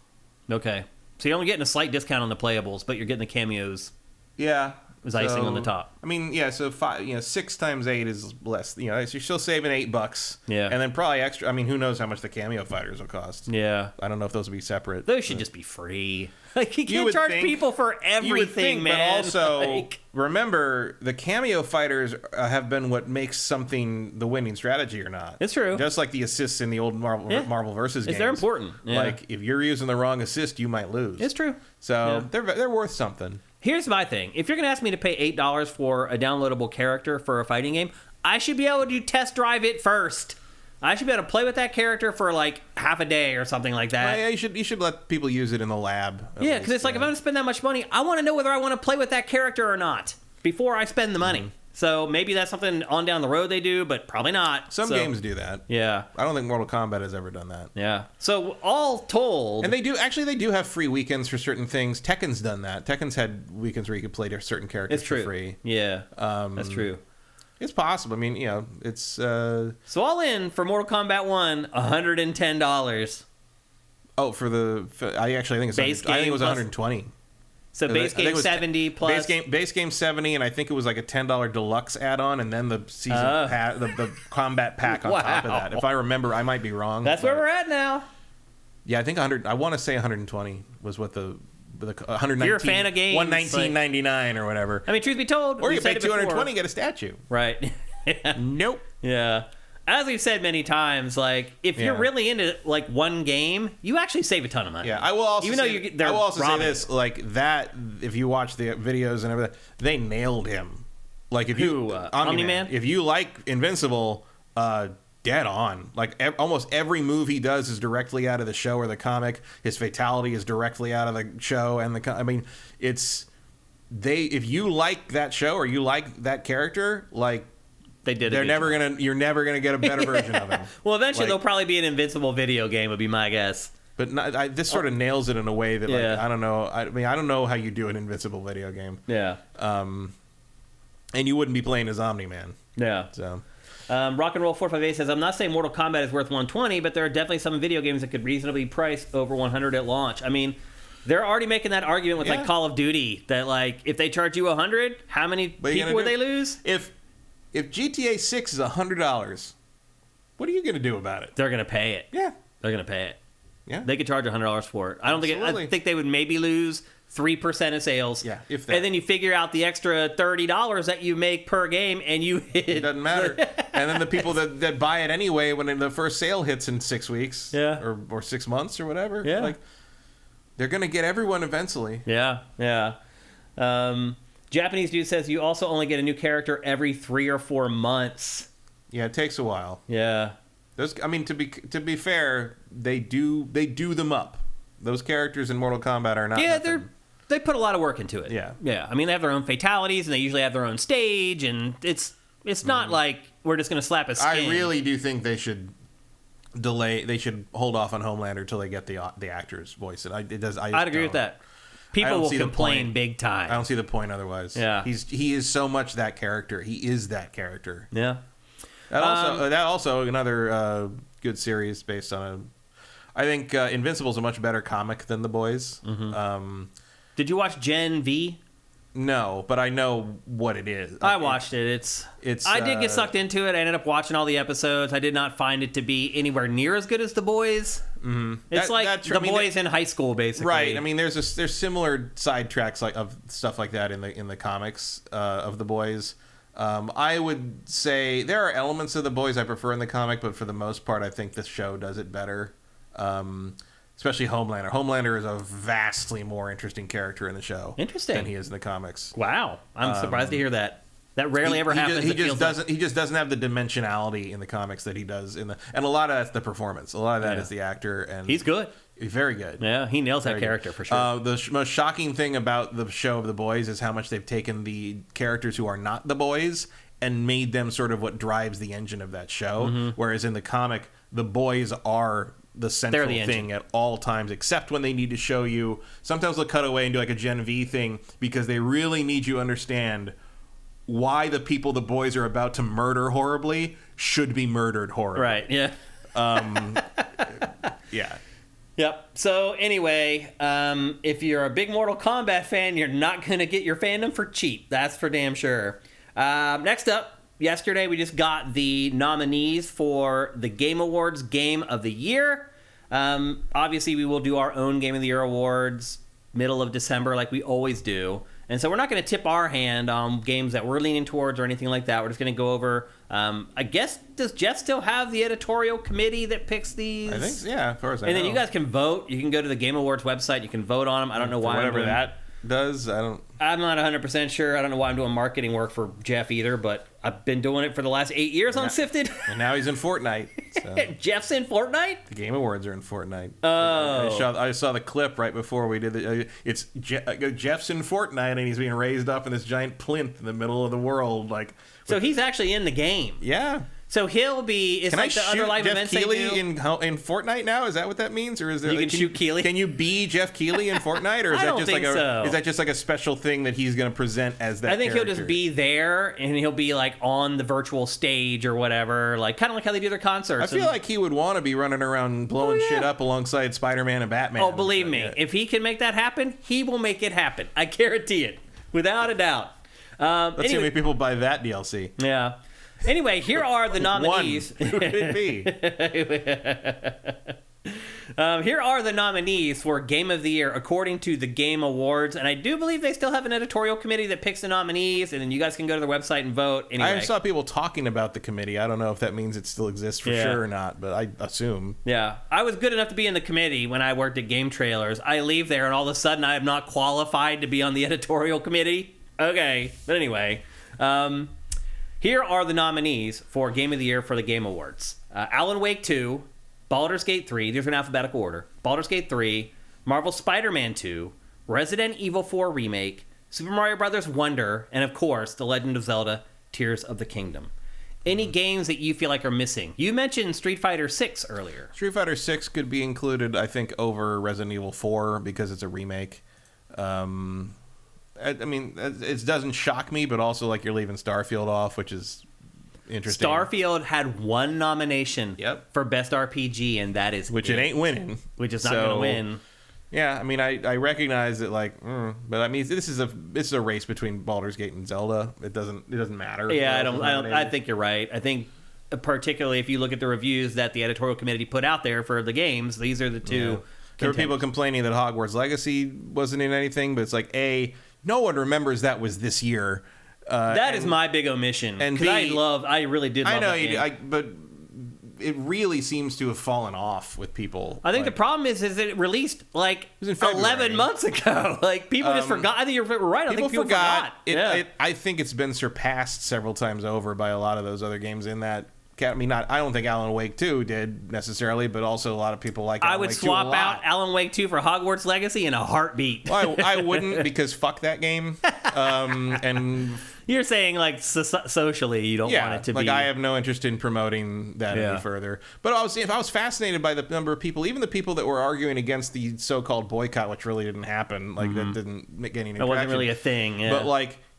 Okay. So you're only getting a slight discount on the playables, but you're getting the cameos. Yeah. As icing on the top. I mean, yeah, so 6 times 8 is less. So you're still saving $8. Yeah. And then probably extra. I mean, who knows how much the cameo fighters will cost. Yeah. I don't know if those will be separate. Those should just be free. Like, you can't charge people for everything, you would think, man. But also, remember, the cameo fighters have been what makes something the winning strategy or not. It's true. Just like the assists in the old Marvel versus games. They're important. Yeah. Like, if you're using the wrong assist, you might lose. It's true. So they're worth something. Here's my thing. If you're going to ask me to pay $8 for a downloadable character for a fighting game, I should be able to test drive it first. I should be able to play with that character for like half a day or something like that. Yeah, you should let people use it in the lab. Yeah, because it's like if I'm going to spend that much money, I want to know whether I want to play with that character or not before I spend the money. Mm-hmm. So maybe that's something on down the road they do, but probably not. Some games do that. Yeah. I don't think Mortal Kombat has ever done that. Yeah. So all told... And they do have free weekends for certain things. Tekken's done that. Tekken's had weekends where you could play certain characters for free. Yeah, that's true. It's possible. I mean, it's... So all in, for Mortal Kombat 1, $110. Oh, I actually think it's... I think it was $120. So base game 70 plus base game 70, and I think it was like a $10 deluxe add-on, and then the season the combat pack on top of that. If I remember, I might be wrong. That's where we're at now. Yeah, I think 100. I want to say 120 was what the 119. You're a fan of games, 119.99 or whatever. I mean, truth be told, or you pay 220, get a statue. Right. Nope. Yeah. As we've said many times, like if you're really into like one game, you actually save a ton of money. Yeah, I will also say this, like that. If you watch the videos and everything, they nailed him. Like if Omni-Man, if you like Invincible, dead on. Like almost every move he does is directly out of the show or the comic. His fatality is directly out of the show and the. I mean, it's if you like that show or you like that character, like. You're never gonna get a better version of him. Well, eventually there'll probably be an Invincible video game, would be my guess. But this sort of nails it in a way that like, I don't know. I mean, I don't know how you do an Invincible video game. Yeah. And you wouldn't be playing as Omni-Man. Yeah. So. Rock and Roll 458 says, I'm not saying Mortal Kombat is worth $120, but there are definitely some video games that could reasonably price over $100 at launch. I mean, they're already making that argument with like Call of Duty that like if they charge you $100, how many people would they lose? If GTA 6 is $100, what are you going to do about it? They're going to pay it. Yeah. They're going to pay it. Yeah. They could charge $100 for it. I think they would maybe lose 3% of sales. Yeah, if that. And then you figure out the extra $30 that you make per game and you hit... It doesn't matter. And then the people that buy it anyway when the first sale hits in 6 weeks or 6 months or whatever, like they're going to get everyone eventually. Yeah, yeah. Japanese dude says you also only get a new character every 3 or 4 months. Yeah, it takes a while. Yeah. I mean, to be fair, they do them up. Those characters in Mortal Kombat are not. Yeah, they put a lot of work into it. Yeah, yeah. I mean, they have their own fatalities, and they usually have their own stage, and it's not like we're just going to slap a skin. I really do think they should delay. They should hold off on Homelander till they get the actor's voice. I'd agree with that. People will complain big time. I don't see the point otherwise. Yeah. He is so much that character. He is that character. Yeah. That also another good series based on I think Invincible's a much better comic than The Boys. Did you watch Gen V? No, but I know what it is. I watched it. I did get sucked into it. I ended up watching all the episodes. I did not find it to be anywhere near as good as The Boys. It's The Boys in high school, basically. Right. I mean, there's similar sidetracks of stuff like that in the comics of The Boys. I would say there are elements of The Boys I prefer in the comic, but for the most part, I think this show does it better. Especially Homelander. Homelander is a vastly more interesting character in the show than he is in the comics. Wow, I'm surprised to hear that. That rarely ever happens. He just doesn't have the dimensionality in the comics that he does and a lot of that's the performance. A lot of that is the actor, and he's good. He's very good. Yeah, he nails that character for sure. The most shocking thing about the show of The Boys is how much they've taken the characters who are not the boys and made them sort of what drives the engine of that show. Whereas in the comic, the boys are the central thing at all times, except when they need to show you. Sometimes they'll cut away and do like a Gen V thing because they really need you to understand why the people the boys are about to murder horribly should be murdered horribly. Right, yeah. Yeah. Yep. So anyway, if you're a big Mortal Kombat fan, you're not going to get your fandom for cheap. That's for damn sure. Next up, yesterday we just got the nominees for the Game Awards Game of the Year. Obviously, we will do our own Game of the Year awards middle of December like we always do. And so we're not going to tip our hand on games that we're leaning towards or anything like that. We're just going to go over, I guess, does Jeff still have the editorial committee that picks these? I think, yeah, of course. And then you guys can vote. You can go to the Game Awards website. You can vote on them. I don't know why. Whatever that does, I'm not 100% sure. I don't know why I'm doing marketing work for Jeff either, but I've been doing it for the last 8 years on SIFTD. And now he's in Fortnite. So. Jeff's in Fortnite? The Game Awards are in Fortnite. Oh. I saw the clip right before we did it. It's Jeff's in Fortnite, and he's being raised up in this giant plinth in the middle of the world. So he's actually in the game. Yeah. So he'll be. It's can like I the other live Jeff events Keighley they do. in Fortnite now? Is that what that means, or is there? You can shoot Keighley. Can you be Jeff Keighley in Fortnite, or is I that don't just think like so. Is that just like a special thing that he's going to present as that? I think character? he'll just be there, and he'll be like on the virtual stage or whatever, like kind of like how they do their concerts. I feel like he would want to be running around blowing shit up alongside Spider-Man and Batman. Oh, believe me, if he can make that happen, he will make it happen. I guarantee it, without a doubt. Let's see how many people buy that DLC. Yeah. Anyway, here are the nominees. One. Who could it be? Here are the nominees for Game of the Year according to the Game Awards, and I do believe they still have an editorial committee that picks the nominees, and then you guys can go to their website and vote. Anyway. I saw people talking about the committee. I don't know if that means it still exists for sure or not, but I assume. Yeah. I was good enough to be in the committee when I worked at Game Trailers. I leave there, and all of a sudden I am not qualified to be on the editorial committee. Okay. But anyway, here are the nominees for Game of the Year for the Game Awards. Alan Wake 2, Baldur's Gate 3, these are in alphabetical order, Baldur's Gate 3, Marvel Spider-Man 2, Resident Evil 4 Remake, Super Mario Bros. Wonder, and of course, The Legend of Zelda, Tears of the Kingdom. Any games that you feel like are missing? You mentioned Street Fighter 6 earlier. Street Fighter 6 could be included, I think, over Resident Evil 4 because it's a remake. I mean, it doesn't shock me, but also like you're leaving Starfield off, which is interesting. Starfield had one nomination for Best RPG, and that is it ain't winning. Which is not going to win. Yeah, I mean, I recognize that, but I mean, this is a race between Baldur's Gate and Zelda. It doesn't matter. Yeah, I think you're right. I think particularly if you look at the reviews that the editorial committee put out there for the games, these are the two. Yeah. There were people complaining that Hogwarts Legacy wasn't in anything, but it's like no one remembers that was this year. That is my big omission. And I really did love that game. But it really seems to have fallen off with people. I think the problem is that it released 11 months ago. Like people just forgot. I think you're right. I think people forgot. I think it's been surpassed several times over by a lot of those other games in that. I mean, I don't think Alan Wake 2 did necessarily, but also a lot of people like Alan Wake 2 I would swap out Alan Wake 2 for Hogwarts Legacy in a heartbeat. Well, I wouldn't because fuck that game. And you're saying socially you don't want it to be. I have no interest in promoting that any further. But I was fascinated by the number of people, even the people that were arguing against the so-called boycott, which really didn't happen. That didn't get any traction. It wasn't really a thing. Yeah. But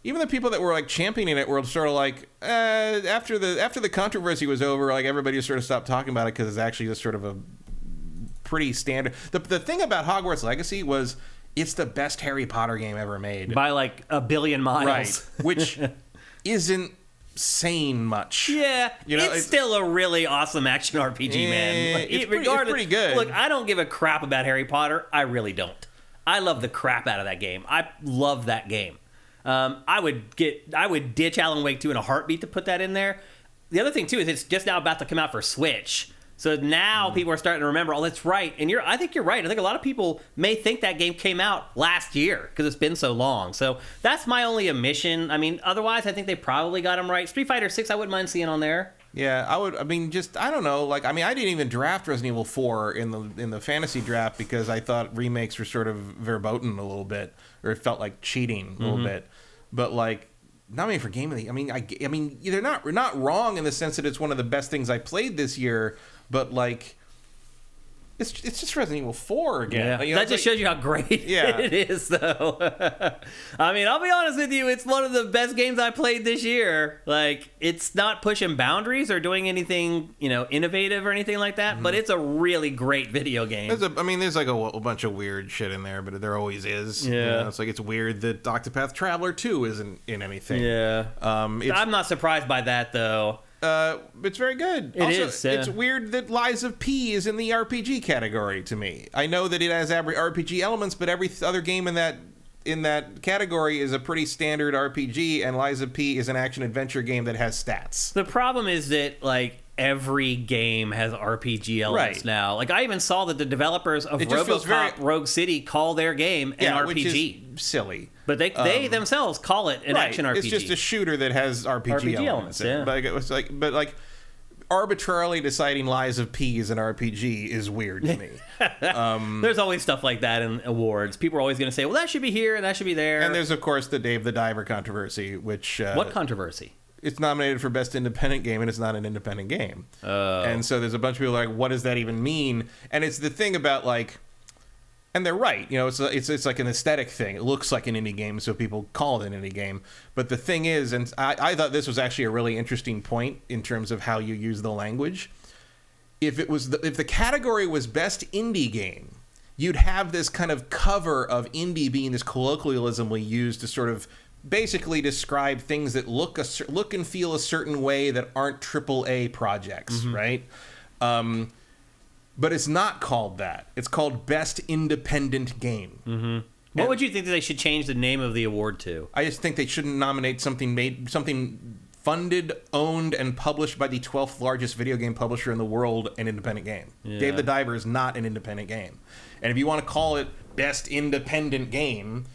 even the people that were like championing it were sort of like, after the controversy was over, like everybody sort of stopped talking about it because it's actually just sort of a pretty standard. The thing about Hogwarts Legacy was it's the best Harry Potter game ever made by like a billion miles, right? Which isn't saying much. Yeah, you know, it's still a really awesome action RPG, man. Like, it's pretty good. Look, I don't give a crap about Harry Potter. I really don't. I love the crap out of that game. I love that game. I would ditch Alan Wake 2 in a heartbeat to put that in there. The other thing too is it's just now about to come out for Switch. So now people are starting to remember, oh, that's right. And I think you're right. I think a lot of people may think that game came out last year because it's been so long. So that's my only omission. I mean, otherwise, I think they probably got them right. Street Fighter 6, I wouldn't mind seeing on there. Yeah, I would. I mean, just I don't know. Like, I mean, I didn't even draft Resident Evil 4 in the fantasy draft because I thought remakes were sort of verboten a little bit, or it felt like cheating a little bit. But like, nominated for Game of the, I mean, they're not wrong in the sense that it's one of the best things I played this year. But like, it's just Resident Evil 4 again. Yeah. You know, that just shows you how great it is, though. I mean, I'll be honest with you, it's one of the best games I played this year. Like, it's not pushing boundaries or doing anything, innovative or anything like that, but it's a really great video game. There's like a bunch of weird shit in there, but there always is. Yeah. It's like, it's weird that Octopath Traveler 2 isn't in anything. Yeah. I'm not surprised by that, though. It's very good. It's weird that Lies of P is in the RPG category to me. I know that it has RPG elements, but every other game in that category is a pretty standard RPG, and Lies of P is an action-adventure game that has stats. The problem is that, like, every game has RPG elements now. Like, I even saw that the developers of RoboCop Rogue City call their game an RPG. Which is silly. But they themselves call it an action RPG. It's just a shooter that has RPG elements. Yeah. But arbitrarily deciding Lies of P is an RPG is weird to me. There's always stuff like that in awards. People are always going to say, well, that should be here and that should be there. And there's, of course, the Dave the Diver controversy, which... what controversy? It's nominated for Best Independent Game, and it's not an independent game. And so there's a bunch of people like, what does that even mean? And it's the thing about, like... And they're right. It's like an aesthetic thing. It looks like an indie game, so people call it an indie game. But the thing is, and I thought this was actually a really interesting point in terms of how you use the language. If the category was Best Indie Game, you'd have this kind of cover of indie being this colloquialismly used to sort of basically describe things that look and feel a certain way that aren't AAA projects, right? But it's not called that. It's called Best Independent Game. What would you think that they should change the name of the award to? I just think they shouldn't nominate something funded, owned, and published by the 12th largest video game publisher in the world, an independent game. Yeah. Dave the Diver is not an independent game. And if you want to call it Best Independent Game,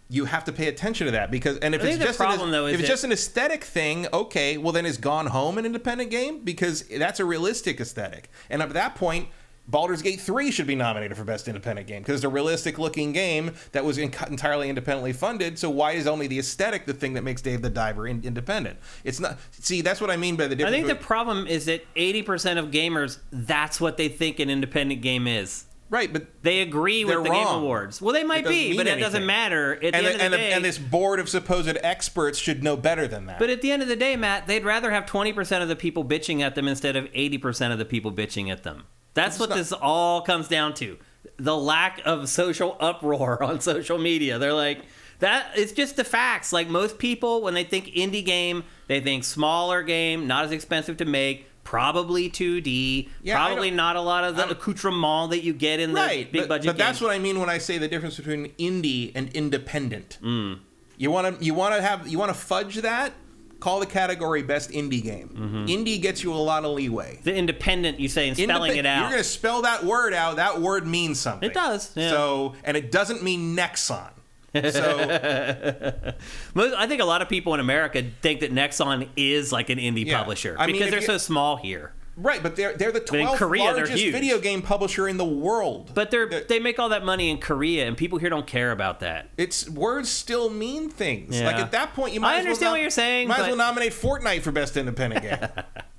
you have to pay attention to that, because if it's just an aesthetic thing, okay, well then is Gone Home an independent game? Because that's a realistic aesthetic. And at that point, Baldur's Gate 3 should be nominated for Best Independent Game, because it's a realistic looking game that was entirely independently funded. So why is only the aesthetic the thing that makes Dave the Diver independent? It's not. See, that's what I mean by the difference. I think the problem is that 80% of gamers, that's what they think an independent game is. Right, but they agree with the Game Awards. Well, they might be, but it doesn't matter. At the end of the day, and this board of supposed experts should know better than that. But at the end of the day, Matt, they'd rather have 20% of the people bitching at them instead of 80% of the people bitching at them. That's what this all comes down to. The lack of social uproar on social media. They're like, that it's just the facts. Like, most people, when they think indie game, they think smaller game, not as expensive to make, probably 2D, probably not a lot of the accoutrement that you get in the big budget but that's what I mean when I say the difference between indie and independent. You want to fudge that? Call the category Best Indie Game. Indie gets you a lot of leeway. The independent, you say, and spelling it out. You're going to spell that word out. That word means something. It does. Yeah. So, and it doesn't mean Nexon. So, I think a lot of people in America think that Nexon is like an indie publisher because they're so small here. Right, but they're the 12th largest video game publisher in the world. But they make all that money in Korea, and people here don't care about that. Words still mean things. Yeah. Like, at that point, you might understand what you're saying. Might as well nominate Fortnite for Best Independent Game.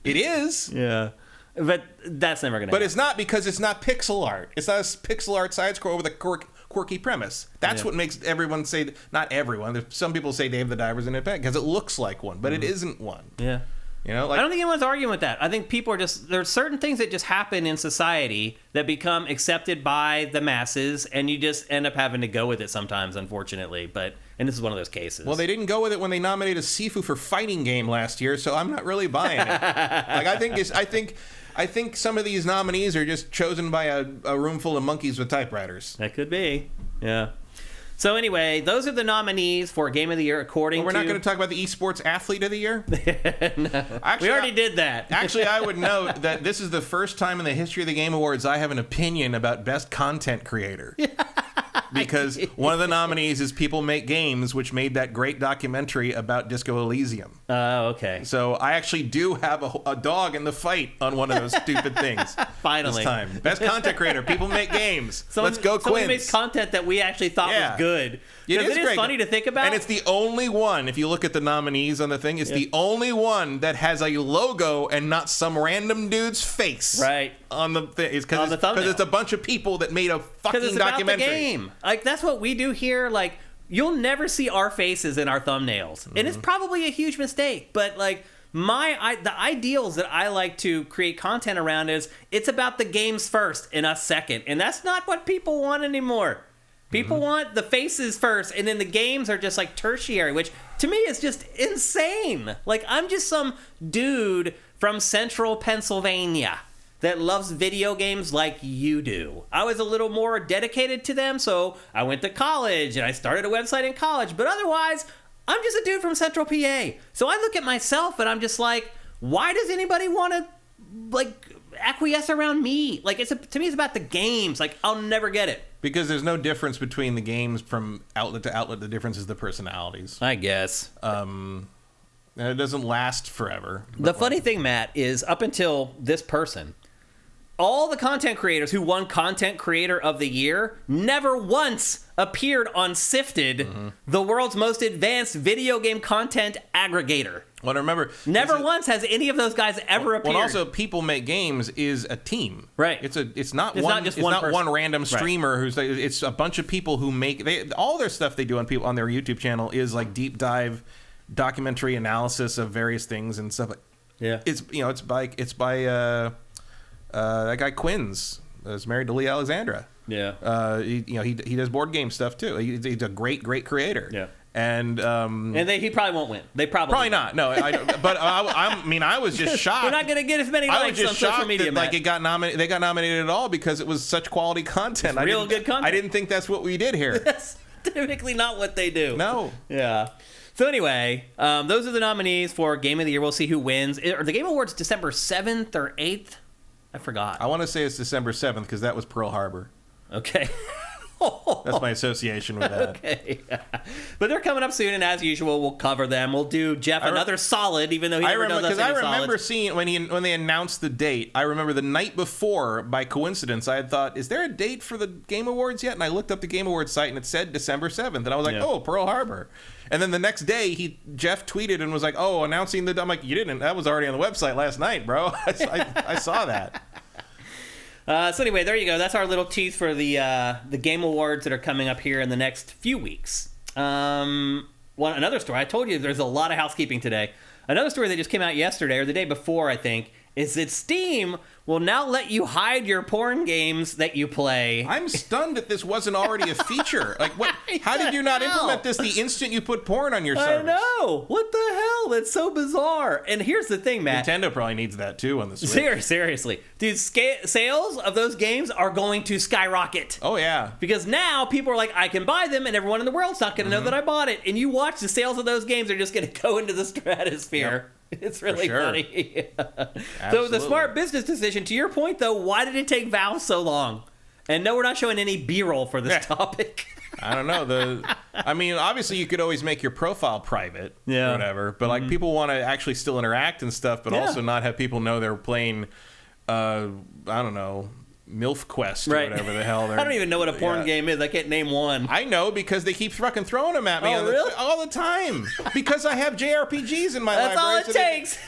It is. Yeah. But that's never going to happen. But it's not, because it's not pixel art. It's not a pixel art side scroll with a quirky premise. That's what makes everyone say, not everyone, some people say Dave the Diver's in it because it looks like one, but it isn't one. Yeah. You know, like, I don't think anyone's arguing with that. I think people are just, there's certain things that just happen in society that become accepted by the masses, and you just end up having to go with it sometimes, unfortunately. And this is one of those cases. Well, they didn't go with it when they nominated Sifu for fighting game last year, so I'm not really buying it. Like, I think some of these nominees are just chosen by a room full of monkeys with typewriters. That could be. Yeah. So anyway, those are the nominees for Game of the Year according to... We're not going to talk about the eSports Athlete of the Year? No. Actually, we already did that. Actually, I would note that this is the first time in the history of the Game Awards I have an opinion about Best Content Creator. Because one of the nominees is People Make Games, which made that great documentary about Disco Elysium. Oh, okay. So I actually do have a dog in the fight on one of those stupid things. Finally. This time. Best Content Creator, People Make Games. Let's go, Quinn. Someone makes content that we actually thought was good. It is funny to think about. And it's the only one, if you look at the nominees on the thing, it's the only one that has a logo and not some random dude's face. Right. On the thing. Because it's a bunch of people that made a fucking documentary. About the game. Like, that's what we do here. Like, you'll never see our faces in our thumbnails. And it's probably a huge mistake. But, like, the ideals that I like to create content around is it's about the games first and us second. And that's not what people want anymore. People want the faces first, and then the games are just like tertiary, which to me is just insane. Like, I'm just some dude from central Pennsylvania that loves video games like you do. I was a little more dedicated to them, so I went to college and I started a website in college, but otherwise, I'm just a dude from central PA. So I look at myself and I'm just like, why does anybody want to, like, acquiesce around me? Like, to me, it's about the games. Like, I'll never get it. Because there's no difference between the games from outlet to outlet. The difference is the personalities. I guess. And it doesn't last forever. The funny thing, Matt, is up until this person, all the content creators who won Content Creator of the Year never once appeared on SIFTD, the world's most advanced video game content aggregator. Well, remember, never once has any of those guys ever appeared. Well, also, People Make Games is a team, right? It's not one random streamer who's. It's a bunch of people who make all their stuff they do on their YouTube channel is like deep dive documentary analysis of various things and stuff. Yeah, it's by that guy Quinn's is married to Lee Alexandra. Yeah, he does board game stuff too. He's a great creator. Yeah. And he probably won't win. They probably not. No, I was just shocked. We're not going to get as many likes on social media. That, they got nominated at all because it was such quality content. Real good content. I didn't think that's what we did here. That's typically not what they do. No. Yeah. So anyway, those are the nominees for Game of the Year. We'll see who wins. Are the Game Awards December 7th or 8th? I forgot. I want to say it's December 7th because that was Pearl Harbor. Okay. That's my association with that. Okay. But they're coming up soon, and as usual, we'll cover them. We'll do Jeff another solid, even though he never does us any solids. Because I remember seeing when they announced the date. I remember the night before, by coincidence, I had thought, "Is there a date for the Game Awards yet?" And I looked up the Game Awards site, and it said December 7th, and I was like, "Oh, Pearl Harbor." And then the next day, Jeff tweeted and was like, "Oh, announcing the." I'm like, "You didn't? That was already on the website last night, bro. I saw that." So anyway, there you go. That's our little tease for the Game Awards that are coming up here in the next few weeks. Another story. I told you there's a lot of housekeeping today. Another story that just came out yesterday or the day before, I think, is that Steam will now let you hide your porn games that you play. I'm stunned that this wasn't already a feature. Like, what? How did you not implement this the instant you put porn on your service? I know. What the hell? That's so bizarre. And here's the thing, Matt. Nintendo probably needs that too on the Switch. Seriously. Dude, sales of those games are going to skyrocket. Oh, yeah. Because now people are like, I can buy them, and everyone in the world's not going to know that I bought it. And you watch, the sales of those games are just going to go into the stratosphere. Yep. It's really funny. So it was a smart business decision. To your point, though, why did it take Valve so long? And no, we're not showing any B-roll for this topic. I don't know. I mean, obviously, you could always make your profile private or whatever. But, like, people want to actually still interact and stuff, but also not have people know they're playing, I don't know, MILF Quest or whatever the hell they're... I don't even know what a porn game is. I can't name one. I know because they keep fucking throwing them at me all the time. Because I have JRPGs in my library. That's all it takes.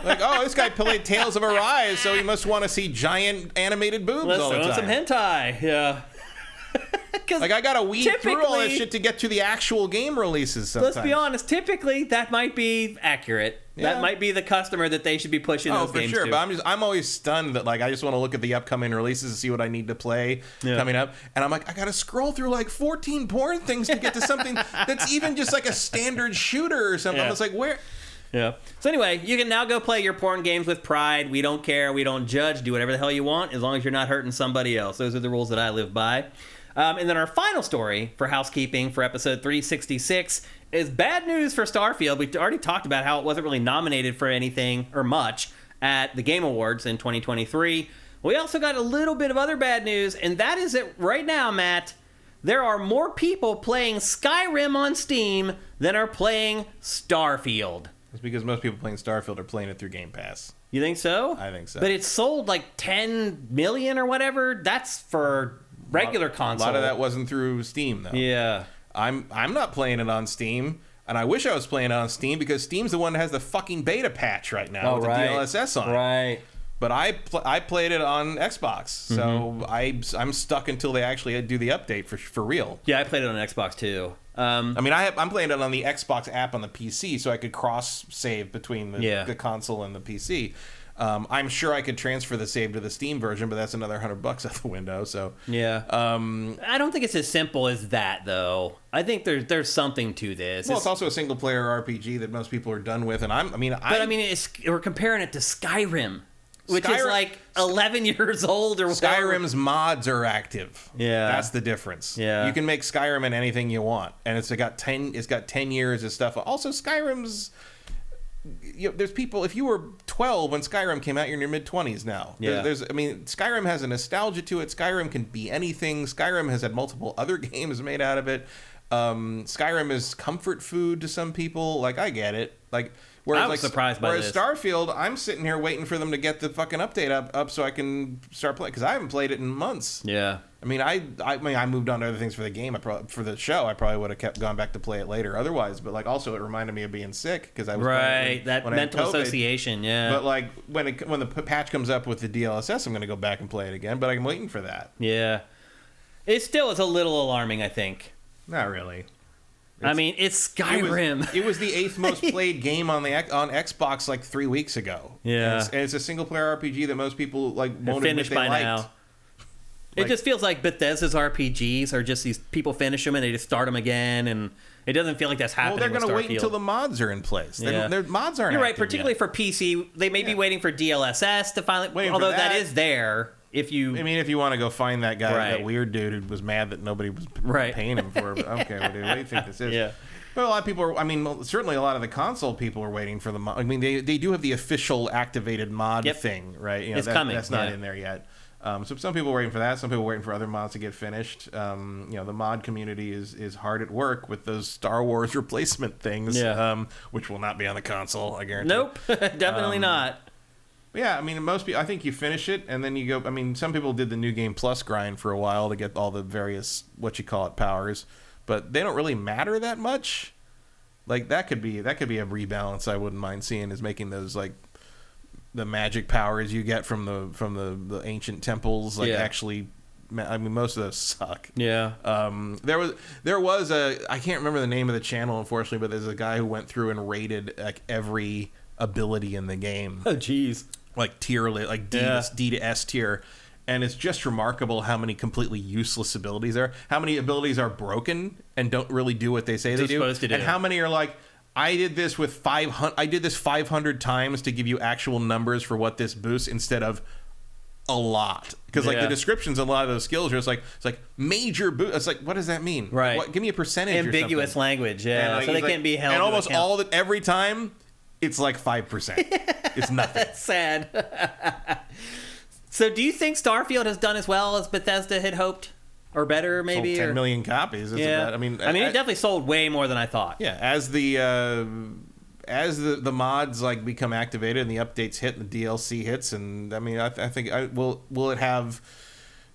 Like, this guy played Tales of Arise, so he must want to see giant animated boobs all the time. Let's throw some hentai. Yeah. Like, I gotta weed through all that typically- shit to get to the actual game releases sometimes. Let's be honest. Typically, that might be accurate. Yeah. That might be the customer that they should be pushing Oh, those for games sure. to. But I'm always stunned that, like, I just want to look at the upcoming releases and see what I need to play coming up. And I'm like, I got to scroll through like 14 porn things to get to something that's even just like a standard shooter or something. Yeah. It's like, where? Yeah. So anyway, you can now go play your porn games with pride. We don't care. We don't judge. Do whatever the hell you want as long as you're not hurting somebody else. Those are the rules that I live by. And then our final story for housekeeping for episode 366 is bad news for Starfield. We already talked about how it wasn't really nominated for anything or much at the Game Awards in 2023. We also got a little bit of other bad news, and that is that right now, Matt, there are more people playing Skyrim on Steam than are playing Starfield. It's because most people playing Starfield are playing it through Game Pass. You think so? I think so. But it's sold like 10 million or whatever. That's for regular console. A lot of that wasn't through Steam, though. Yeah. I'm not playing it on Steam, and I wish I was playing it on Steam because Steam's the one that has the fucking beta patch right now with the DLSS on it. Right. But I played it on Xbox, so I'm stuck until they actually do the update for real. Yeah, I played it on Xbox too. I mean, I'm playing it on the Xbox app on the PC, so I could cross save between the console and the PC. I'm sure I could transfer the save to the Steam version, but that's another $100 out the window. So yeah, I don't think it's as simple as that, though. I think there's something to this. Well, it's also a single player RPG that most people are done with, and we're comparing it to Skyrim, which is like 11 years old or whatever. Skyrim's mods are active. Yeah, that's the difference. Yeah, you can make Skyrim in anything you want, and it's got 10 years of stuff. Also, Skyrim's. There's people. If you were 12 when Skyrim came out, you're in your mid-20s now. Yeah. Skyrim has a nostalgia to it. Skyrim can be anything. Skyrim has had multiple other games made out of it. Skyrim is comfort food to some people. Like, I get it. Like, I was surprised by this. Whereas Starfield, I'm sitting here waiting for them to get the fucking update up so I can start playing, because I haven't played it in months. Yeah. I mean, I moved on to other things for the game. For the show, I probably would have gone back to play it later otherwise. But like, also, it reminded me of being sick because I was that mental association. Yeah. But like, when the patch comes up with the DLSS, I'm going to go back and play it again. But I'm waiting for that. Yeah. It still is a little alarming, I think. Not really. It's Skyrim. It was the 8th most played game on Xbox like 3 weeks ago. Yeah. And it's a single player RPG that most people won't admit they liked. Now. It just feels like Bethesda's RPGs are just these people finish them and they just start them again, and it doesn't feel like that's happening. Well, they're going to wait until the mods are in place. Yeah. Their mods aren't. You're right, particularly for PC. They may be waiting for DLSS to finally. Although that is there. If you want to go find that guy, that weird dude who was mad that nobody was paying him for it. Okay, well, dude, what do you think this is? Yeah. But a lot of people are. Certainly a lot of the console people are waiting for the mod. I mean, they do have the official activated mod thing, right? It's coming. That's not in there yet. So some people are waiting for that. Some people are waiting for other mods to get finished. The mod community is hard at work with those Star Wars replacement things, which will not be on the console, I guarantee. Nope, definitely not. Yeah, I mean, most people, I think you finish it and then you go. I mean, some people did the New Game Plus grind for a while to get all the various powers, but they don't really matter that much. Like that could be a rebalance I wouldn't mind seeing, is making those like the magic powers you get from the ancient temples actually. I mean, most of those suck. Yeah. There was I can't remember the name of the channel, unfortunately, but there's a guy who went through and rated like every ability in the game. Oh, jeez. Like tier, like D to S tier. And it's just remarkable how many completely useless abilities there are. How many abilities are broken and don't really do what they say they do. Supposed to do. And how many are like, I did this 500 times to give you actual numbers for what this boosts instead of a lot. Because like the descriptions of a lot of those skills are just like, it's like major boost. It's like, what does that mean? Right. Give me a percentage. Ambiguous language. Yeah. And so they can't be held. And to almost account. every time, it's like 5%. It's nothing. That's sad. So do you think Starfield has done as well as Bethesda had hoped? Or better, maybe? Sold 10 million copies. I mean, it definitely sold way more than I thought. Yeah, as the mods like become activated and the updates hit and the DLC hits, and I mean, I think will it have,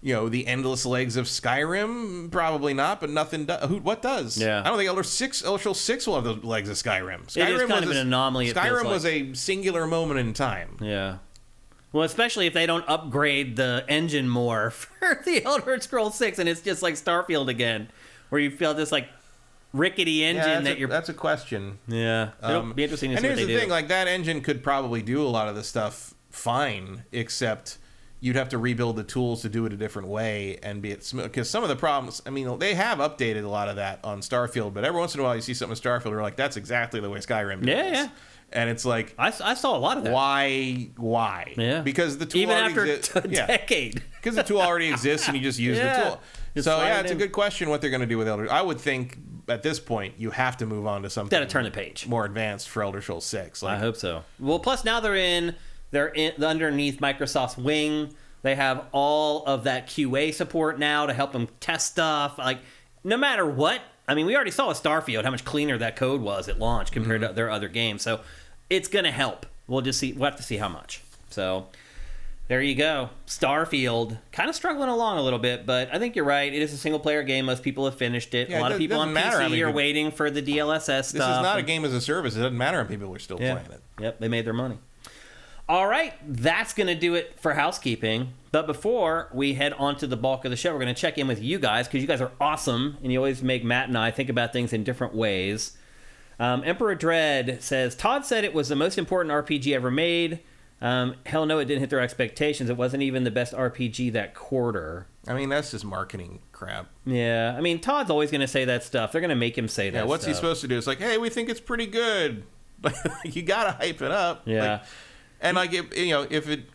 the endless legs of Skyrim? Probably not, but nothing does. What does? Yeah. I don't think Elder Scrolls 6 will have those legs of Skyrim. It is kind of an anomaly. Skyrim was a singular moment in time. Yeah. Well, especially if they don't upgrade the engine more for the Elder Scrolls 6, and it's just like Starfield again, where you feel this like rickety engine that's a question. Yeah, it'll be interesting to see what they do. And here's the thing, like that engine could probably do a lot of the stuff fine, except you'd have to rebuild the tools to do it a different way and be it smooth. Because some of the problems, I mean, they have updated a lot of that on Starfield, but every once in a while you see something in Starfield, you're like, that's exactly the way Skyrim does. Yeah. And it's like, I saw a lot of that. Why? Yeah. Because the tool even already after a decade. Because the tool already exists and you just use the tool. It's a good question what they're going to do with Elder. I would think at this point you have to move on to something. Got to turn the page. More advanced for Elder Scrolls 6. I hope so. Well, plus now they're in underneath Microsoft's wing. They have all of that QA support now to help them test stuff. Like no matter what. I mean, we already saw with Starfield how much cleaner that code was at launch compared to their other games. So it's going to help. We'll have to see how much. So there you go. Starfield, kind of struggling along a little bit, but I think you're right. It is a single-player game. Most people have finished it. Yeah, a lot of people on PC are waiting for the DLSS stuff. This is not a game as a service. It doesn't matter how many people are still playing it. Yep, they made their money. All right, that's going to do it for housekeeping. But before we head on to the bulk of the show, we're going to check in with you guys because you guys are awesome, and you always make Matt and I think about things in different ways. Emperor Dread says, Todd said it was the most important RPG ever made. Hell no, it didn't hit their expectations. It wasn't even the best RPG that quarter. I mean, that's just marketing crap. Yeah, I mean, Todd's always going to say that stuff. They're going to make him say that stuff. Yeah, what's he supposed to do? It's like, hey, we think it's pretty good. You got to hype it up. Yeah. Like, and like,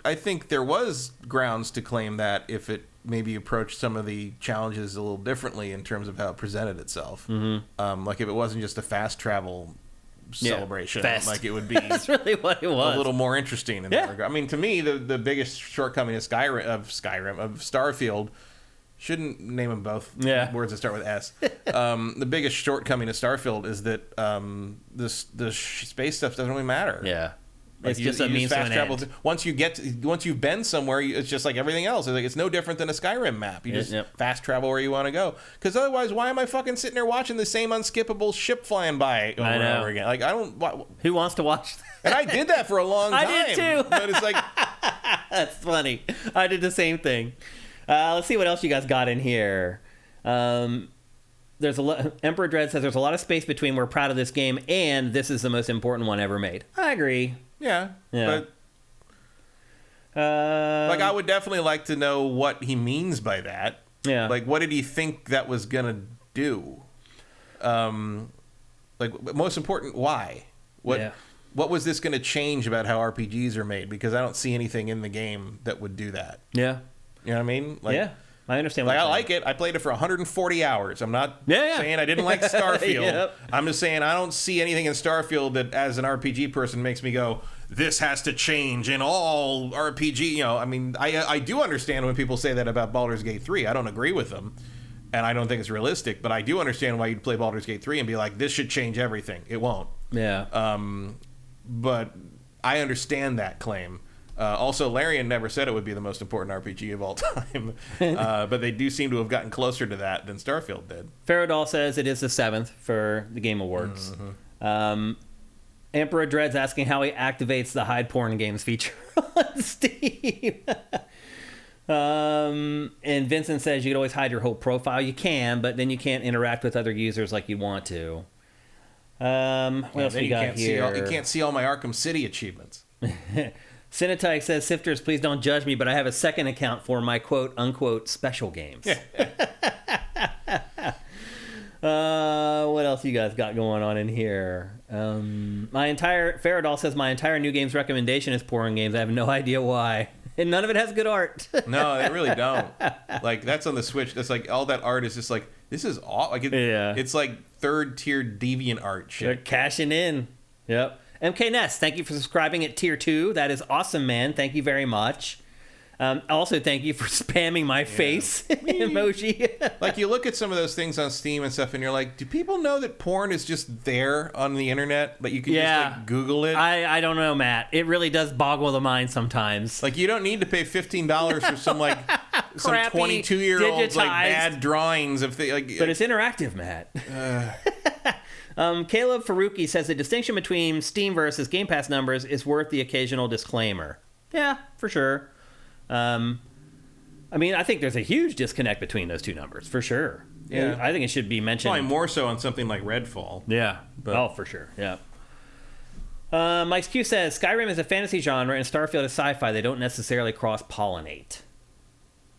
I think there was grounds to claim that if it maybe approached some of the challenges a little differently in terms of how it presented itself. Mm-hmm. Like if it wasn't just a fast travel celebration, like it would be that's really what it was. A little more interesting in that regard. I mean, to me, the biggest shortcoming of Starfield, shouldn't name them both words that start with S. The biggest shortcoming of Starfield is that the space stuff doesn't really matter. Yeah. Like it's just a means to an end. Once you've been somewhere, it's just like everything else. It's no different than a Skyrim map. You just fast travel where you want to go. Because otherwise, why am I fucking sitting there watching the same unskippable ship flying by over and over again? Like I don't. Who wants to watch that? And I did that for a long time. I did too. But it's like that's funny. I did the same thing. Let's see what else you guys got in here. There's Emperor Dread says there's a lot of space between we're proud of this game and this is the most important one ever made. I agree. Yeah. But like I would definitely like to know what he means by that. Yeah. Like what did he think that was gonna do? Like most important, why? What was this gonna change about how RPGs are made? Because I don't see anything in the game that would do that. Yeah. You know what I mean? Like, yeah. I understand. Like I like it. I played it for 140 hours. I'm not saying I didn't like Starfield. I'm just saying I don't see anything in Starfield that, as an RPG person, makes me go, "This has to change in all RPG." You know, I mean, I do understand when people say that about Baldur's Gate 3. I don't agree with them, and I don't think it's realistic. But I do understand why you'd play Baldur's Gate 3 and be like, "This should change everything." It won't. Yeah. But I understand that claim. Also, Larian never said it would be the most important RPG of all time, but they do seem to have gotten closer to that than Starfield did. Faradol says it is the 7th for the Game Awards. Mm-hmm. Emperor Dread's asking how he activates the hide porn games feature on Steam. And Vincent says you could always hide your whole profile. You can, but then you can't interact with other users like you want to. What else we got here? You can't see all my Arkham City achievements. Cinetike says, Sifters, please don't judge me, but I have a second account for my quote-unquote special games. What else you guys got going on in here? Faradol says, my entire new games recommendation is porn games. I have no idea why. And none of it has good art. No, they really don't. Like, that's on the Switch. That's like, all that art is just like, this is all. Like, it's like third-tier deviant art shit. They're cashing in. Yep. MK Ness, thank you for subscribing at tier 2. That is awesome, man. Thank you very much. Also, thank you for spamming my face emoji. Like, you look at some of those things on Steam and stuff, and you're like, do people know that porn is just there on the internet? Like, you can just, like, Google it? I don't know, Matt. It really does boggle the mind sometimes. Like, you don't need to pay $15 for some, like, some 22-year-old's, like, bad drawings of things. Like, but it's interactive, Matt. Caleb Faruqi says the distinction between Steam versus Game Pass numbers is worth the occasional disclaimer. Yeah, for sure. I mean, I think there's a huge disconnect between those two numbers, for sure. Yeah. I think it should be mentioned. Probably more so on something like Redfall. Yeah. But... for sure. Yeah. Mike's Q says, Skyrim is a fantasy genre and Starfield is sci-fi. They don't necessarily cross-pollinate.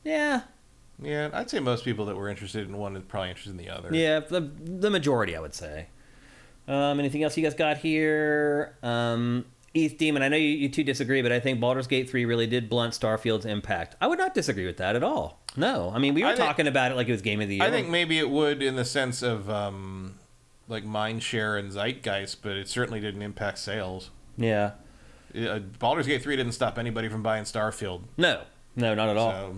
Yeah. Yeah, I'd say most people that were interested in one are probably interested in the other. Yeah, the majority, I would say. Anything else you guys got here? Eth Demon, I know you two disagree, but I think Baldur's Gate 3 really did blunt Starfield's impact. I would not disagree with that at all. No. I mean, we were talking about it like it was Game of the Year. I think maybe it would in the sense of like mind share and zeitgeist, but it certainly didn't impact sales. Yeah. Baldur's Gate 3 didn't stop anybody from buying Starfield. No, not at all. So,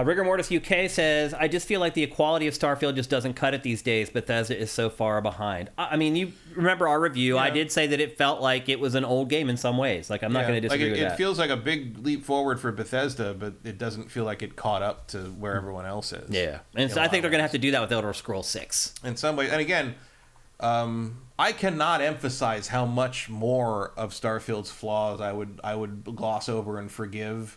Rigor Mortis UK says, I just feel like the equality of Starfield just doesn't cut it these days. Bethesda is so far behind. I mean, you remember our review. Yeah. I did say that it felt like it was an old game in some ways. Like, I'm not going to disagree with that. It feels like a big leap forward for Bethesda, but it doesn't feel like it caught up to where everyone else is. Yeah. And so I think they're going to have to do that with Elder Scrolls 6. In some ways. And again, I cannot emphasize how much more of Starfield's flaws I would gloss over and forgive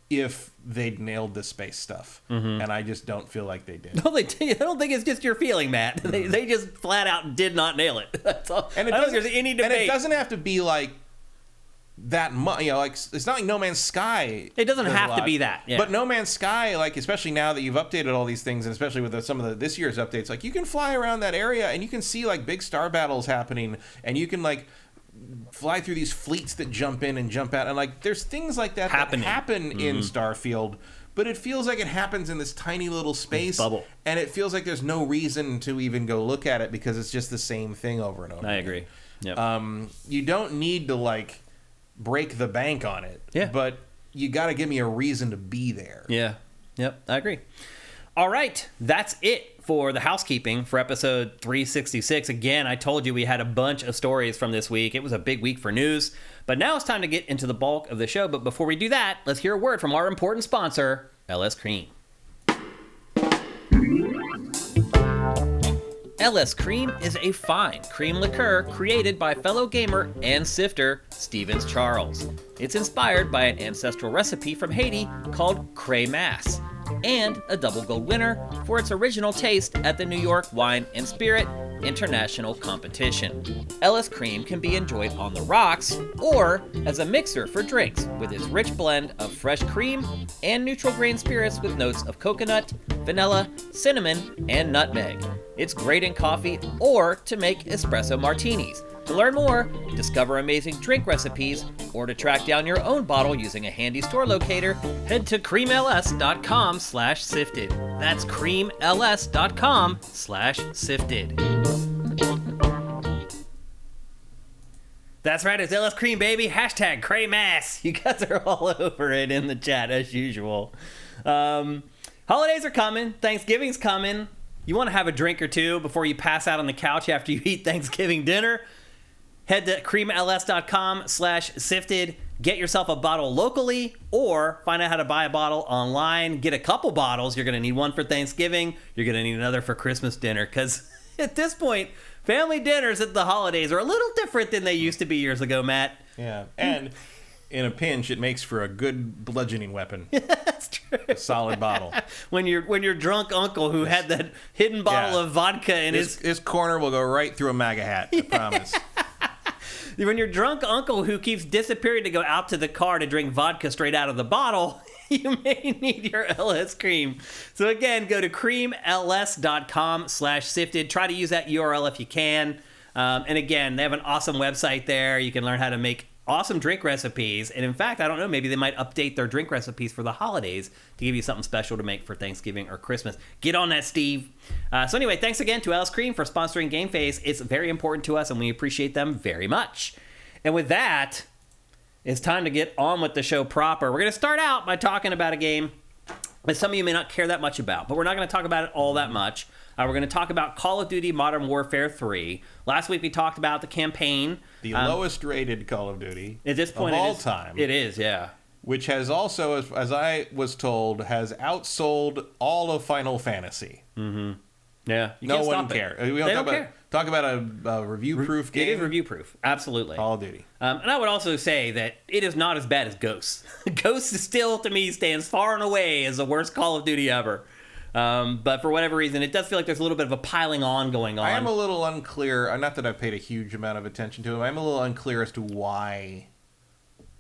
if they'd nailed the space stuff. Mm-hmm. And I just don't feel like they did. No, I don't think it's just your feeling, Matt. They just flat out did not nail it. That's all. And I don't think there's any debate. And it doesn't have to be like that much, like it's not like No Man's Sky. It doesn't have to be that. Yeah. But No Man's Sky, like especially now that you've updated all these things, and especially with some of this year's updates, like you can fly around that area and you can see like big star battles happening, and you can like fly through these fleets that jump in and jump out, and like there's things like that happen in Starfield, but it feels like it happens in this tiny little space bubble, and it feels like there's no reason to even go look at it because it's just the same thing over and over. I agree. Yep. You don't need to like break the bank on it, but you got to give me a reason to be there. Yeah. Yep. I agree. All right, that's it for the housekeeping for episode 366. Again, I told you we had a bunch of stories from this week. It was a big week for news, but now it's time to get into the bulk of the show. But before we do that, let's hear a word from our important sponsor, LS Cream. LS Cream is a fine cream liqueur created by fellow gamer and sifter Stevens Charles. It's inspired by an ancestral recipe from Haiti called Cray Mass, and a double gold winner for its original taste at the New York Wine and Spirit International Competition. LS Cream can be enjoyed on the rocks or as a mixer for drinks with its rich blend of fresh cream and neutral grain spirits with notes of coconut, vanilla, cinnamon, and nutmeg. It's great in coffee or to make espresso martinis. To learn more, discover amazing drink recipes, or to track down your own bottle using a handy store locator, head to creamls.com/sifted. That's creamls.com/sifted. That's right, it's LS Cream, baby. Hashtag Craymass. You guys are all over it in the chat, as usual. Holidays are coming. Thanksgiving's coming. You want to have a drink or two before you pass out on the couch after you eat Thanksgiving dinner? Head to creamls.com/sifted. Get yourself a bottle locally or find out how to buy a bottle online. Get a couple bottles. You're going to need one for Thanksgiving. You're going to need another for Christmas dinner because at this point, family dinners at the holidays are a little different than they used to be years ago, Matt. Yeah, and in a pinch, it makes for a good bludgeoning weapon. That's true. A solid bottle. When your drunk uncle who had that hidden bottle of vodka in his corner will go right through a MAGA hat, I promise. When your drunk uncle who keeps disappearing to go out to the car to drink vodka straight out of the bottle, you may need your LS Cream. So again, go to creamls.com/sifted. Try to use that URL if you can. And again, they have an awesome website there. You can learn how to make awesome drink recipes. And in fact, I don't know, maybe they might update their drink recipes for the holidays to give you something special to make for Thanksgiving or Christmas. Get on that, Steve. So anyway, thanks again to LS Cream for sponsoring GameFace. It's very important to us, and we appreciate them very much. And with that, it's time to get on with the show proper. We're going to start out by talking about a game that some of you may not care that much about, but we're not going to talk about it all that much. We're going to talk about Call of Duty Modern Warfare 3. Last week we talked about the campaign. The lowest rated Call of Duty at this point of all time. It is, yeah. Which has also, as I was told, has outsold all of Final Fantasy. Mm-hmm. Yeah. No one cares. We don't talk Talk about a review-proof game. It is review-proof, absolutely. Call of Duty. And I would also say that it is not as bad as Ghosts. Ghosts still, to me, stands far and away as the worst Call of Duty ever. But for whatever reason, it does feel like there's a little bit of a piling on going on. I am a little unclear. Not that I've paid a huge amount of attention to it. I'm a little unclear as to why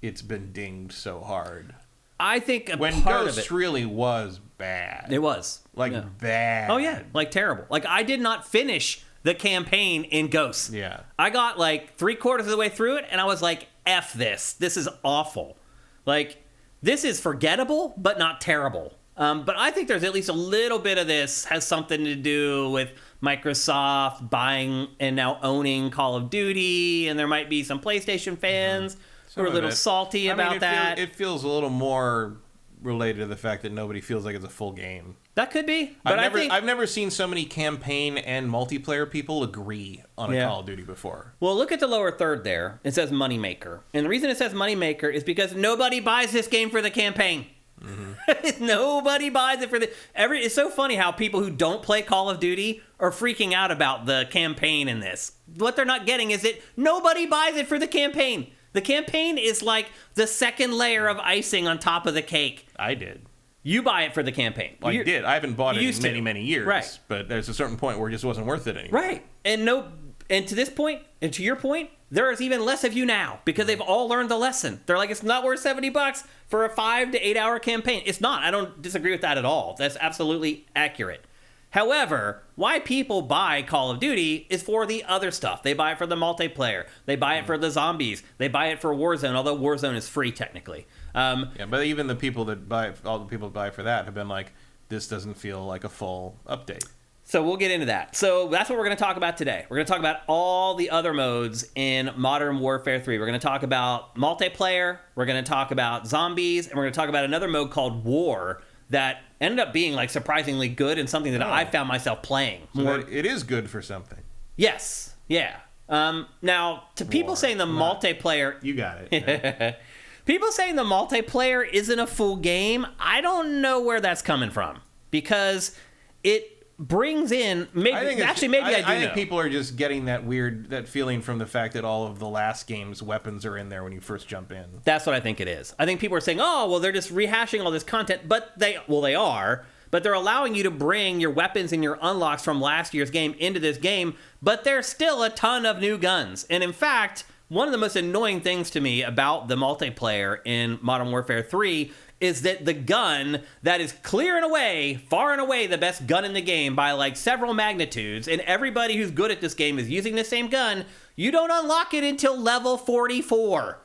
it's been dinged so hard. I think when part Ghosts of it really was bad. It was. Bad. Oh, yeah. Terrible. I did not finish the campaign in Ghosts. Yeah. I got 3/4 of the way through it, and I was like, F this. This is awful. This is forgettable, but not terrible. But I think there's at least a little bit of this has something to do with Microsoft buying and now owning Call of Duty, and there might be some PlayStation fans who are a little salty about that. It feels a little more related to the fact that nobody feels like it's a full game. That could be, but I've never seen so many campaign and multiplayer people agree on a Call of Duty before. Well, look at the lower third there. It says Moneymaker. And the reason it says Moneymaker is because nobody buys this game for the campaign. Mm-hmm. Nobody buys it for it's so funny how people who don't play Call of Duty are freaking out about the campaign in this. What they're not getting is that nobody buys it for the campaign. The campaign is like the second layer of icing on top of the cake. I did. You buy it for the campaign. I did. I haven't bought it in many years. Right. But there's a certain point where it just wasn't worth it anymore. Right. And to this point, and to your point, there is even less of you now because they've all learned the lesson. They're like, it's not worth $70 for a 5 to 8 hour campaign. It's not. I don't disagree with that at all. That's absolutely accurate. However, why people buy Call of Duty is for the other stuff. They buy it for the multiplayer. They buy it for the zombies. They buy it for Warzone, although Warzone is free technically. But even the people that buy, all the people that buy for that have been like, this doesn't feel like a full update. So we'll get into that. So that's what we're going to talk about today. We're going to talk about all the other modes in Modern Warfare 3. We're going to talk about multiplayer. We're going to talk about zombies. And we're going to talk about another mode called War that ended up being surprisingly good and something that I found myself playing. So it is good for something. Yes. Yeah. Now, to people saying the multiplayer... You got it. People saying the multiplayer isn't a full game, I don't know where that's coming from. Because it brings in... I think people are just getting that feeling from the fact that all of the last game's weapons are in there when you first jump in. That's what I think it is. I think people are saying, oh, well, they're just rehashing all this content. But they are. But they're allowing you to bring your weapons and your unlocks from last year's game into this game. But there's still a ton of new guns. And in fact... one of the most annoying things to me about the multiplayer in Modern Warfare 3 is that the gun that is far and away the best gun in the game by several magnitudes, and everybody who's good at this game is using the same gun, you don't unlock it until level 44.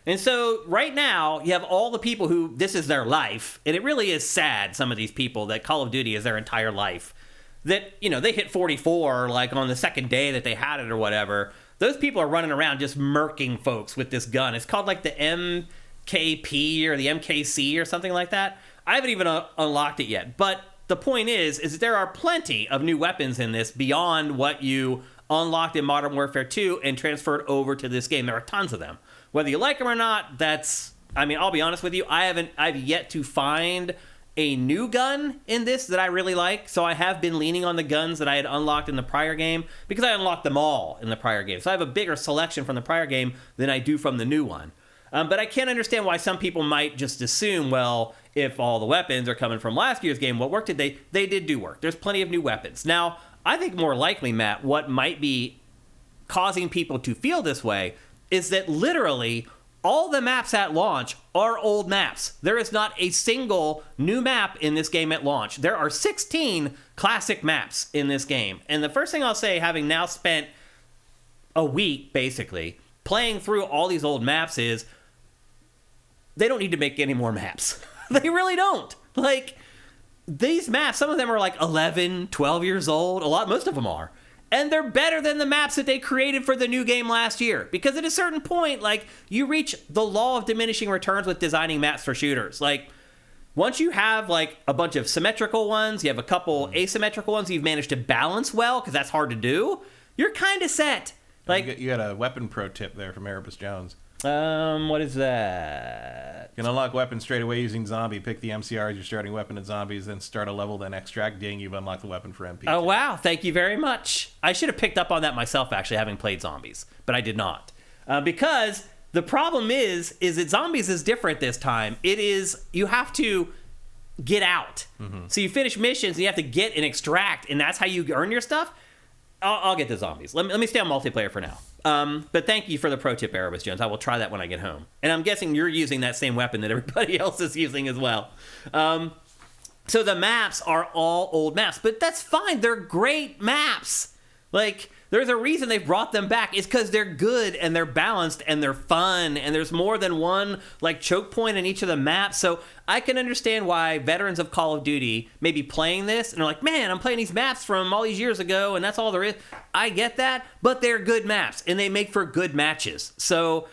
And so right now, you have all the people who this is their life, and it really is sad, some of these people, that Call of Duty is their entire life. That, they hit 44 on the second day that they had it or whatever. Those people are running around just murking folks with this gun. It's called the MKP or the MKC or something like that. I haven't even unlocked it yet. But the point is that there are plenty of new weapons in this beyond what you unlocked in Modern Warfare 2 and transferred over to this game. There are tons of them. Whether you like them or not, I'll be honest with you, I've yet to find a new gun in this that I really like, so I have been leaning on the guns that I had unlocked in the prior game because I unlocked them all in the prior game. So I have a bigger selection from the prior game than I do from the new one. But I can't understand why some people might just assume, well, if all the weapons are coming from last year's game, what work did they? They did do work. There's plenty of new weapons. Now, I think more likely, Matt, what might be causing people to feel this way is that literally all the maps at launch are old maps. There is not a single new map in this game at launch. There are 16 classic maps in this game. And the first thing I'll say, having now spent a week, basically, playing through all these old maps is they don't need to make any more maps. They really don't. These maps, some of them are 11, 12 years old. Most of them are. And they're better than the maps that they created for the new game last year. Because at a certain point, you reach the law of diminishing returns with designing maps for shooters. Once you have, a bunch of symmetrical ones, you have a couple asymmetrical ones you've managed to balance well, because that's hard to do, you're kind of set. You got a weapon pro tip there from Erebus Jones. What is that? You can unlock weapons straight away using zombie. Pick the MCR as your starting weapon in zombies, then start a level, then extract. Ding, you've unlocked the weapon for MP. Oh, wow. Thank you very much. I should have picked up on that myself, actually, having played zombies, but I did not. Because the problem is that zombies is different this time. It is, you have to get out. So you finish missions, and you have to get and extract, and that's how you earn your stuff. I'll get the zombies. Let me stay on multiplayer for now. But thank you for the pro tip, Erebus Jones. I will try that when I get home. And I'm guessing you're using that same weapon that everybody else is using as well. So the maps are all old maps, but that's fine. They're great maps. Like, there's a reason they've brought them back. It's because they're good and they're balanced and they're fun and there's more than one like choke point in each of the maps. So I can understand why veterans of Call of Duty may be playing this and they're like, man, I'm playing these maps from all these years ago and that's all there is. I get that, but they're good maps and they make for good matches. So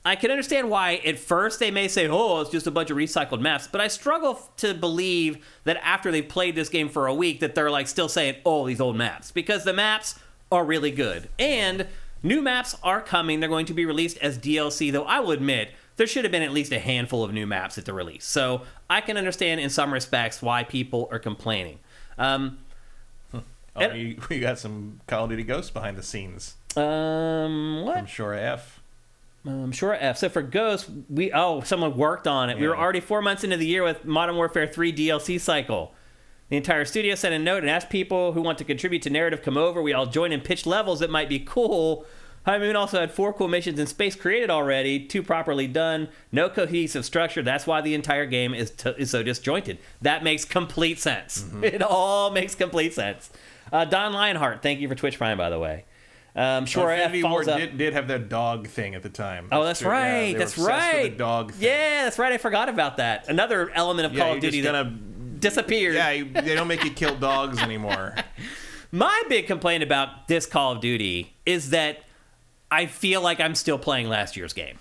I can understand why at first they may say, oh, it's just a bunch of recycled maps, but I struggle to believe that after they've played this game for a week that they're like still saying, oh, these old maps, because the maps are really good. And new maps are coming. They're going to be released as DLC, though I will admit there should have been at least a handful of new maps at the release. So I can understand in some respects why people are complaining. We got some Call of Duty Ghosts behind the scenes. What? From Shora F. Shora F. So for Ghosts, someone worked on it. Yeah. We were already 4 months into the year with Modern Warfare 3 DLC cycle. The entire studio sent a note and asked people who want to contribute to narrative come over. We all joined and pitched levels that might be cool. High Moon also had 4 cool missions in space created already, 2 properly done, no cohesive structure. That's why the entire game is so disjointed. That makes complete sense. It all makes complete sense. Don Lionheart, thank you for Twitch Prime, by the way. Sure, Infinity Ward did have that dog thing at the time. Oh, that's right. Yeah, that's right. With the dog thing. Yeah, that's right. I forgot about that. Another element of Call of Duty that disappeared. Yeah, they don't make you kill dogs anymore. My big complaint about this Call of Duty is that I feel like I'm still playing last year's game.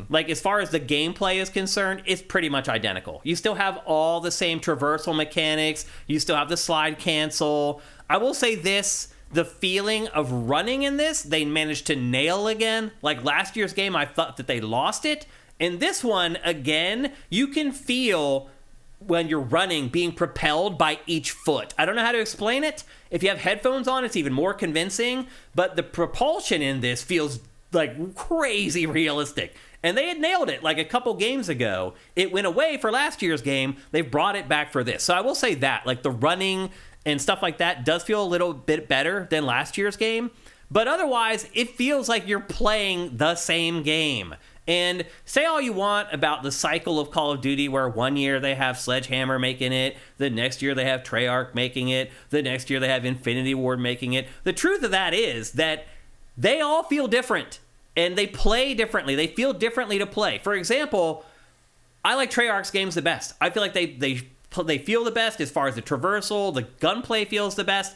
Like, as far as the gameplay is concerned, it's pretty much identical. You still have all the same traversal mechanics. You still have the slide cancel. I will say this. The feeling of running in this, they managed to nail again. Like last year's game, I thought that they lost it. In this one, again, you can feel when you're running being propelled by each foot. I don't know how to explain it. If you have headphones on, it's even more convincing. But the propulsion in this feels like crazy realistic. And they had nailed it like a couple games ago. It went away for last year's game. They've brought it back for this. So I will say that, like the running and stuff like that does feel a little bit better than last year's game. But otherwise, it feels like you're playing the same game. And say all you want about the cycle of Call of Duty, where one year they have Sledgehammer making it, the next year they have Treyarch making it, the next year they have Infinity Ward making it. The truth of that is that they all feel different, and they play differently. They feel differently to play. For example, I like Treyarch's games the best. I feel like they feel the best as far as the traversal, the gunplay feels the best.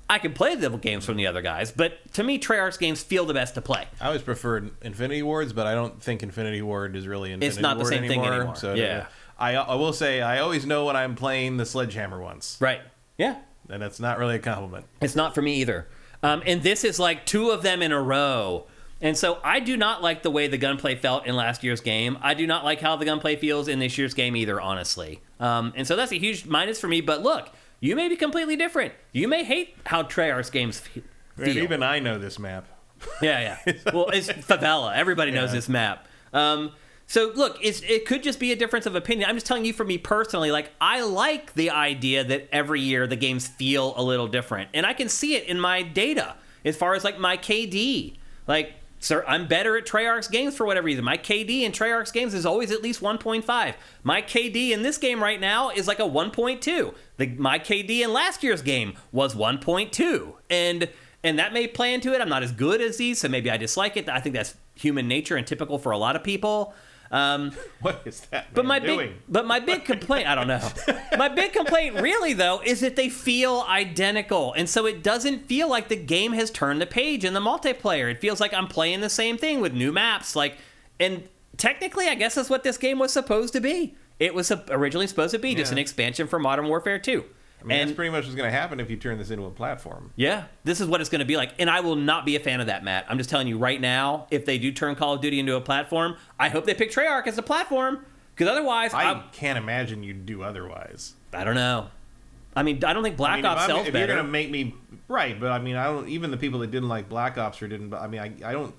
I can play the games from the other guys, but to me, Treyarch's games feel the best to play. I always preferred Infinity Wards, but I don't think Infinity Ward is really Infinity Ward. It's not the same thing anymore. So yeah. I will say, I always know when I'm playing the Sledgehammer ones. Right. Yeah. And that's not really a compliment. It's not for me either. And this is like 2 of them in a row. And so I do not like the way the gunplay felt in last year's game. I do not like how the gunplay feels in this year's game either, honestly. And so that's a huge minus for me. But look, you may be completely different. You may hate how Treyarch's games feel. And even I know this map. Yeah. Well, it's Favela. Everybody knows this map. So look, it could just be a difference of opinion. I'm just telling you, for me personally, like, I like the idea that every year the games feel a little different. And I can see it in my data as far as like my KD. Like, sir, I'm better at Treyarch's games for whatever reason. My KD in Treyarch's games is always at least 1.5. My KD in this game right now is like a 1.2. My KD in last year's game was 1.2. And that may play into it. I'm not as good as these, so maybe I dislike it. I think that's human nature and typical for a lot of people. What is that doing? But my big complaint, I don't know. My big complaint really, though, is that they feel identical. And so it doesn't feel like the game has turned the page in the multiplayer. It feels like I'm playing the same thing with new maps. And technically, I guess that's what this game was supposed to be. It was originally supposed to be just an expansion for Modern Warfare 2. I mean, that's pretty much what's going to happen if you turn this into a platform. Yeah, this is what it's going to be like. And I will not be a fan of that, Matt. I'm just telling you right now, if they do turn Call of Duty into a platform, I hope they pick Treyarch as a platform. Because otherwise... I can't imagine you'd do otherwise. I don't know. I mean, I don't think Black Ops sells better. If you're going to make me... Right, but I mean, I don't... Even the people that didn't like Black Ops or didn't... I mean, I don't...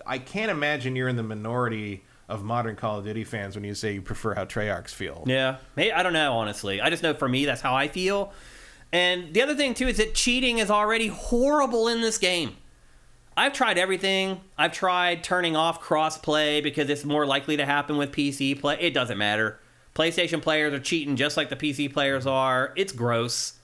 I can't imagine you're in the minority of modern Call of Duty fans when you say you prefer how Treyarchs feel. Yeah. Hey, I don't know, honestly. I just know for me, that's how I feel. And the other thing, too, is that cheating is already horrible in this game. I've tried everything. I've tried turning off cross-play because it's more likely to happen with PC play. It doesn't matter. PlayStation players are cheating just like the PC players are. It's gross.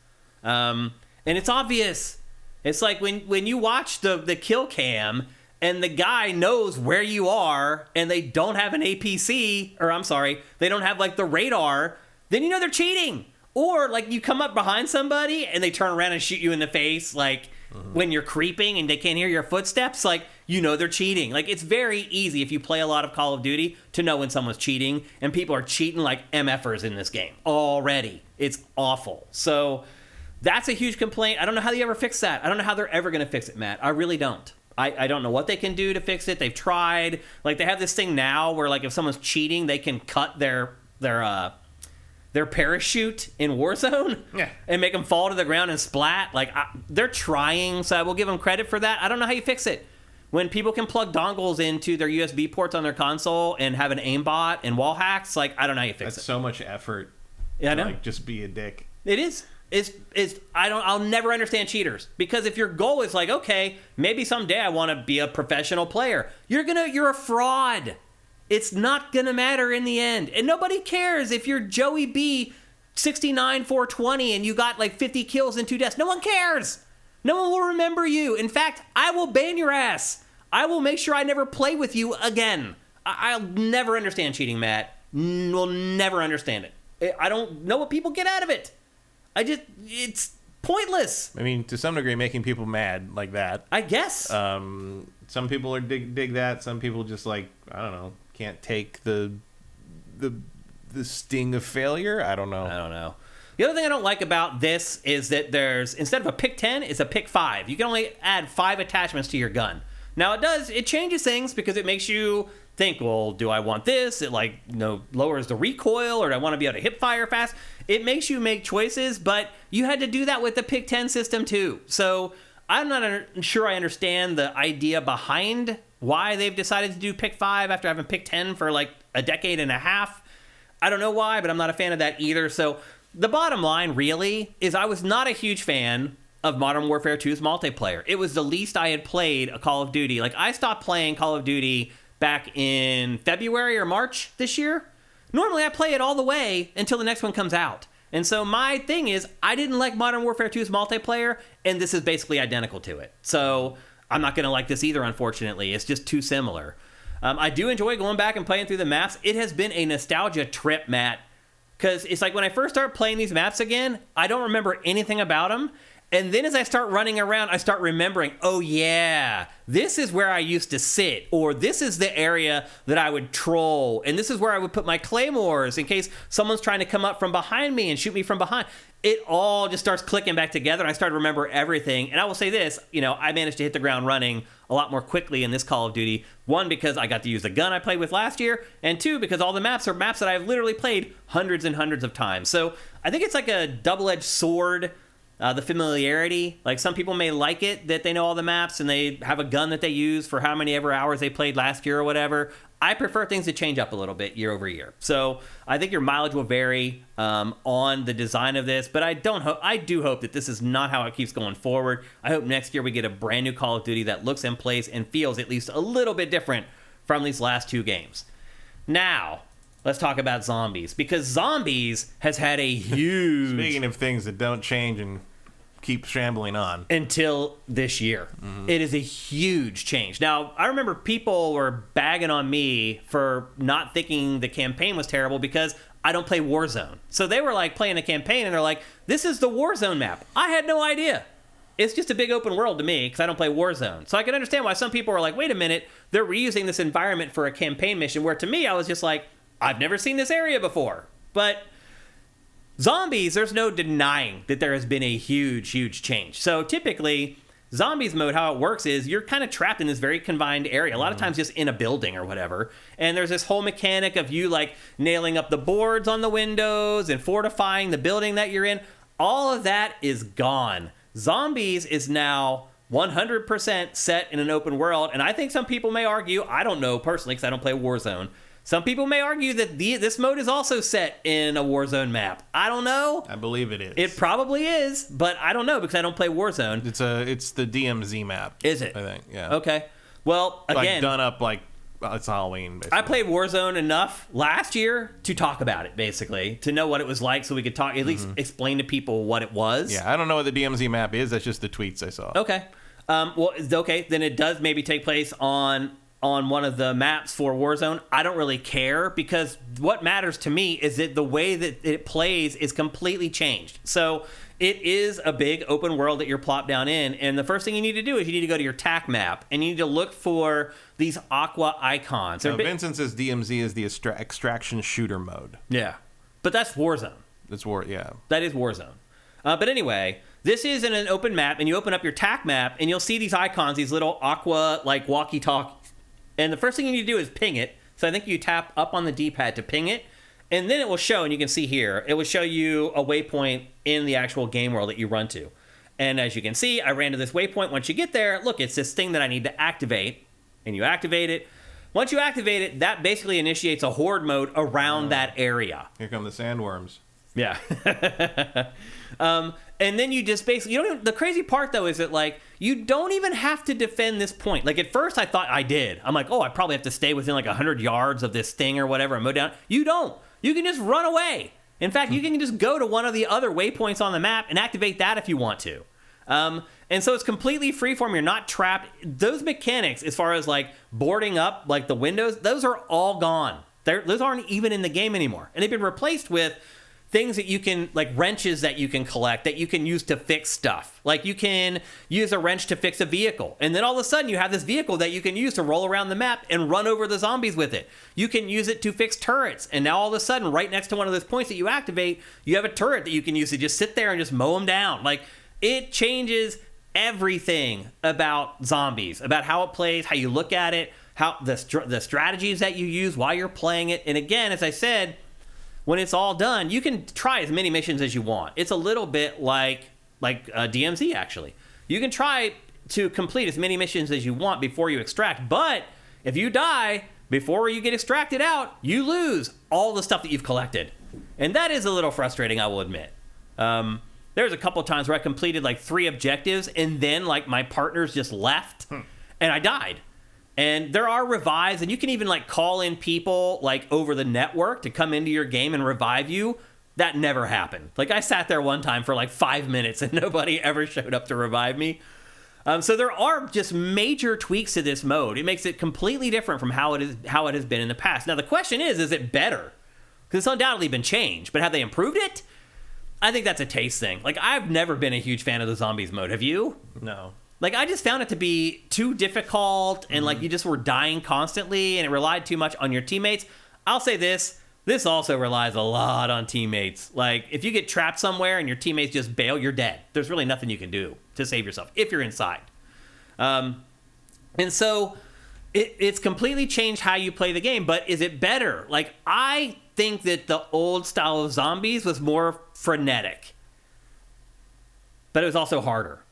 And it's obvious. It's like when you watch the kill cam... and the guy knows where you are, and they don't have an APC, or I'm sorry, they don't have, like, the radar, then you know they're cheating. Or, like, you come up behind somebody, and they turn around and shoot you in the face, like, when you're creeping, and they can't hear your footsteps, like, you know they're cheating. Like, it's very easy, if you play a lot of Call of Duty, to know when someone's cheating, and people are cheating like MFers in this game already. It's awful. So, that's a huge complaint. I don't know how they ever fix that. I don't know how they're ever going to fix it, Matt. I really don't. I don't know what they can do to fix it. They've tried. Like, they have this thing now where, like, if someone's cheating, they can cut their parachute in Warzone and make them fall to the ground and splat. Like, they're trying, so I will give them credit for that. I don't know how you fix it. When people can plug dongles into their USB ports on their console and have an aimbot and wall hacks, like, I don't know how you fix it. That's so much effort. Yeah, I know. Like, just be a dick. It is. I'll never understand cheaters, because if your goal is like, okay, maybe someday I want to be a professional player, you're a fraud. It's not gonna matter in the end, and nobody cares if you're Joey B 69 420 and you got like 50 kills and 2 deaths. No one cares. No one will remember you. In fact, I will ban your ass. I will make sure I never play with you again. I'll never understand cheating, Matt. Will never understand it. I don't know what people get out of it. It's pointless. I mean, to some degree, making people mad like that. I guess. Some people dig that. Some people just, like, I don't know, can't take the sting of failure. I don't know. The other thing I don't like about this is that there's, instead of a pick 10, it's a pick 5. You can only add 5 attachments to your gun. Now, it changes things because it makes you think, well, do I want this? It, like, lowers the recoil, or do I want to be able to hip fire fast? It makes you make choices, but you had to do that with the pick 10 system too. So I'm not sure I understand the idea behind why they've decided to do pick 5 after having pick 10 for like a decade and a half. I don't know why, but I'm not a fan of that either. So the bottom line really is I was not a huge fan of Modern Warfare 2's multiplayer. It was the least I had played a Call of Duty. Like, I stopped playing Call of Duty back in February or March this year. Normally, I play it all the way until the next one comes out. And so my thing is, I didn't like Modern Warfare 2's multiplayer, and this is basically identical to it. So I'm not going to like this either, unfortunately. It's just too similar. I do enjoy going back and playing through the maps. It has been a nostalgia trip, Matt, because it's like when I first start playing these maps again, I don't remember anything about them. And then as I start running around, I start remembering, oh yeah, this is where I used to sit, or this is the area that I would troll, and this is where I would put my claymores in case someone's trying to come up from behind me and shoot me from behind. It all just starts clicking back together, and I start to remember everything. And I will say this, I managed to hit the ground running a lot more quickly in this Call of Duty. 1, because I got to use the gun I played with last year, and 2, because all the maps are maps that I've literally played hundreds and hundreds of times. So I think it's like a double-edged sword. The familiarity, like some people may like it that they know all the maps and they have a gun that they use for how many ever hours they played last year or whatever. I prefer things to change up a little bit year over year. So I think your mileage will vary on the design of this, but I do hope that this is not how it keeps going forward. I hope next year we get a brand new Call of Duty that looks and plays and feels at least a little bit different from these last 2 games. Now, let's talk about Zombies, because Zombies has had a huge... Speaking of things that don't change and keep shambling on. Until this year. Mm-hmm. It is a huge change. Now, I remember people were bagging on me for not thinking the campaign was terrible because I don't play Warzone. So they were like playing a campaign and they're like, this is the Warzone map. I had no idea. It's just a big open world to me because I don't play Warzone. So I can understand why some people are like, wait a minute, they're reusing this environment for a campaign mission, where to me, I was just like, I've never seen this area before. But Zombies, there's no denying that there has been a huge change. So typically, zombies mode, how it works is you're kind of trapped in this very confined area, a lot of times just in a building or whatever. And there's this whole mechanic of you like nailing up the boards on the windows and fortifying the building that you're in. All of that is gone. Zombies is now 100% set in an open world. And I think some people may argue, I don't know personally because I don't play Warzone, some people may argue that this mode is also set in a Warzone map. I don't know. I believe it is. It probably is, but I don't know because I don't play Warzone. It's the DMZ map. Is it? I think, yeah. Okay. Well, again, like done up like it's Halloween, basically. I played Warzone enough last year to talk about it, basically, to know what it was like so we could talk, at least explain to people what it was. Yeah, I don't know what the DMZ map is. That's just the tweets I saw. Okay. Okay, then it does maybe take place on one of the maps for Warzone. I don't really care because what matters to me is that the way that it plays is completely changed. So it is a big open world that you're plopped down in, and the first thing you need to do is you need to go to your TAC map, and you need to look for these aqua icons. So Vincent says DMZ is the extraction shooter mode. Yeah, but that's Warzone. That is Warzone. But anyway, this is in an open map, and you open up your TAC map, and you'll see these icons, these little aqua, like, walkie-talkie. And the first thing you need to do is ping it. So I think you tap up on the D-pad to ping it, and then it will show, and you can see here, it will show you a waypoint in the actual game world that you run to. And as you can see, I ran to this waypoint. Once you get there, look, it's this thing that I need to activate, and you activate it. Once you activate it, that basically initiates a horde mode around that area. Here come the sandworms. Yeah. And then you just basically, the crazy part though is that like, you don't even have to defend this point. Like at first I thought I did. I'm like, oh, I probably have to stay within like 100 yards of this thing or whatever and mow down. You don't. You can just run away. In fact, you can just go to one of the other waypoints on the map and activate that if you want to. And so it's completely freeform. You're not trapped. Those mechanics, as far as like boarding up like the windows, those are all gone. Those aren't even in the game anymore. And they've been replaced with things that you can, like wrenches that you can collect that you can use to fix stuff. Like you can use a wrench to fix a vehicle. And then all of a sudden you have this vehicle that you can use to roll around the map and run over the zombies with it. You can use it to fix turrets. And now all of a sudden, right next to one of those points that you activate, you have a turret that you can use to just sit there and just mow them down. Like it changes everything about zombies, about how it plays, how you look at it, how the strategies that you use while you're playing it. And again, as I said, when it's all done, you can try as many missions as you want. It's a little bit like DMZ, actually. You can try to complete as many missions as you want before you extract, but if you die before you get extracted out, you lose all the stuff that you've collected. And that is a little frustrating, I will admit. There's a couple times where I completed like 3 objectives, and then like my partners just left, and I died. And there are revives, and you can even like call in people like over the network to come into your game and revive you. That never happened. Like I sat there one time for like 5 minutes and nobody ever showed up to revive me. So there are just major tweaks to this mode. It makes it completely different from how it has been in the past. Now the question is it better? Because it's undoubtedly been changed, but have they improved it? I think that's a taste thing. Like I've never been a huge fan of the zombies mode. Have you? No. Like, I just found it to be too difficult, and, like, you just were dying constantly, and it relied too much on your teammates. I'll say this also relies a lot on teammates. Like, if you get trapped somewhere and your teammates just bail, you're dead. There's really nothing you can do to save yourself if you're inside. And so, it's completely changed how you play the game, but is it better? Like, I think that the old style of zombies was more frenetic, but it was also harder.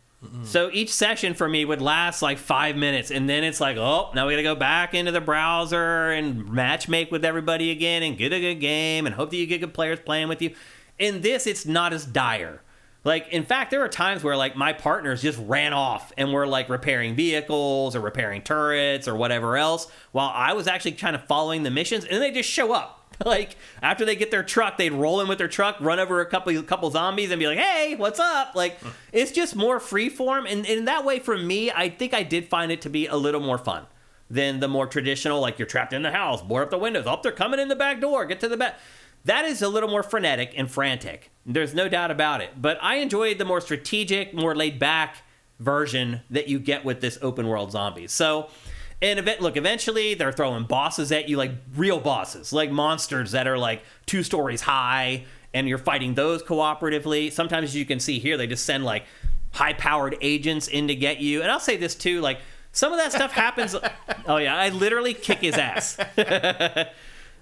So each session for me would last like 5 minutes, and then it's like, oh, now we gotta go back into the browser and matchmake with everybody again and get a good game and hope that you get good players playing with you. In this, it's not as dire. Like, in fact, there are times where like my partners just ran off and were like repairing vehicles or repairing turrets or whatever else while I was actually kind of following the missions, and then they just show up. Like, after they get their truck, they'd roll in with their truck, run over a couple zombies, and be like, hey, what's up? Like, it's just more freeform. And in that way, for me, I think I did find it to be a little more fun than the more traditional, like, you're trapped in the house, board up the windows, oh, they're coming in the back door, get to the back. That is a little more frenetic and frantic. There's no doubt about it. But I enjoyed the more strategic, more laid-back version that you get with this open-world zombies. So... And eventually they're throwing bosses at you, like real bosses, like monsters that are like 2 stories high, and you're fighting those cooperatively. Sometimes you can see here, they just send like high-powered agents in to get you. And I'll say this too, like some of that stuff happens. Oh yeah, I literally kick his ass.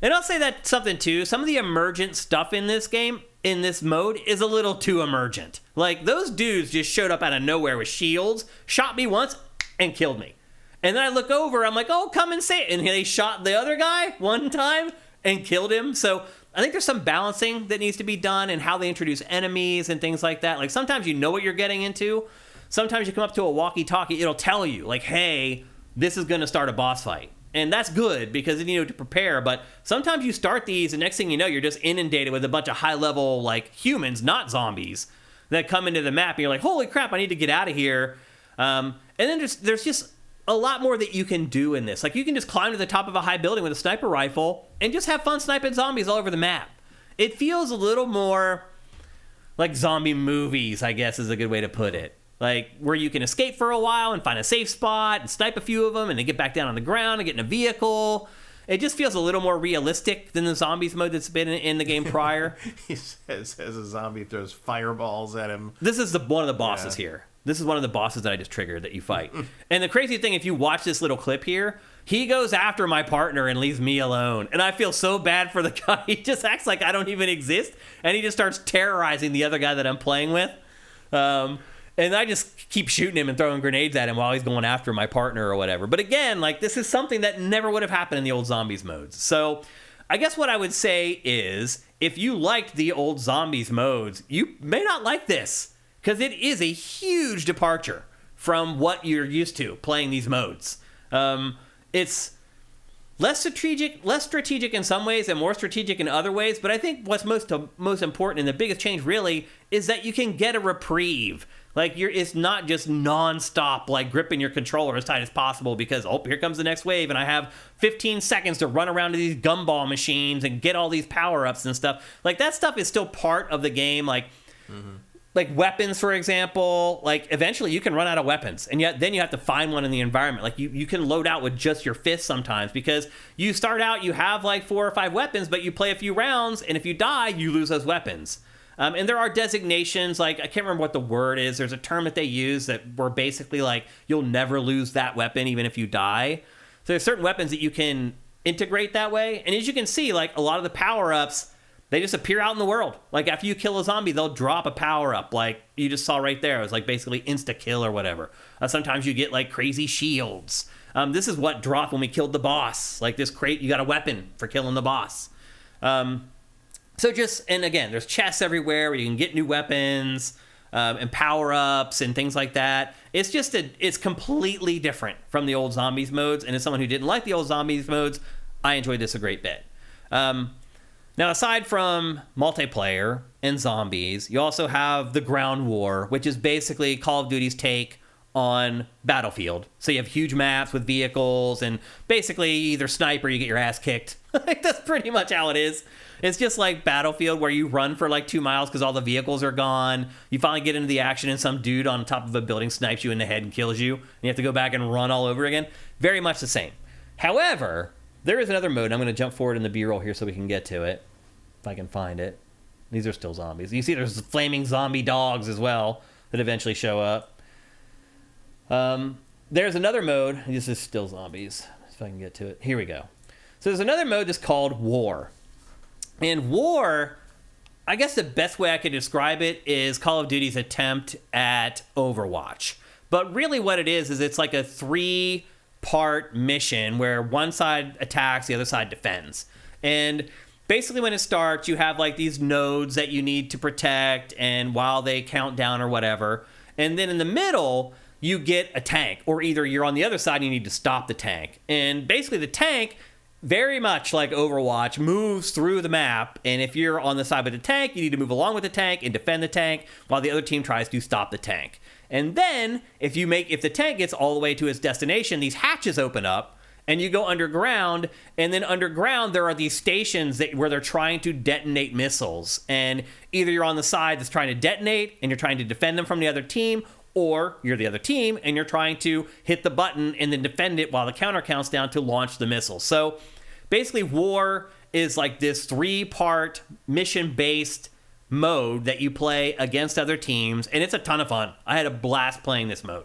And I'll say that something too. Some of the emergent stuff in this game, in this mode, is a little too emergent. Like those dudes just showed up out of nowhere with shields, shot me once, and killed me. And then I look over, I'm like, oh, come and say it. And they shot the other guy one time and killed him. So I think there's some balancing that needs to be done in how they introduce enemies and things like that. Like sometimes you know what you're getting into. Sometimes you come up to a walkie-talkie, it'll tell you, like, hey, this is going to start a boss fight. And that's good because you know to prepare. But sometimes you start these, and next thing you know, you're just inundated with a bunch of high-level, like, humans, not zombies, that come into the map. And you're like, holy crap, I need to get out of here. And then there's just a lot more that you can do in this. Like, you can just climb to the top of a high building with a sniper rifle and just have fun sniping zombies all over the map. It feels a little more like zombie movies, I guess is a good way to put it. Like, where you can escape for a while and find a safe spot and snipe a few of them and then get back down on the ground and get in a vehicle. It just feels a little more realistic than the zombies mode that's been in the game prior. He says as a zombie throws fireballs at him. This is one of the bosses here. This is one of the bosses that I just triggered that you fight. And the crazy thing, if you watch this little clip here, he goes after my partner and leaves me alone. And I feel so bad for the guy. He just acts like I don't even exist. And he just starts terrorizing the other guy that I'm playing with. And I just keep shooting him and throwing grenades at him while he's going after my partner or whatever. But again, like, this is something that never would have happened in the old zombies modes. So I guess what I would say is, if you liked the old zombies modes, you may not like this, because it is a huge departure from what you're used to playing these modes. It's less strategic in some ways and more strategic in other ways. But I think what's most important and the biggest change really is that you can get a reprieve. Like, it's not just non-stop, like, gripping your controller as tight as possible because, oh, here comes the next wave, and I have 15 seconds to run around to these gumball machines and get all these power-ups and stuff. Like, that stuff is still part of the game. Like, like weapons, for example. Like, eventually you can run out of weapons, and yet then you have to find one in the environment. Like, you can load out with just your fists sometimes because you start out, you have, like, 4 or 5 weapons, but you play a few rounds, and if you die, you lose those weapons. And there are designations, like, I can't remember what the word is. There's a term that they use that were basically like, you'll never lose that weapon even if you die. So there's certain weapons that you can integrate that way. And as you can see, like, a lot of the power-ups, they just appear out in the world. Like, after you kill a zombie, they'll drop a power-up. Like, you just saw right there. It was, like, basically insta-kill or whatever. Sometimes you get, like, crazy shields. This is what dropped when we killed the boss. Like, this crate, you got a weapon for killing the boss. So just, and again, there's chests everywhere where you can get new weapons and power-ups and things like that. It's just, it's completely different from the old zombies modes. And as someone who didn't like the old zombies modes, I enjoyed this a great bit. Now, aside from multiplayer and zombies, you also have the ground war, which is basically Call of Duty's take on Battlefield. So you have huge maps with vehicles and basically either snipe or you get your ass kicked. Like, that's pretty much how it is. It's just like Battlefield where you run for like 2 miles because all the vehicles are gone. You finally get into the action and some dude on top of a building snipes you in the head and kills you. And you have to go back and run all over again. Very much the same. However, there is another mode. I'm going to jump forward in the B-roll here so we can get to it. If I can find it. These are still zombies. You see there's flaming zombie dogs as well that eventually show up. There's another mode. This is still zombies. If I can get to it. Here we go. So there's another mode that's called War. And War, I guess the best way I could describe it is Call of Duty's attempt at Overwatch. But really what it is it's like a 3-part mission where one side attacks, the other side defends. And basically when it starts, you have like these nodes that you need to protect and while they count down or whatever. And then in the middle, you get a tank. Or either you're on the other side and you need to stop the tank. And basically the tank, very much like Overwatch, moves through the map, and if you're on the side with the tank, you need to move along with the tank and defend the tank while the other team tries to stop the tank. And then, if the tank gets all the way to its destination, these hatches open up, and you go underground, and then underground there are these stations where they're trying to detonate missiles. And either you're on the side that's trying to detonate, and you're trying to defend them from the other team, or you're the other team and you're trying to hit the button and then defend it while the counter counts down to launch the missile. So basically War is like this 3-part mission-based mode that you play against other teams, and it's a ton of fun. I had a blast playing this mode.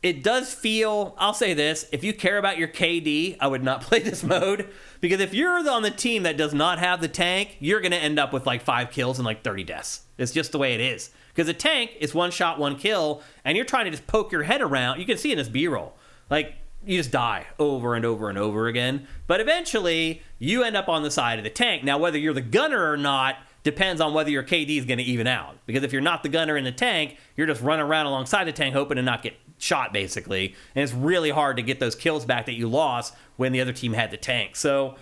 It does feel, I'll say this, if you care about your KD, I would not play this mode, because if you're on the team that does not have the tank, you're going to end up with like 5 kills and like 30 deaths. It's just the way it is. Because the tank is 1 shot, 1 kill, and you're trying to just poke your head around. You can see in this B-roll. Like, you just die over and over and over again. But eventually, you end up on the side of the tank. Now, whether you're the gunner or not depends on whether your KD is going to even out. Because if you're not the gunner in the tank, you're just running around alongside the tank hoping to not get shot, basically. And it's really hard to get those kills back that you lost when the other team had the tank. So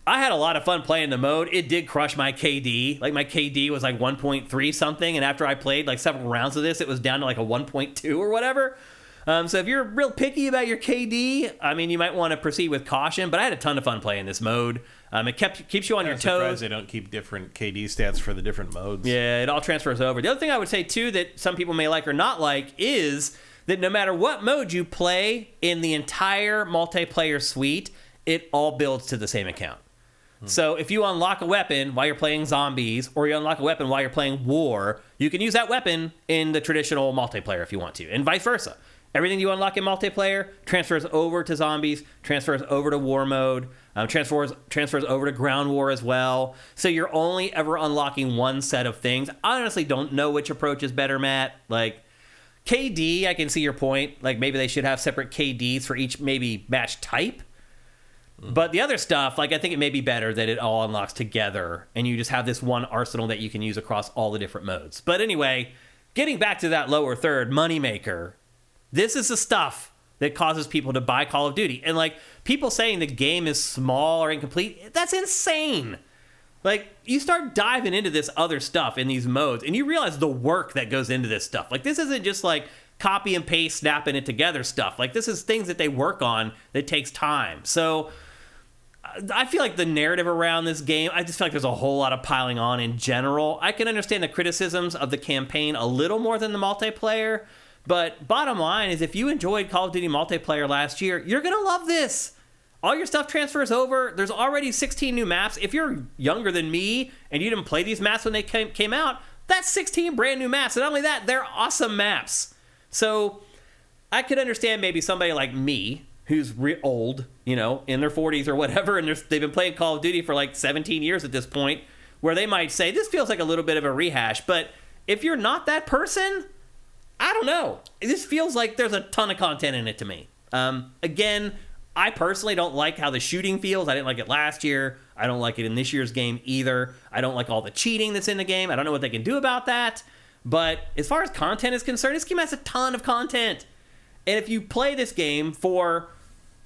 I had a lot of fun playing the mode. It did crush my KD. Like, my KD was like 1.3 something, and after I played like several rounds of this, it was down to like a 1.2 or whatever. So if you're real picky about your KD, I mean, you might want to proceed with caution, but I had a ton of fun playing this mode. It keeps you on your toes. I'm surprised they don't keep different KD stats for the different modes. Yeah, it all transfers over. The other thing I would say, too, that some people may like or not like is that no matter what mode you play in the entire multiplayer suite, it all builds to the same account. So if you unlock a weapon while you're playing zombies, or you unlock a weapon while you're playing war, you can use that weapon in the traditional multiplayer if you want to, and vice versa. Everything you unlock in multiplayer transfers over to zombies, transfers over to war mode, transfers over to ground war as well. So you're only ever unlocking one set of things. I honestly don't know which approach is better, Matt. Like, KD, I can see your point. Like, maybe they should have separate KDs for each maybe match type. But the other stuff, like, I think it may be better that it all unlocks together and you just have this one arsenal that you can use across all the different modes. But anyway, getting back to that lower third, Moneymaker, this is the stuff that causes people to buy Call of Duty. And, like, people saying the game is small or incomplete, that's insane. Like, you start diving into this other stuff in these modes, and you realize the work that goes into this stuff. Like, this isn't just, like, copy and paste, snapping it together stuff. Like, this is things that they work on that takes time. So I feel like the narrative around this game, I just feel like there's a whole lot of piling on in general. I can understand the criticisms of the campaign a little more than the multiplayer, but bottom line is if you enjoyed Call of Duty multiplayer last year, you're going to love this. All your stuff transfers over. There's already 16 new maps. If you're younger than me and you didn't play these maps when they came out, that's 16 brand new maps. And not only that, they're awesome maps. So I could understand maybe somebody like me, who's old, you know, in their 40s or whatever, and they've been playing Call of Duty for like 17 years at this point, where they might say, this feels like a little bit of a rehash. But if you're not that person, I don't know. This feels like there's a ton of content in it to me. Again, I personally don't like how the shooting feels. I didn't like it last year. I don't like it in this year's game either. I don't like all the cheating that's in the game. I don't know what they can do about that. But as far as content is concerned, this game has a ton of content. And if you play this game for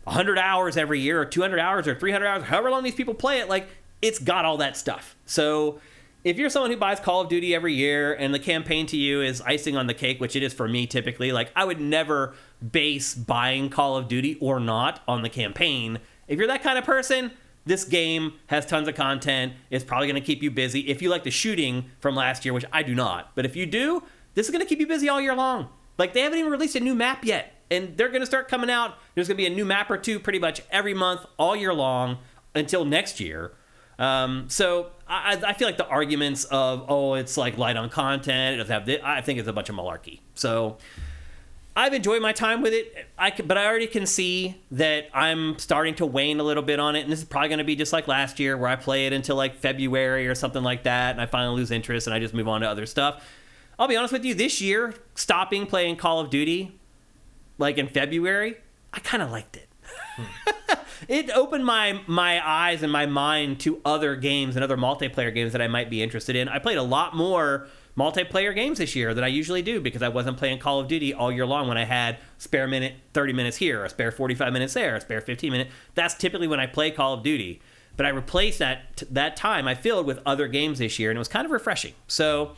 100 hours every year, or 200 hours, or 300 hours, however long these people play it, like, it's got all that stuff. So if you're someone who buys Call of Duty every year and the campaign to you is icing on the cake, which it is for me typically, like, I would never base buying Call of Duty or not on the campaign. If you're that kind of person, this game has tons of content. It's probably going to keep you busy. If you like the shooting from last year, which I do not, but if you do, this is going to keep you busy all year long. Like, they haven't even released a new map yet, and they're going to start coming out. There's going to be a new map or two pretty much every month, all year long, until next year. So I feel like the arguments of, oh, it's like light on content, it doesn't have this, I think it's a bunch of malarkey. So I've enjoyed my time with it, but I already can see that I'm starting to wane a little bit on it, and this is probably going to be just like last year, where I play it until like February or something like that, and I finally lose interest, and I just move on to other stuff. I'll be honest with you, this year, stopping playing Call of Duty, like in February, I kind of liked it. It opened my eyes and my mind to other games and other multiplayer games that I might be interested in. I played a lot more multiplayer games this year than I usually do, because I wasn't playing Call of Duty all year long when I had spare minute 30 minutes here, a spare 45 minutes there, a spare 15 minutes. That's typically when I play Call of Duty. But I replaced that time I filled with other games this year, and it was kind of refreshing. So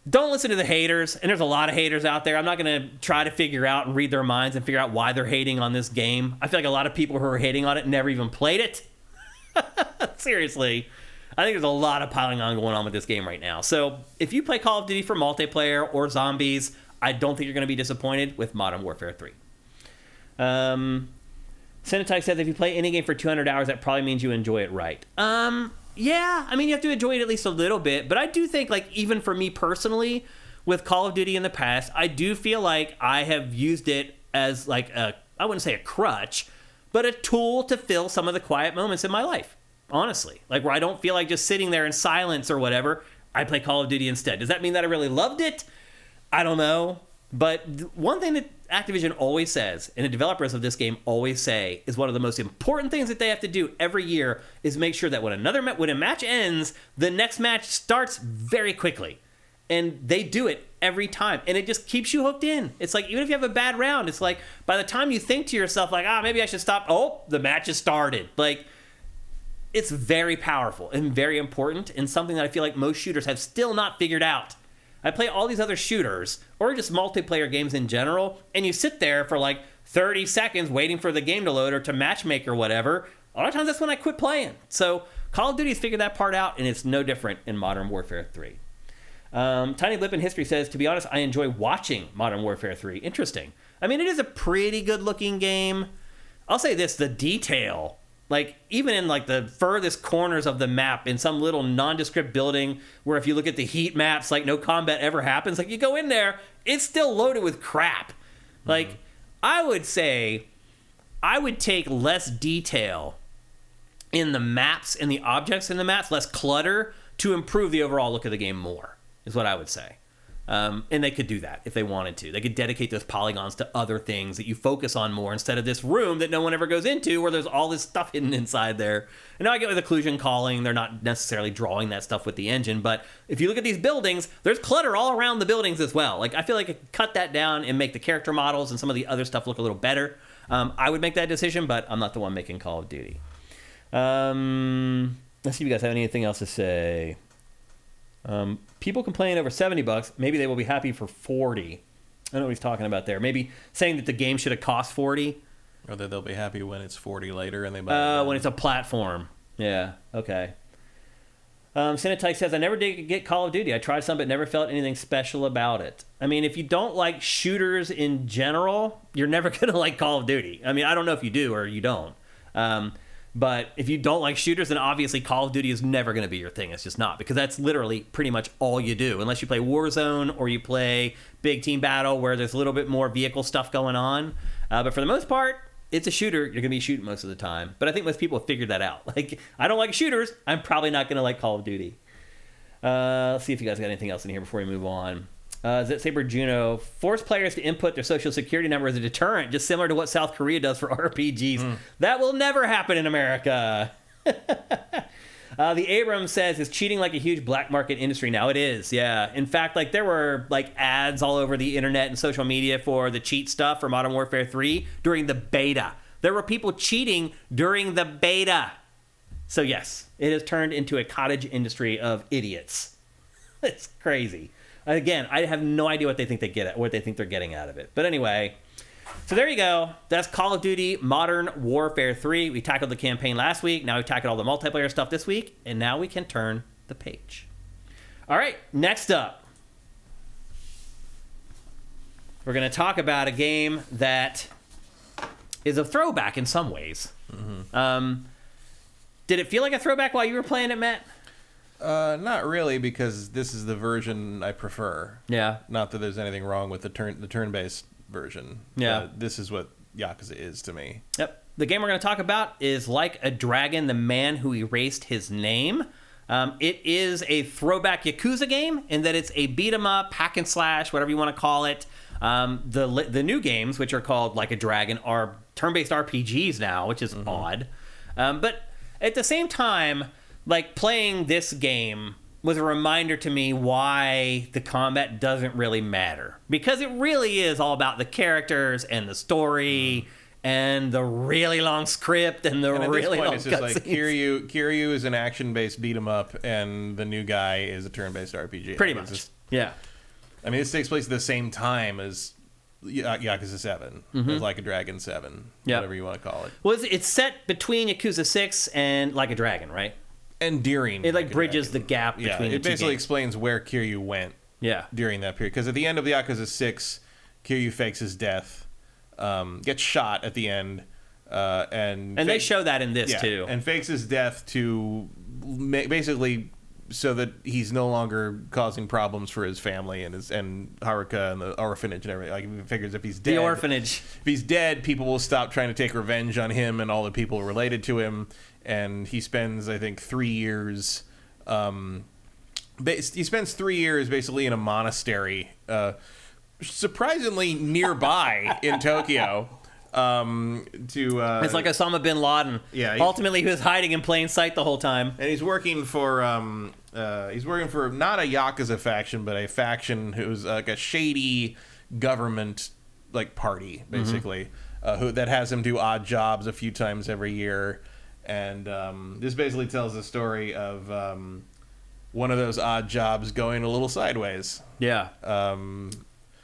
don't listen to the haters, and there's a lot of haters out there. I'm not going to try to figure out and read their minds and figure out why they're hating on this game. I feel like a lot of people who are hating on it never even played it. Seriously. I think there's a lot of piling on going on with this game right now. So if you play Call of Duty for multiplayer or zombies, I don't think you're going to be disappointed with Modern Warfare 3. Cinetype says if you play any game for 200 hours, that probably means you enjoy it, right? Yeah, I mean, you have to enjoy it at least a little bit, but I do think, like, even for me personally, with Call of Duty in the past, I do feel like I have used it as, like, I wouldn't say a crutch, but a tool to fill some of the quiet moments in my life, honestly. Like, where I don't feel like just sitting there in silence or whatever, I play Call of Duty instead. Does that mean that I really loved it? I don't know. But one thing that Activision always says, and the developers of this game always say, is one of the most important things that they have to do every year is make sure that when a match ends, the next match starts very quickly. And they do it every time. And it just keeps you hooked in. It's like, even if you have a bad round, it's like, by the time you think to yourself, like, maybe I should stop. Oh, the match has started. Like, it's very powerful and very important, and something that I feel like most shooters have still not figured out. I play all these other shooters, or just multiplayer games in general, and you sit there for like 30 seconds waiting for the game to load or to matchmake or whatever. A lot of times that's when I quit playing. So Call of Duty's figured that part out, and it's no different in Modern Warfare 3. Tiny Blip in History says, to be honest, I enjoy watching Modern Warfare 3. Interesting. I mean, it is a pretty good-looking game. I'll say this, the detail, like, even in, like, the furthest corners of the map, in some little nondescript building, where if you look at the heat maps, like, no combat ever happens, like, you go in there, it's still loaded with crap. Like, I would say I would take less detail in the maps and the objects in the maps, less clutter, to improve the overall look of the game more, is what I would say. And they could do that if they wanted to. They could dedicate those polygons to other things that you focus on more instead of this room that no one ever goes into where there's all this stuff hidden inside there. And now I get with occlusion calling, they're not necessarily drawing that stuff with the engine, but if you look at these buildings, there's clutter all around the buildings as well. Like, I feel like I could cut that down and make the character models and some of the other stuff look a little better. I would make that decision, but I'm not the one making Call of Duty. Let's see if you guys have anything else to say. People complain over $70. Maybe they will be happy for 40. I know what he's talking about there. Maybe saying that the game should have cost 40. Or that they'll be happy when it's 40 later and they buy it. When it's a platform. Yeah, okay. Cinetyke says, I never did get Call of Duty. I tried some, but never felt anything special about it. I mean, if you don't like shooters in general, you're never going to like Call of Duty. I mean, I don't know if you do or you don't. But if you don't like shooters, then obviously Call of Duty is never going to be your thing. It's just not, because that's literally pretty much all you do. Unless you play Warzone or you play Big Team Battle where there's a little bit more vehicle stuff going on. But for the most part, it's a shooter. You're going to be shooting most of the time. But I think most people have figured that out. Like, I don't like shooters. I'm probably not going to like Call of Duty. Let's see if you guys got anything else in here before we move on. Zet Saber Juno, force players to input their social security number as a deterrent, just similar to what South Korea does for RPGs. That will never happen in America. The Abrams says, is cheating like a huge black market industry now? It is, yeah. In fact, like, there were like ads all over the internet and social media for the cheat stuff for Modern Warfare 3 during the beta. There were people cheating during the beta. So yes, it has turned into a cottage industry of idiots. It's crazy. Again, I have no idea what they think they're getting out of it. But anyway, so there you go. That's Call of Duty Modern Warfare 3. We tackled the campaign last week. Now we tackled all the multiplayer stuff this week. And now we can turn the page. All right, next up, we're going to talk about a game that is a throwback in some ways. Did it feel like a throwback while you were playing it, Matt? Not really, because this is the version I prefer. Yeah. Not that there's anything wrong with the turn-based version. Yeah. This is what Yakuza is to me. Yep. The game we're going to talk about is Like a Dragon, the Man Who Erased His Name. It is a throwback Yakuza game in that it's a beat-em-up, hack and slash, whatever you want to call it. The new games, which are called Like a Dragon, are turn-based RPGs now, which is odd. But at the same time, like, playing this game was a reminder to me why the combat doesn't really matter. Because it really is all about the characters and the story and the really long script and the really long it's just like cutscenes. Kiryu is an action-based beat-em-up, and the new guy is a turn-based RPG. Pretty much, yeah. I mean, this takes place at the same time as Yakuza 7, as Like a Dragon 7, whatever you want to call it. Well, it's set between Yakuza 6 and Like a Dragon, right? Endearing. It like bridges the gap between the two it basically games. explains where Kiryu went during that period. Because at the end of Yakuza 6, Kiryu fakes his death, gets shot at the end, and they show that in this too. And fakes his death to basically so that he's no longer causing problems for his family and Haruka and the orphanage and everything. Like, he figures if he's dead, the orphanage. If he's dead, people will stop trying to take revenge on him and all the people related to him. And he spends, I think, 3 years. He spends 3 years basically in a monastery, surprisingly nearby in Tokyo. It's like Osama bin Laden. Yeah. Ultimately, he was hiding in plain sight the whole time. And he's working for not a Yakuza faction, but a faction who's like a shady government like party, basically, that has him do odd jobs a few times every year. And this basically tells the story of one of those odd jobs going a little sideways. Yeah.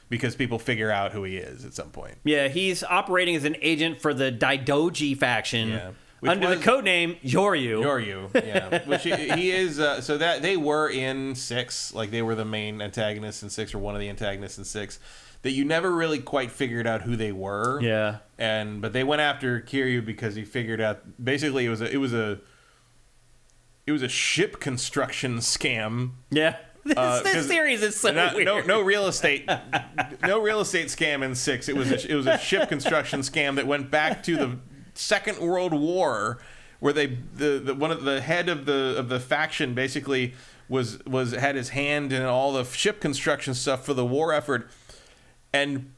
Because people figure out who he is at some point. Yeah, he's operating as an agent for the Daidoji faction under the codename Yoryu. Yoryu, yeah. Which he is. So that they were in 6, like they were the main antagonists in 6, or one of the antagonists in 6. That you never really quite figured out who they were. Yeah. But they went after Kiryu because he figured out basically it was a ship construction scam. Yeah. This series is so weird. No real estate, scam in 6. It was a ship construction scam that went back to the Second World War, where the head of the faction basically had his hand in all the ship construction stuff for the war effort, and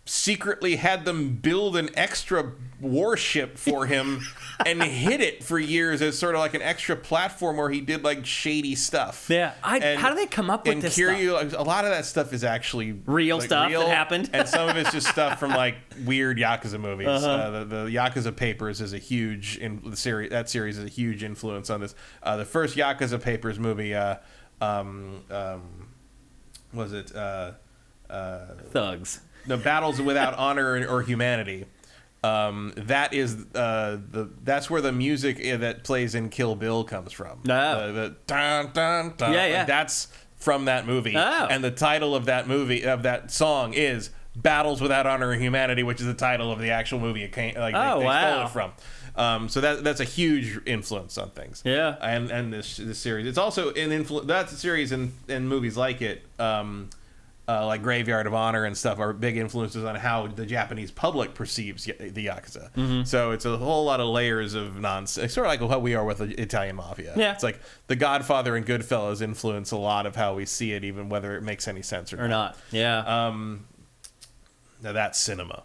secretly had them build an extra warship for him and hid it for years as sort of like an extra platform where he did like shady stuff. Yeah. How do they come up with this Kiryu, stuff? A lot of that stuff is actually real stuff that happened. And some of it's just stuff from like weird Yakuza movies. The Yakuza Papers is a huge that series is a huge influence on this. The first Yakuza Papers movie was it Thugs. The Battles Without Honor or Humanity. That's where the music that plays in Kill Bill comes from. The dun, dun, dun. Yeah. That's from that movie. Oh. And the title of that song is Battles Without Honor or Humanity, which is the title of the actual movie they stole it from. So that's a huge influence on things. Yeah. And this series, it's also that's a series and movies like it. Like Graveyard of Honor and stuff are big influences on how the Japanese public perceives the Yakuza. Mm-hmm. So it's a whole lot of layers of nonsense. It's sort of like how we are with the Italian Mafia. Yeah. It's like The Godfather and Goodfellas influence a lot of how we see it, even whether it makes any sense or not. Yeah. Now that's cinema.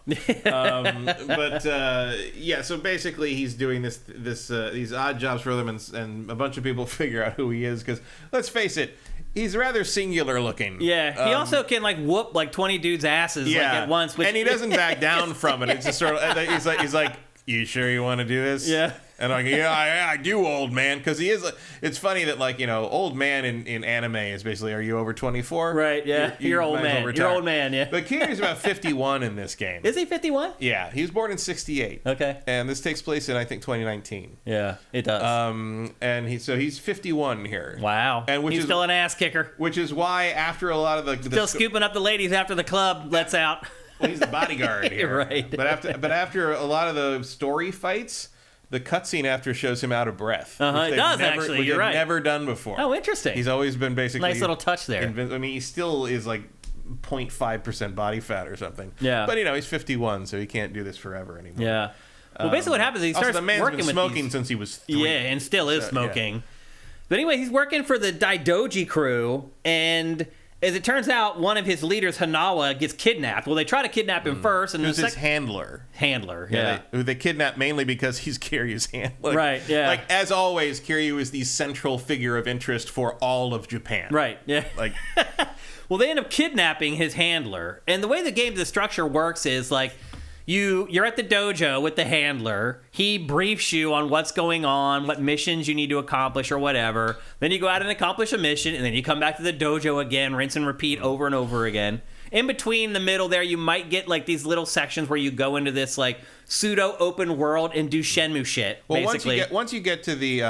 So basically he's doing these odd jobs for them, and a bunch of people figure out who he is, because let's face it, he's rather singular looking. Yeah, he also can like whoop like 20 dudes' asses at once. And he doesn't back down from it. It's just sort of he's like, you sure you want to do this? Yeah. And I'm like, yeah, I do, old man, because he is. It's funny that old man in anime is basically, are you over 24? Right. Yeah. You're old man. You're old man. Yeah. But Kiryu's about 51 in this game. Is he 51? Yeah, he was born in 68. Okay. And this takes place in, I think, 2019. Yeah, it does. And he's 51 here. Wow. And he's still an ass kicker. Which is why after a lot of the still scooping up the ladies after the club lets out. Well, he's the bodyguard here. Right. But after a lot of the story fights, the cutscene after shows him out of breath. It does, actually. Which You're right. Never done before. Oh, interesting. He's always been basically nice little touch there. I mean, he still is like 0.5% body fat or something. Yeah. But he's 51, so he can't do this forever anymore. Yeah. Well, basically what happens is he starts the man's working been with smoking since he was 3. Yeah, and still is smoking. Yeah. But anyway, he's working for the Daidoji crew, and as it turns out, one of his leaders, Hanawa, gets kidnapped. Well, they try to kidnap him first. And who's his handler. Yeah. Who they kidnap mainly because he's Kiryu's handler. Right, yeah. Like, as always, Kiryu is the central figure of interest for all of Japan. Right, yeah. Like, well, they end up kidnapping his handler. And the way the structure works is, like, You're at the dojo with the handler. He briefs you on what's going on, what missions you need to accomplish or whatever. Then you go out and accomplish a mission, and then you come back to the dojo again, rinse and repeat over and over again. In between the middle there, you might get like these little sections where you go into this like pseudo open world and do Shenmue shit. Well, basically. once you get to the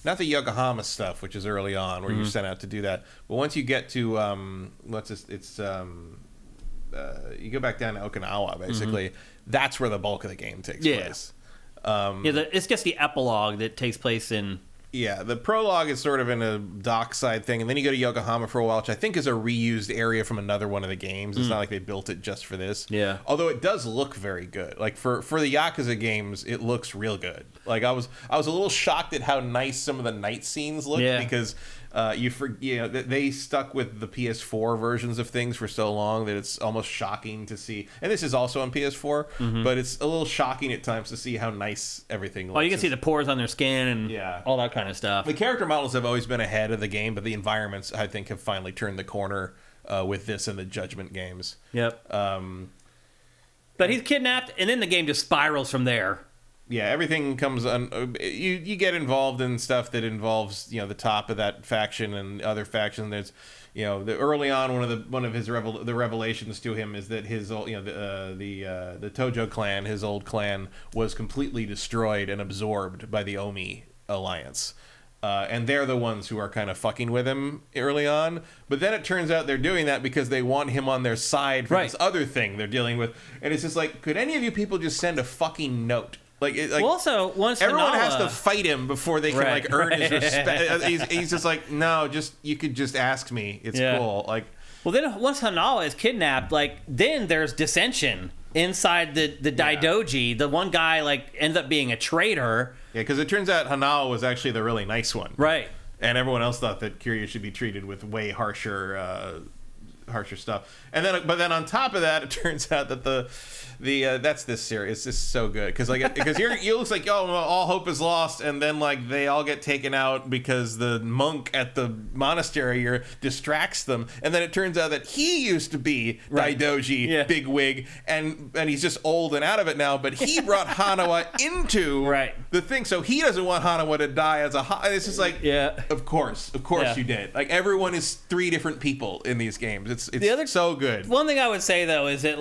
not the Yokohama stuff, which is early on where you're sent out to do that, but once you get to you go back down to Okinawa, basically. That's where the bulk of the game takes place. It's just the epilogue that takes place in Yeah, the prologue is sort of in a dockside thing, and then you go to Yokohama for a while, which I think is a reused area from another one of the games. It's not like they built it just for this. Yeah. Although it does look very good. Like for the Yakuza games, it looks real good. Like I was a little shocked at how nice some of the night scenes look because they stuck with the PS4 versions of things for so long that it's almost shocking to see. And this is also on PS4, but it's a little shocking at times to see how nice everything looks. Oh, you can see the pores on their skin and all that kind of stuff. The character models have always been ahead of the game, but the environments, I think, have finally turned the corner with this and the Judgment games. Yep. But he's kidnapped, and then the game just spirals from there. Yeah, everything comes you get involved in stuff that involves the top of that faction and other factions. There's early on one of his the revelations to him is that his the Tojo clan, his old clan, was completely destroyed and absorbed by the Omi alliance. And they're the ones who are kind of fucking with him early on. But then it turns out they're doing that because they want him on their side for this other thing they're dealing with. And it's just like, could any of you people just send a fucking note? Also, once everyone has to fight him before they can earn his respect. He's just like, no, you could just ask me. It's cool. Well, then once Hanawa is kidnapped, then there's dissension inside the Daidoji. The one guy ends up being a traitor. Yeah, because it turns out Hanawa was actually the really nice one. Right. And everyone else thought that Kiryu should be treated with way harsher stuff. But then on top of that, it turns out that the that's this series. It's just so good because you looks like all hope is lost, and then they all get taken out because the monk at the monastery distracts them, and then it turns out that he used to be Daidoji bigwig, and he's just old and out of it now. But he brought Hanawa into the thing, so he doesn't want Hanawa to die as it's just of course you did. Everyone is 3 different people in these games. It's so good. One thing I would say though is that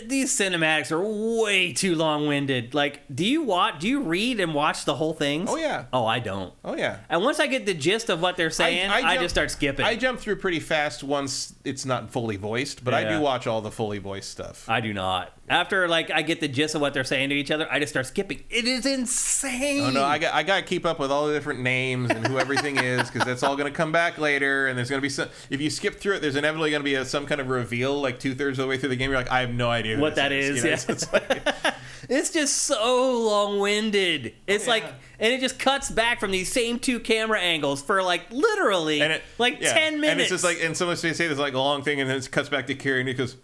these cinematics are way too long-winded. Do you read and watch the whole things? Oh yeah. Oh, I don't. Oh yeah. And once I get the gist of what they're saying, I just start skipping. I jump through pretty fast once it's not fully voiced, but I do watch all the fully voiced stuff. I do not. After I get the gist of what they're saying to each other, I just start skipping. It is insane. Oh no, I got to keep up with all the different names and who everything is, because that's all going to come back later, and there's going to be some. If you skip through it, there's inevitably going to be some kind of reveal 2/3 of the way through the game. You're like, I have no idea what that is. It's just so long-winded. It's and it just cuts back from these same 2 camera angles for literally 10 minutes. And it's just and someone say this a long thing, and then it cuts back to Kiryu, and he goes,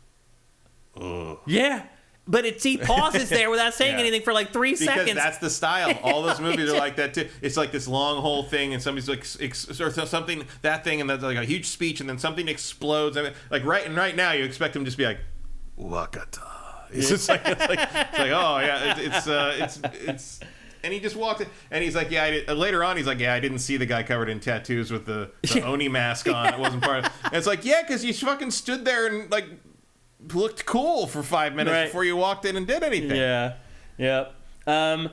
ugh. Yeah. But he pauses there without saying anything for 3 seconds. Because that's the style. All those movies are like that too. It's this long whole thing, and somebody's or something, that thing, and that's a huge speech, and then something explodes. And right now, you expect him to just be Wakata. It's just oh yeah, it's. And he just walked in, and he's later on, he's I didn't see the guy covered in tattoos with the Oni mask on. It wasn't part of it. And it's because you fucking stood there and looked cool for 5 minutes before you walked in and did anything. Yeah. I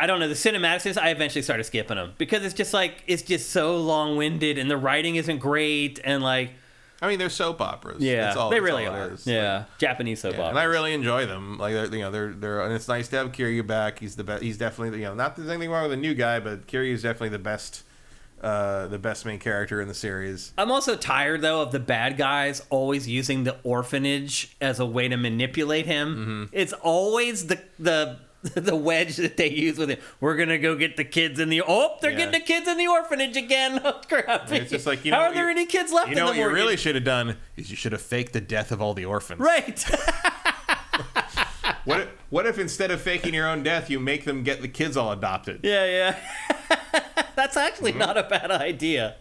don't know. The cinematics, I eventually started skipping them because it's just so long-winded, and the writing isn't great, and they're soap operas. Yeah, they really are. Yeah, Japanese soap operas, and I really enjoy them. They're and it's nice to have Kiryu back. He's the best. He's definitely not that there's anything wrong with a new guy, but Kiryu is definitely the best main character in the series. I'm also tired though of the bad guys always using the orphanage as a way to manipulate him. It's always the wedge that they use with it. We're gonna go get the kids in the getting the kids in the orphanage again. Oh crap! It's just how are there any kids left? You know what you really should have done is you should have faked the death of all the orphans. Right. What if instead of faking your own death, you make them get the kids all adopted? Yeah. That's actually not a bad idea.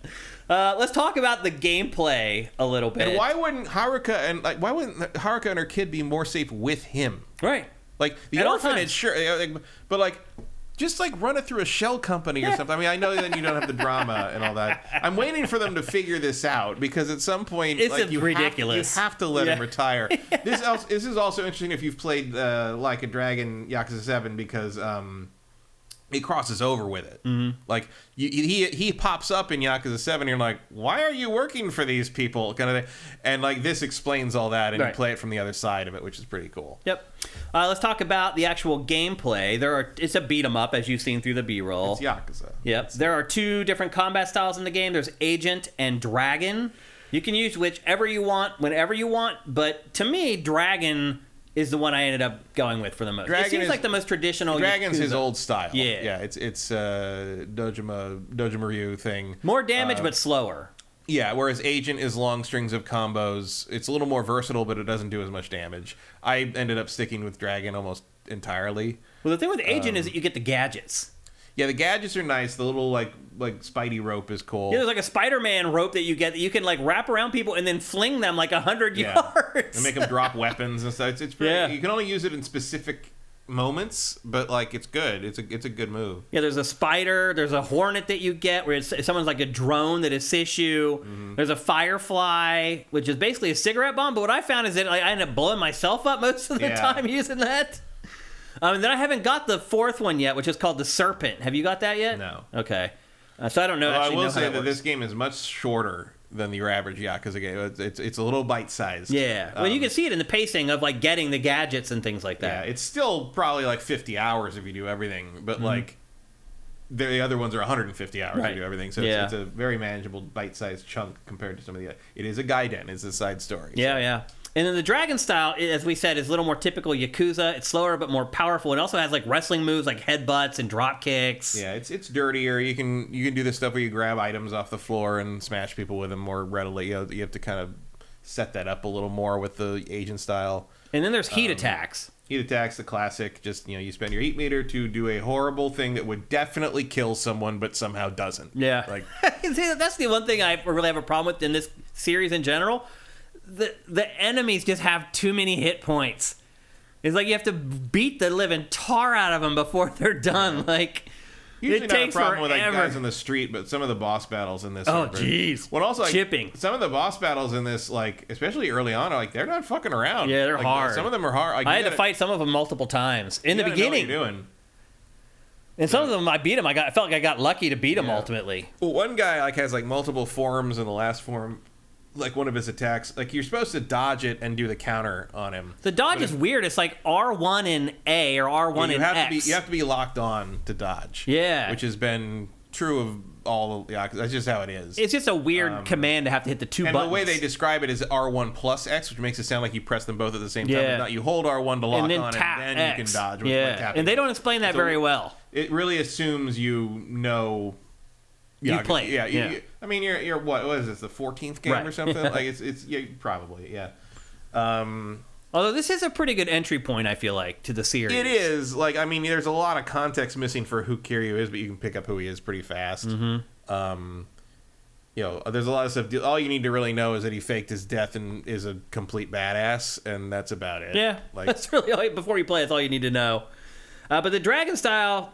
Let's talk about the gameplay a little bit. And why wouldn't Haruka and her kid be more safe with him? Right. The orphanage, sure, but just run it through a shell company or something. I know that you don't have the drama and all that. I'm waiting for them to figure this out, because at some point it's ridiculous. You have to let him retire. This is also interesting if you've played Like a Dragon Yakuza 7, because it crosses over with it. Like he pops up in Yakuza 7 and you're like, why are you working for these people, kind of thing. And like this explains all that, and you play it from the other side of it, which is pretty cool. Yep. Let's talk about the actual gameplay. It's a beat 'em up, as you've seen through the B-roll. It's Yakuza. Yep. There are 2 different combat styles in the game. There's Agent and Dragon. You can use whichever you want, whenever you want, but to me, Dragon is the one I ended up going with for the most. It seems like the most traditional. Dragon's Yakuza. his old style. Yeah. It's Dojima Ryu thing. More damage, but slower. Yeah, whereas Agent is long strings of combos. It's a little more versatile, but it doesn't do as much damage. I ended up sticking with Dragon almost entirely. Well, the thing with Agent is that you get the gadgets. Yeah, the gadgets are nice. The little like Spidey rope is cool. Yeah, there's like a Spider-Man rope that you get that you can like wrap around people and then fling them like 100 yards and make them drop weapons and stuff. It's pretty, you can only use it in specific moments, but like it's good. It's a good move. Yeah, there's a spider. There's a hornet that you get where someone's like a drone that assists you. There's a firefly, which is basically a cigarette bomb. But what I found is that I end up blowing myself up most of the time using that. And then I haven't got the 4th one yet, which is called the Serpent. Have you got that yet? No. Okay. So I don't know. I will say that this game is much shorter than your average Yakuza game. It's a little bite-sized. Yeah. Well, you can see it in the pacing of like getting the gadgets and things like that. Yeah, it's still probably like 50 hours if you do everything, but like the other ones are 150 hours if you do everything. So it's a very manageable bite-sized chunk compared to some of the other. It is a Gaiden. It's a side story. Yeah, yeah. And then the Dragon style, as we said, is a little more typical Yakuza. It's slower but more powerful. It also has like wrestling moves like headbutts and drop kicks. Yeah, it's dirtier. You can do this stuff where you grab items off the floor and smash people with them more readily. You have to kind of set that up a little more with the Agent style. And then there's heat attacks. Heat attacks, the classic. Just you spend your heat meter to do a horrible thing that would definitely kill someone, but somehow doesn't. Yeah, like that's the one thing I really have a problem with in this series in general. The enemies just have too many hit points. It's like you have to beat the living tar out of them before they're done. Like usually it not takes a problem forever. with like guys in the street, but some of the boss battles in this. Oh jeez. Well, also like, chipping. Some of the boss battles in this, like especially early on, are like they're not fucking around. Yeah, they're like, hard. Some of them are hard. Like, I had to fight some of them multiple times in the beginning. Know what you're doing. And some of them I beat them. I felt like I got lucky to beat them ultimately. Well, one guy like has like multiple forms, in the last form, like one of his attacks, like you're supposed to dodge it and do the counter on him. The dodge is weird. It's like R1 and A or R1 and X. You have to be locked on to dodge. Yeah, which has been true of all of Yakuza. That's just how it is. It's just a weird command to have to hit the 2 buttons. And the way they describe it is R1 plus X, which makes it sound like you press them both at the same time. Yeah. Not you hold R1 to lock and then on tap it, and then X. you can dodge with tapping. And they don't explain that very well. It really assumes you know. You play. Yeah. I mean, you're what is this, the 14th game or something? Like it's probably. Although this is a pretty good entry point, I feel like, to the series. It is. Like, I mean, there's a lot of context missing for who Kiryu is, but you can pick up who he is pretty fast. Mm-hmm. There's a lot of stuff. All you need to really know is that he faked his death and is a complete badass, and that's about it. Yeah, like, that's really all. Before you play, that's all you need to know. But the Dragon style,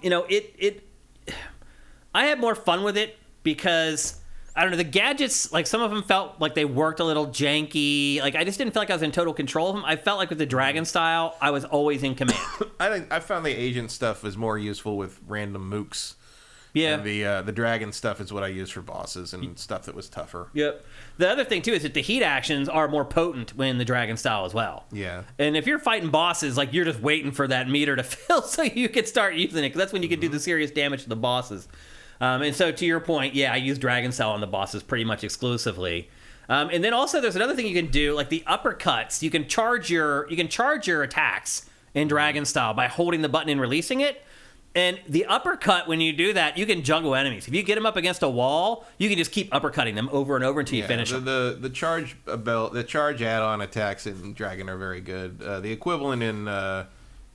I had more fun with it because I don't know, the gadgets, like some of them felt like they worked a little janky. Like I just didn't feel like I was in total control of them. I felt like with the Dragon style, I was always in command. I found the Agent stuff was more useful with random mooks. Yeah. And the Dragon stuff is what I use for bosses and stuff that was tougher. Yep. The other thing too is that the heat actions are more potent when the Dragon style as well. Yeah. And if you're fighting bosses, like you're just waiting for that meter to fill so you can start using it, because that's when you can do the serious damage to the bosses. And so to your point, I use Dragon style on the bosses pretty much exclusively. And then also there's another thing you can do, like the uppercuts. You can charge your attacks in Dragon style by holding the button and releasing it. And the uppercut, when you do that, you can juggle enemies. If you get them up against a wall, you can just keep uppercutting them over and over until you finish them. The charge add-on attacks in Dragon are very good. The equivalent in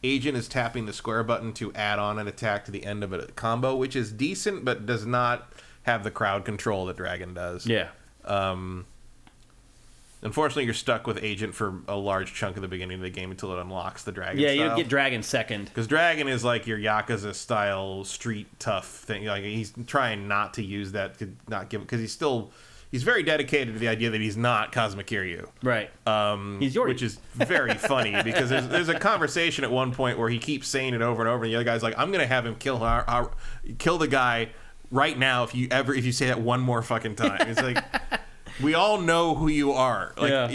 Agent is tapping the square button to add on an attack to the end of a combo, which is decent, but does not have the crowd control that Dragon does. Yeah. Unfortunately, you're stuck with Agent for a large chunk of the beginning of the game until it unlocks the Dragon style. style. You get Dragon second. Because Dragon is like your Yakuza-style street tough thing. Like he's trying not to use that to not give, because he's still he's very dedicated to the idea that he's not Cosmic Kiryu. Right. He's Yoryu. Which is very funny because there's a conversation at one point where he keeps saying it over and over, and the other guy's like, "I'm gonna have him kill the guy right now if you say that one more fucking time." It's like, we all know who you are. Like,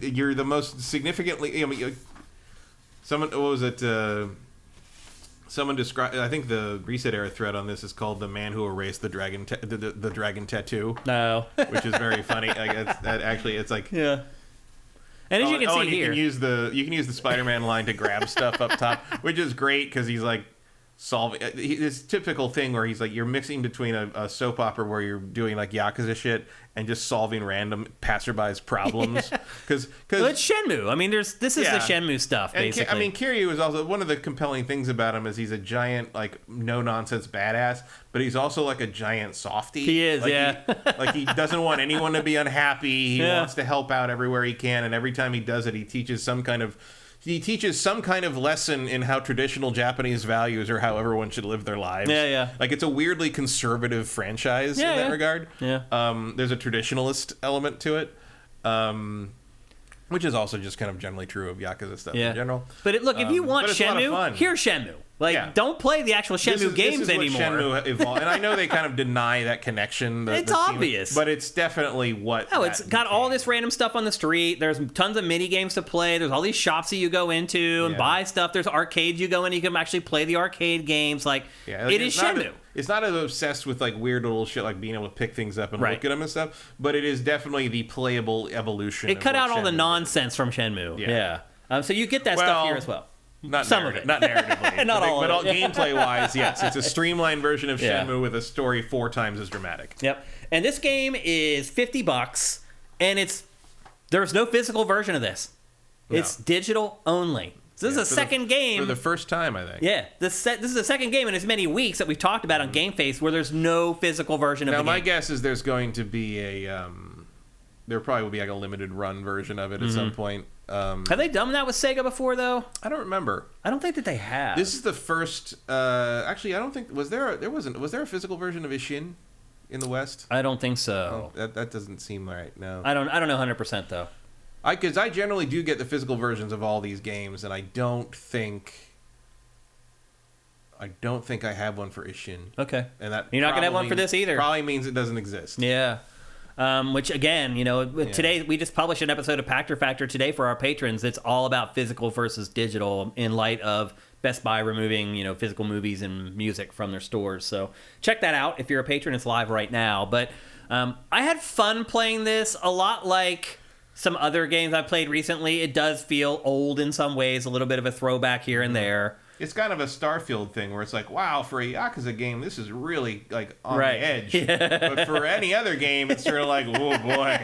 you're the most significantly. I mean, someone, what was it? Someone described. I think the Reset Era thread on this is called "The Man Who Erased the Dragon the Dragon Tattoo." No, which is very funny. Like, it's like, yeah. And as you can see here, you can use the Spider-Man line to grab stuff up top, which is great because he's like solving this typical thing where he's like, you're mixing between a soap opera where you're doing like Yakuza shit and just solving random passerbys problems. Because it's Shenmue. I mean, this is the Shenmue stuff, basically. And, I mean, Kiryu is also one of the compelling things about him is he's a giant, like, no nonsense badass, but he's also like a giant softie. He is, like, he doesn't want anyone to be unhappy. He wants to help out everywhere he can, and every time he does it, he teaches some kind of lesson in how traditional Japanese values or how everyone should live their lives. Like, it's a weirdly conservative franchise in that regard. There's a traditionalist element to it, which is also just kind of generally true of Yakuza stuff in general. But if you want Shenmue, here's Shenmue. Like, don't play the actual Shenmue games anymore. Shenmue evolved. And I know they kind of deny that connection. It's obvious. But it's definitely what... Oh, it's got all this random stuff on the street. There's tons of mini games to play. There's all these shops that you go into and buy stuff. There's arcades you go in. You can actually play the arcade games. Like, it is Shenmue. It's not as obsessed with like weird little shit like being able to pick things up and look at them and stuff, but it is definitely the playable evolution. It cut out all the nonsense from Shenmue. So you get that stuff here as well. Not some of it, not narratively, not all of it. But gameplay-wise, yes, it's a streamlined version of Shenmue with a story 4 times as dramatic. Yep, and this game is $50, and there's no physical version of this. It's digital only. So this is the second game for the first time, I think. Yeah, this is the second game in as many weeks that we've talked about on GameFace where there's no physical version of the game. Now, my guess is there's going to be there probably will be like a limited run version of it at some point. Have they done that with Sega before, though? I don't remember. I don't think that they have. This is the first. Actually, I don't think was there a physical version of Ishin in the West? I don't think so. Oh, that doesn't seem right. No, I don't know 100% though. Because I generally do get the physical versions of all these games, and I don't think I have one for Ishin. Okay, and that you're not gonna have one for this either. Probably means it doesn't exist. Yeah. Which again, today we just published an episode of Pactor Factor today for our patrons. It's all about physical versus digital in light of Best Buy removing, physical movies and music from their stores. So check that out if you're a patron. It's live right now. But I had fun playing this. A lot like some other games I've played recently. It does feel old in some ways. A little bit of a throwback here and there. It's kind of a Starfield thing where it's like, wow, for a Yakuza game, this is really like on the edge. But for any other game, it's sort of like, oh boy,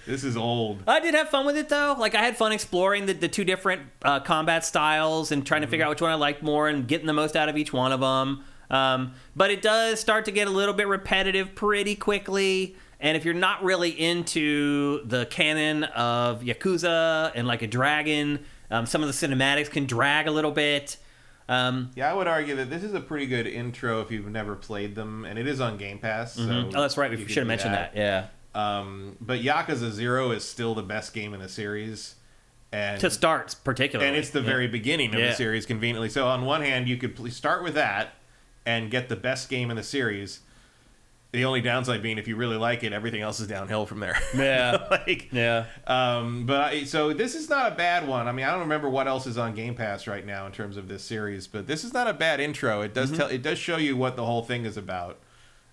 this is old. I did have fun with it though. Like, I had fun exploring the two different combat styles and trying to figure out which one I liked more and getting the most out of each one of them. But it does start to get a little bit repetitive pretty quickly. And if you're not really into the canon of Yakuza and like a dragon, some of the cinematics can drag a little bit. I would argue that this is a pretty good intro if you've never played them, and it is on Game Pass. So that's right. We should have mentioned that. Yeah. But Yakuza 0 is still the best game in the series. And to start, particularly. And it's the very beginning of the series, conveniently. So on one hand, you could start with that and get the best game in the series. The only downside being, if you really like it, everything else is downhill from there. Yeah. So this is not a bad one. I mean, I don't remember what else is on Game Pass right now in terms of this series, but this is not a bad intro. It does it does show you what the whole thing is about.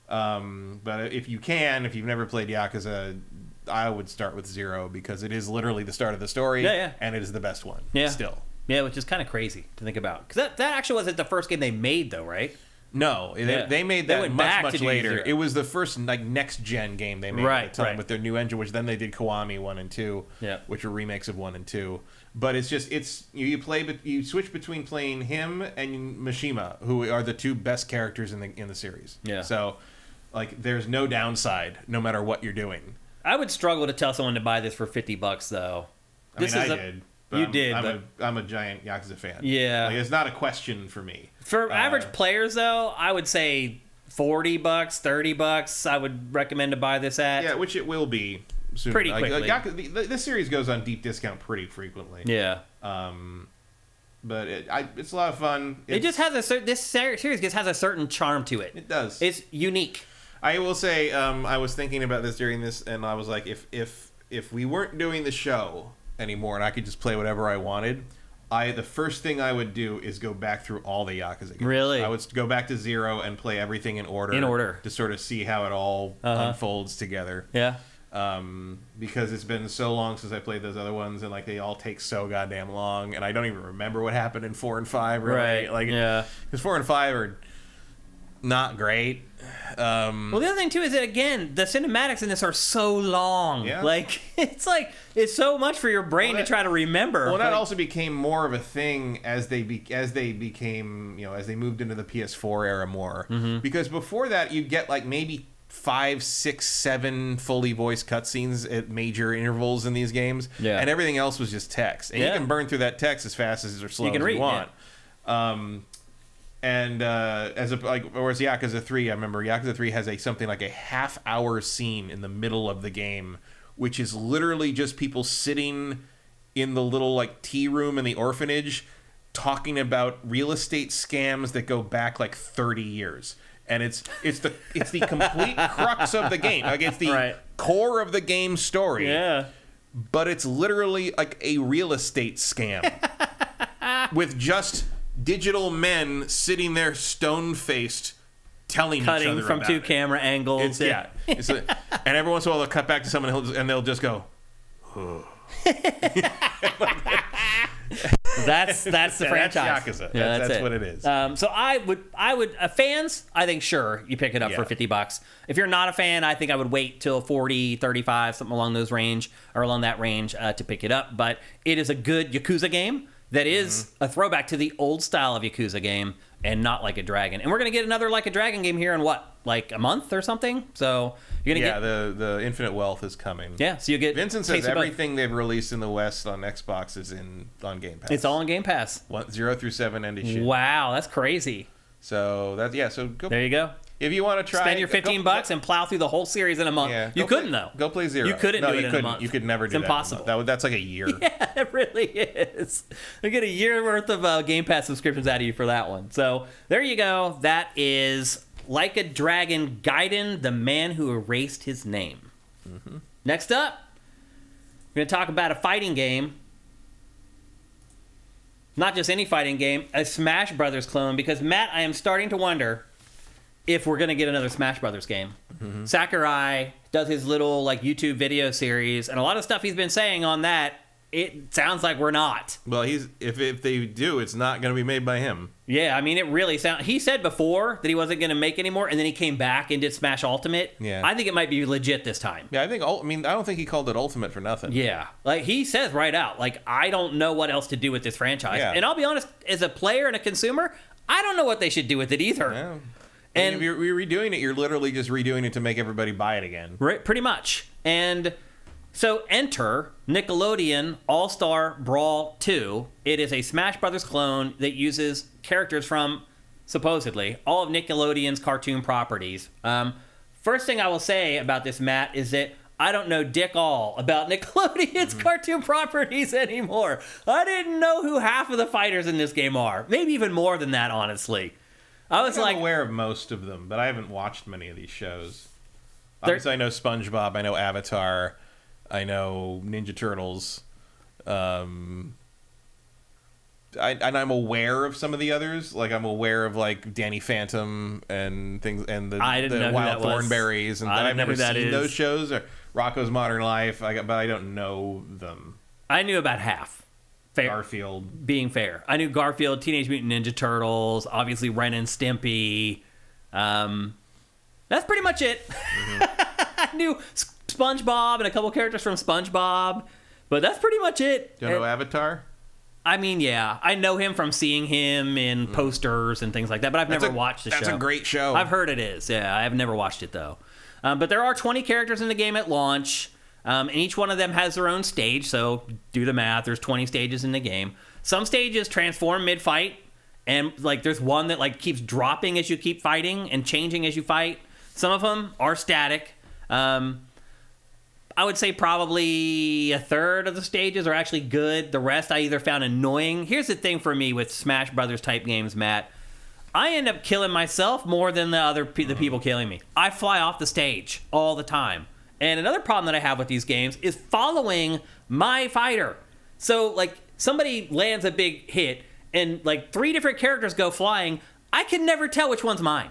But if you've never played Yakuza, I would start with 0 because it is literally the start of the story. And it is the best one. Still. Yeah, which is kind of crazy to think about. Because that actually wasn't the first game they made, though, right? No, they made that much later. 0. It was the first next gen game they made at the time with their new engine, which then they did Kiwami 1 and 2, which are remakes of 1 and 2. But it's you switch between playing him and Mishima, who are the two best characters in the series. Yeah. So like there's no downside no matter what you're doing. I would struggle to tell someone to buy this for $50 though. I did. I'm a giant Yakuza fan. Yeah. Like, it's not a question for me. For average players, though, I would say $40, $30, I would recommend to buy this at. Yeah, which it will be soon. Pretty quickly. This series goes on deep discount pretty frequently. Yeah. But it's a lot of fun. It just has this series just has a certain charm to it. It does. It's unique. I will say, I was thinking about this during this, and I was like, if we weren't doing the show anymore, and I could just play whatever I wanted, the first thing I would do is go back through all the Yakuza games. Really? I would go back to 0 and play everything in order. To sort of see how it all unfolds together. Yeah. Because it's been so long since I played those other ones, and like they all take so goddamn long, and I don't even remember what happened in 4 and 5. Really. Right. Like, yeah. Because 4 and 5 are not great. Well, the other thing too is that again, the cinematics in this are so long. Yeah. Like it's so much for your brain to try to remember. Well, that also became more of a thing as they became, as they moved into the PS4 era more. Mm-hmm. Because before that, you'd get like maybe 5, 6, 7 fully voiced cutscenes at major intervals in these games, and everything else was just text. And you can burn through that text as fast as or slow as you want. Yeah. And whereas Yakuza 3, I remember Yakuza 3 has something like a half-hour scene in the middle of the game, which is literally just people sitting in the little like tea room in the orphanage talking about real estate scams that go back like 30 years. And it's the complete crux of the game. Like it's the core of the game story. Yeah. But it's literally like a real estate scam with just digital men sitting there stone-faced telling each other cutting from about 2 it. camera angles. And every once in a while they'll cut back to someone and they'll just go, oh. That's the franchise. That's Yakuza. Yeah, that's what it is. So I would fans, I think sure you pick it up for $50. If you're not a fan, I think I would wait till 40, 35, something along that range to pick it up. But it is a good Yakuza game that is a throwback to the old style of Yakuza game and not Like a Dragon. And we're going to get another Like a Dragon game here in like a month or something? So you're going to get... the Infinite Wealth is coming. Yeah, so you get... Vincent says everything they've released in the West on Xbox is on Game Pass. It's all on Game Pass. 0 through 7 and shit. Wow, that's crazy. So so go... There you go. If you want to try... Spend your $15 and plow through the whole series in a month. Yeah, you couldn't, though. Go play 0. You couldn't do it in a month. You could never do that. It's impossible. That's like a year. Yeah, it really is. They get a year worth of Game Pass subscriptions out of you for that one. So there you go. That is Like a Dragon Gaiden, the man who erased his name. Mm-hmm. Next up, we're going to talk about a fighting game. Not just any fighting game, a Smash Brothers clone. Because, Matt, I am starting to wonder if we're going to get another Smash Brothers game. Mm-hmm. Sakurai does his little YouTube video series, and a lot of stuff he's been saying on that, it sounds like we're not. Well, if they do, it's not going to be made by him. Yeah, I mean, it really sounds... He said before that he wasn't going to make anymore, and then he came back and did Smash Ultimate. Yeah. I think it might be legit this time. Yeah, I don't think he called it Ultimate for nothing. Yeah. He says right out, I don't know what else to do with this franchise. Yeah. And I'll be honest, as a player and a consumer, I don't know what they should do with it either. Yeah. And if you're redoing it, you're literally just redoing it to make everybody buy it again. Right, pretty much. And so enter Nickelodeon All-Star Brawl 2. It is a Smash Brothers clone that uses characters from, supposedly, all of Nickelodeon's cartoon properties. First thing I will say about this, Matt, is that I don't know dick all about Nickelodeon's cartoon properties anymore. I didn't know who half of the fighters in this game are. Maybe even more than that, honestly. I'm aware of most of them, but I haven't watched many of these shows. Obviously, I know SpongeBob, I know Avatar, I know Ninja Turtles, and I'm aware of some of the others. I'm aware of Danny Phantom and things, and the Wild Thornberries, and I've never seen those shows or Rocko's Modern Life. But I don't know them. I knew about half. Garfield. Being fair. I knew Garfield, Teenage Mutant Ninja Turtles, obviously Ren and Stimpy. That's pretty much it. Mm-hmm. I knew SpongeBob and a couple characters from SpongeBob, but that's pretty much it. Do you know Avatar? I mean, yeah. I know him from seeing him in posters and things like that, but I've never watched the show. That's a great show. I've heard it is. Yeah, I've never watched it, though. But there are 20 characters in the game at launch. And each one of them has their own stage, so do the math. There's 20 stages in the game. Some stages transform mid-fight, And like there's one that like keeps dropping as you keep fighting and changing as you fight. Some of them are static. I would say probably a third of the stages are actually good. The rest I either found annoying. Here's the thing for me with Smash Brothers type games, Matt. I end up killing myself more than the people killing me. I fly off the stage all the time. And another problem that I have with these games is following my fighter. So like somebody lands a big hit and like 3 different characters go flying. I can never tell which one's mine.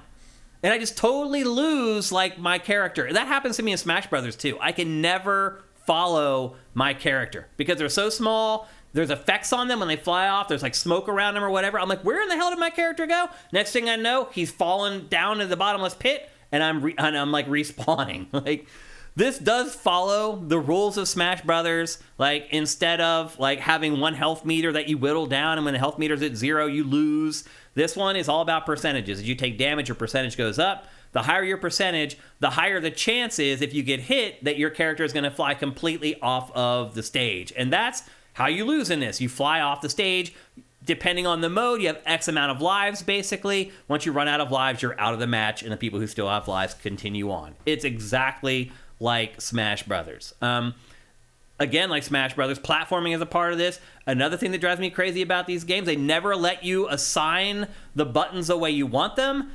And I just totally lose, like, my character. That happens to me in Smash Brothers, too. I can never follow my character because they're so small. There's effects on them when they fly off. There's, like, smoke around them or whatever. I'm like, where in the hell did my character go? Next thing I know, he's fallen down to the bottomless pit, and I'm like, respawning. Like, this does follow the rules of Smash Brothers. Like, instead of, like, having one health meter that you whittle down, and when the health meter's at 0, you lose. This one is all about percentages. As you take damage, your percentage goes up. The higher your percentage, the higher the chance is, if you get hit, that your character is going to fly completely off of the stage. And that's how you lose in this. You fly off the stage. Depending on the mode, you have X amount of lives, basically. Once you run out of lives, you're out of the match, and the people who still have lives continue on. It's exactly like Smash Brothers. Again, like Smash Brothers, platforming is a part of this. Another thing that drives me crazy about these games, they never let you assign the buttons the way you want them.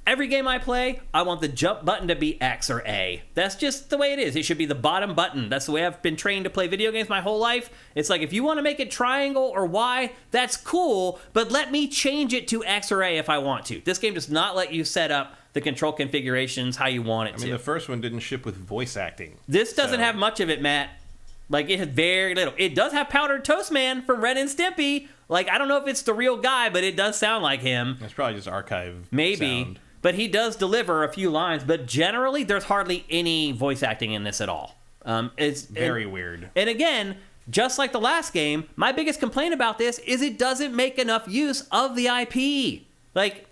Every game I play, I want the jump button to be X or A. That's just the way it is. It should be the bottom button. That's the way I've been trained to play video games my whole life. It's like, if you want to make it triangle or Y, that's cool, but let me change it to X or A if I want to. This game does not let you set up the control configurations how you want it to. I mean, the first one didn't ship with voice acting. This doesn't have much of it, Matt. Like, it has very little. It does have Powdered Toast Man from Ren and Stimpy. Like, I don't know if it's the real guy, but it does sound like him. It's probably just archive Maybe. sound. But he does deliver a few lines. But generally, there's hardly any voice acting in this at all. It's very weird. And again, just like the last game, my biggest complaint about this is it doesn't make enough use of the IP. Like,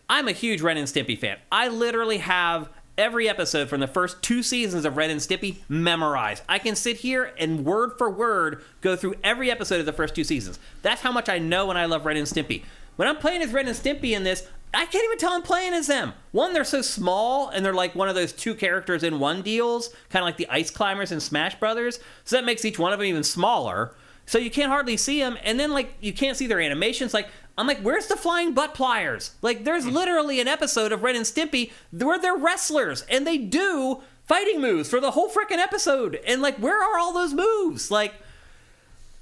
I'm a huge Ren and Stimpy fan. I literally have every episode from the first 2 seasons of Ren and Stimpy memorized. I can sit here and word for word go through every episode of the first 2 seasons. That's how much I know and I love Ren and Stimpy. When I'm playing as Ren and Stimpy in this, I can't even tell I'm playing as them. One, they're so small, and they're like one of those 2 characters in one deals, kind of like the Ice Climbers in Smash Brothers. So that makes each one of them even smaller. So you can't hardly see them, and then like you can't see their animations. Like, I'm like, where's the flying butt pliers? Like, there's literally an episode of Ren and Stimpy where they're wrestlers, and they do fighting moves for the whole frickin' episode. And like, where are all those moves? Like,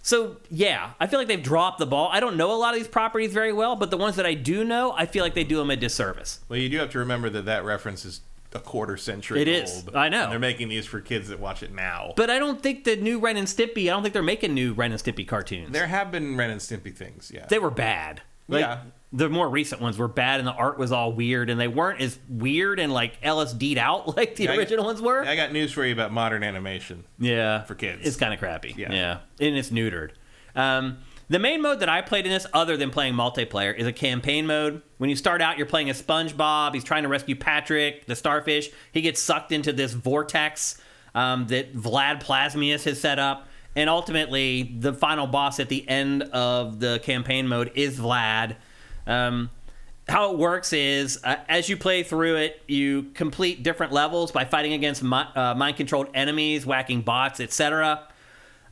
so yeah, I feel like they've dropped the ball. I don't know a lot of these properties very well, but the ones that I do know, I feel like they do them a disservice. Well, you do have to remember that reference is a quarter century old. It is. I know. And they're making these for kids that watch it now. But I don't think the new Ren and Stimpy, I don't think they're making new Ren and Stimpy cartoons. There have been Ren and Stimpy things, yeah. They were bad. Like, yeah. The more recent ones were bad, and the art was all weird, and they weren't as weird and like LSD'd out like the original ones were. I got news for you about modern animation. Yeah. For kids. It's kind of crappy. Yeah. And it's neutered. The main mode that I played in this, other than playing multiplayer, is a campaign mode. When you start out, you're playing as SpongeBob. He's trying to rescue Patrick, the starfish. He gets sucked into this vortex that Vlad Plasmius has set up. And ultimately, the final boss at the end of the campaign mode is Vlad. How it works is, as you play through it, you complete different levels by fighting against mind-controlled enemies, whacking bots, etc.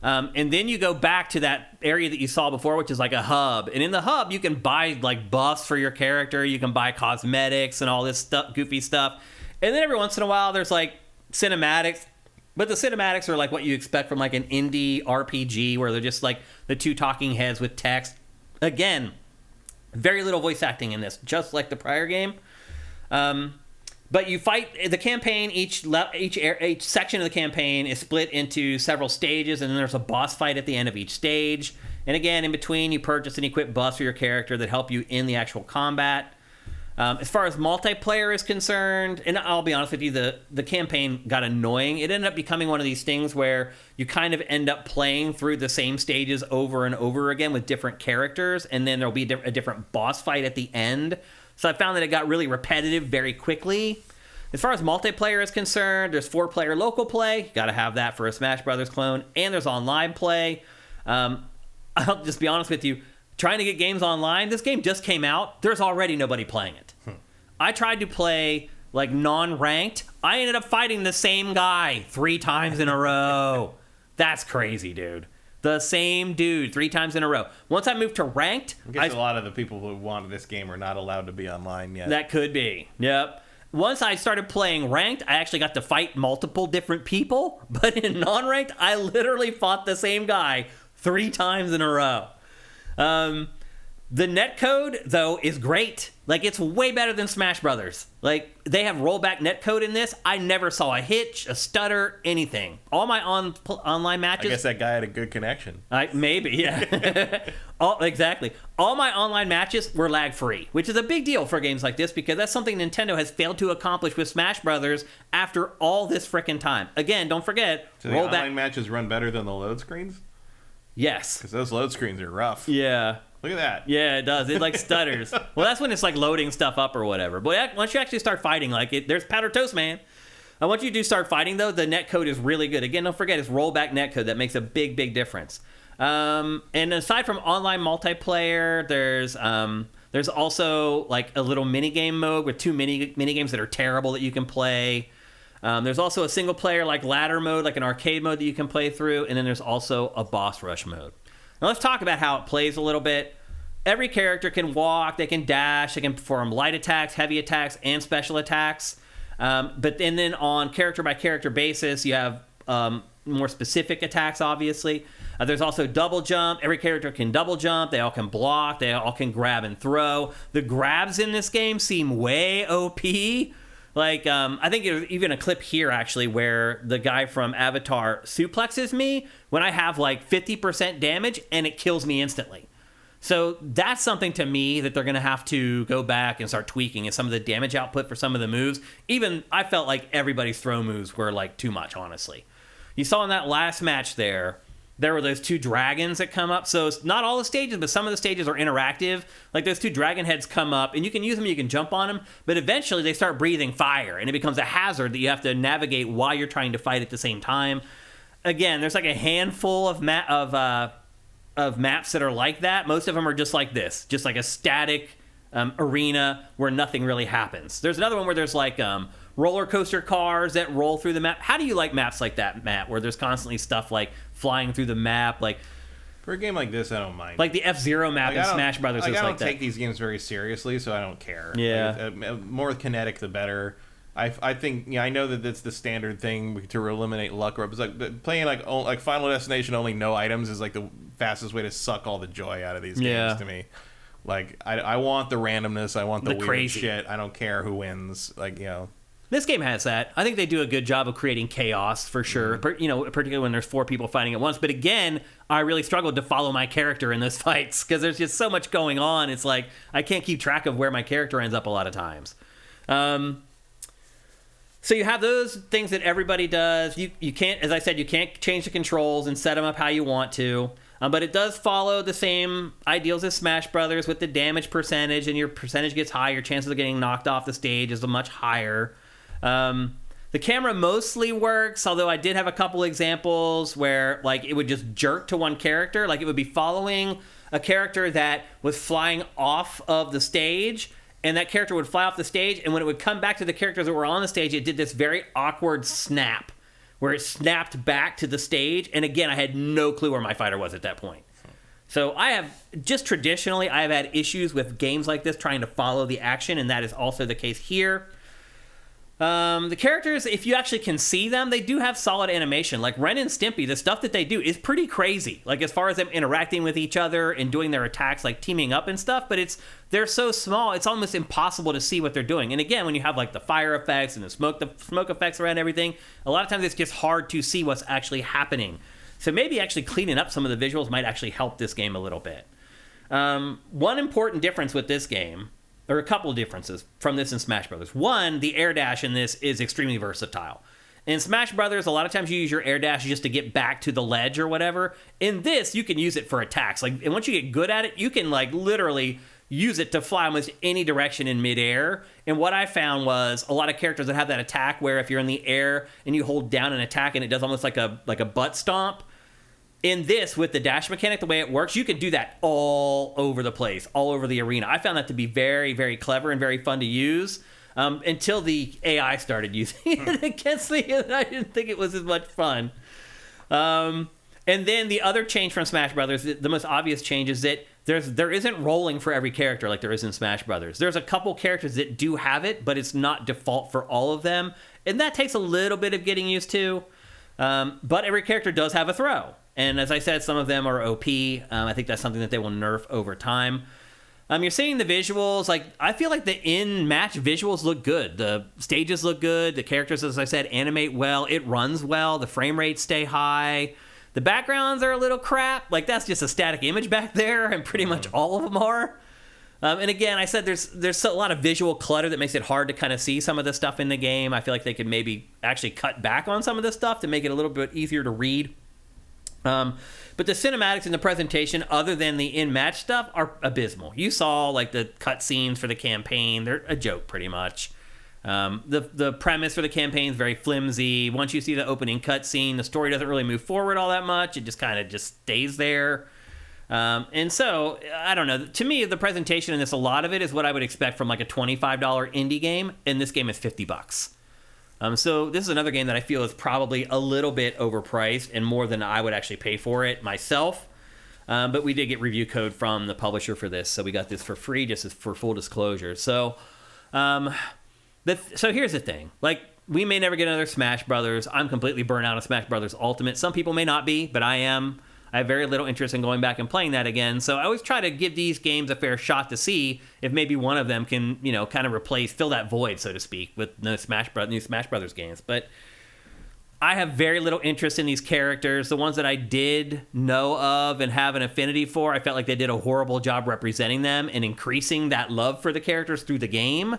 And then you go back to that area that you saw before, which is like a hub. And in the hub, you can buy like buffs for your character. You can buy cosmetics and all this stuff, goofy stuff. And then every once in a while, there's like cinematics. But the cinematics are like what you expect from like an indie RPG, where they're just like the 2 talking heads with text. Again, very little voice acting in this, just like the prior game. But you fight the campaign. Each section of the campaign is split into several stages, and then there's a boss fight at the end of each stage. And again, in between, you purchase and equip buffs for your character that help you in the actual combat. As far as multiplayer is concerned, and I'll be honest with you, the campaign got annoying. It ended up becoming one of these things where you kind of end up playing through the same stages over and over again with different characters, and then there'll be a different boss fight at the end. So I found that it got really repetitive very quickly. As far as multiplayer is concerned, there's 4-player local play. You got to have that for a Smash Brothers clone. And there's online play. I'll just be honest with you. trying to get games online. This game just came out. There's already nobody playing it. I tried to play like non-ranked. I ended up fighting the same guy 3 times in a row. That's crazy, dude. The same dude 3 times in a row. Once I moved to ranked, I guess a lot of the people who wanted this game are not allowed to be online yet. That could be. Yep. Once I started playing ranked, I actually got to fight multiple different people. But in non-ranked, I literally fought the same guy 3 times in a row. The netcode, though, is great. Like, it's way better than Smash Brothers. Like, they have rollback netcode in this. I never saw a hitch, a stutter, anything. All my online matches... I guess that guy had a good connection. Maybe, yeah. Exactly. All my online matches were lag-free, which is a big deal for games like this because that's something Nintendo has failed to accomplish with Smash Brothers after all this frickin' time. Again, don't forget... So the online matches run better than the load screens? Yes. Because those load screens are rough. Yeah. Look at that. Yeah, it does. It like stutters. Well, that's when it's like loading stuff up or whatever. But once you actually start fighting, there's powder toast, man. And once you do start fighting, though, the netcode is really good. Again, don't forget, it's rollback netcode that makes a big, big difference. And aside from online multiplayer, there's also like a little mini game mode with 2 mini games that are terrible that you can play. There's also a single player like ladder mode, like an arcade mode that you can play through, and then there's also a boss rush mode. Now let's talk about how it plays a little bit. Every character can walk, they can dash, they can perform light attacks, heavy attacks, and special attacks. But then on character-by-character basis, you have more specific attacks, obviously. There's also double jump. Every character can double jump. They all can block. They all can grab and throw. The grabs in this game seem way OP. Like, I think there's even a clip here, actually, where the guy from Avatar suplexes me when I have, like, 50% damage, and it kills me instantly. So that's something to me that they're going to have to go back and start tweaking is some of the damage output for some of the moves. Even, I felt like everybody's throw moves were, like, too much, honestly. You saw in that last match there were those 2 dragons that come up. So it's not all the stages, but some of the stages are interactive. Like those 2 dragon heads come up, and you can use them, you can jump on them, but eventually they start breathing fire, and it becomes a hazard that you have to navigate while you're trying to fight at the same time. Again, there's like a handful of maps that are like that. Most of them are just like this, just like a static arena where nothing really happens. There's another one where there's like roller coaster cars that roll through the map. How do you like maps like that, Matt, where there's constantly stuff like flying through the map? Like, for a game like this, I don't mind. Like the F-Zero map in Smash Brothers is like that. I don't take these games very seriously, so I don't care. Yeah. More kinetic, the better. I think, I know that that's the standard thing to eliminate luck. It's like playing like Final Destination only no items is like the fastest way to suck all the joy out of these games to me. Like, I want the randomness. I want the weird crazy shit. I don't care who wins. Like, This game has that. I think they do a good job of creating chaos for sure. Particularly when there's 4 people fighting at once. But again, I really struggled to follow my character in those fights because there's just so much going on. It's like I can't keep track of where my character ends up a lot of times. So you have those things that everybody does. You can't, as I said, you can't change the controls and set them up how you want to. But it does follow the same ideals as Smash Brothers with the damage percentage, and your percentage gets higher. Your chances of getting knocked off the stage is much higher. The camera mostly works, although I did have a couple examples where like it would just jerk to one character. Like it would be following a character that was flying off of the stage, and that character would fly off the stage, and when it would come back to the characters that were on the stage, it did this very awkward snap where it snapped back to the stage. And again, I had no clue where my fighter was at that point. So I have had issues with games like this trying to follow the action, and that is also the case here. The characters, if you actually can see them, they do have solid animation. Like Ren and Stimpy, the stuff that they do is pretty crazy. Like as far as them interacting with each other and doing their attacks, like teaming up and stuff, but they're so small, it's almost impossible to see what they're doing. And again, when you have like the fire effects and the smoke effects around everything, a lot of times it's just hard to see what's actually happening. So maybe actually cleaning up some of the visuals might actually help this game a little bit. One important difference with this game, or a couple of differences from this in Smash Brothers. One, the air dash in this is extremely versatile. In Smash Brothers, a lot of times you use your air dash just to get back to the ledge or whatever. In this, you can use it for attacks. And once you get good at it, you can literally use it to fly almost any direction in midair. And what I found was a lot of characters that have that attack where if you're in the air and you hold down an attack and it does almost like a butt stomp, in this, with the dash mechanic, the way it works, you can do that all over the place, all over the arena. I found that to be very, very clever and very fun to use until the AI started using it against me, and I didn't think it was as much fun. And then the other change from Smash Brothers, the most obvious change is that there isn't rolling for every character like there is in Smash Brothers. There's a couple characters that do have it, but it's not default for all of them, and that takes a little bit of getting used to. But every character does have a throw. And as I said, some of them are OP. I think that's something that they will nerf over time. You're seeing the visuals. Like, I feel like the in-match visuals look good. The stages look good. The characters, as I said, animate well. It runs well. The frame rates stay high. The backgrounds are a little crap. Like, that's just a static image back there, and pretty much all of them are. And again, I said there's a lot of visual clutter that makes it hard to kind of see some of the stuff in the game. I feel like they could maybe actually cut back on some of this stuff to make it a little bit easier to read. But the cinematics and the presentation, other than the in-match stuff, are abysmal. You saw like the cutscenes for the campaign; they're a joke, pretty much. The premise for the campaign is very flimsy. Once you see the opening cutscene, the story doesn't really move forward all that much. It just kind of just stays there. And so, I don't know. To me, the presentation in this, a lot of it is what I would expect from like a $25 indie game, and this game is $50. So this is another game that I feel is probably a little bit overpriced and more than I would actually pay for it myself. But we did get review code from the publisher for this, so we got this for free, just for full disclosure. So, so here's the thing. Like, we may never get another Smash Brothers. I'm completely burnt out of Smash Brothers Ultimate. Some people may not be, but I am. I have very little interest in going back and playing that again. So I always try to give these games a fair shot to see if maybe one of them can, kind of fill that void, so to speak, with new Smash Brothers games. But I have very little interest in these characters. The ones that I did know of and have an affinity for, I felt like they did a horrible job representing them and increasing that love for the characters through the game.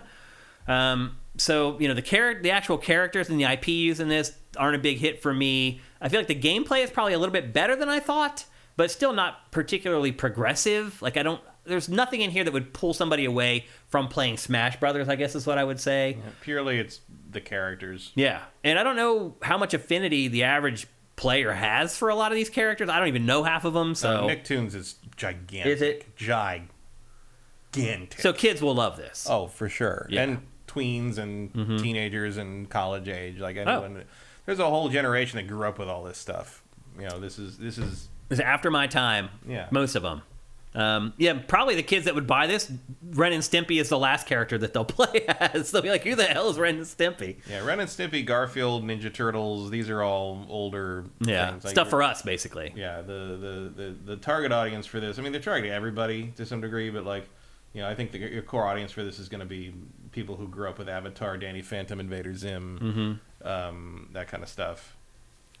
So, the actual characters and the IP used in this aren't a big hit for me. I feel like the gameplay is probably a little bit better than I thought, but still not particularly progressive. Like, there's nothing in here that would pull somebody away from playing Smash Brothers, I guess is what I would say. Yeah, purely it's the characters. Yeah. And I don't know how much affinity the average player has for a lot of these characters. I don't even know half of them, so... Nicktoons is gigantic. Is it? Gigantic. So kids will love this. Oh, for sure. Yeah. And tweens and teenagers and college age, like anyone. There's a whole generation that grew up with all this stuff. This is It's after my time. Yeah. Most of them. Probably the kids that would buy this, Ren and Stimpy is the last character that they'll play as. They'll be like, who the hell is Ren and Stimpy? Yeah, Ren and Stimpy, Garfield, Ninja Turtles, these are all older things. Like, stuff for us, basically. Yeah, the target audience for this, I mean, they're targeting everybody to some degree, but like, I think your core audience for this is going to be people who grew up with Avatar, Danny Phantom, Invader Zim, that kind of stuff.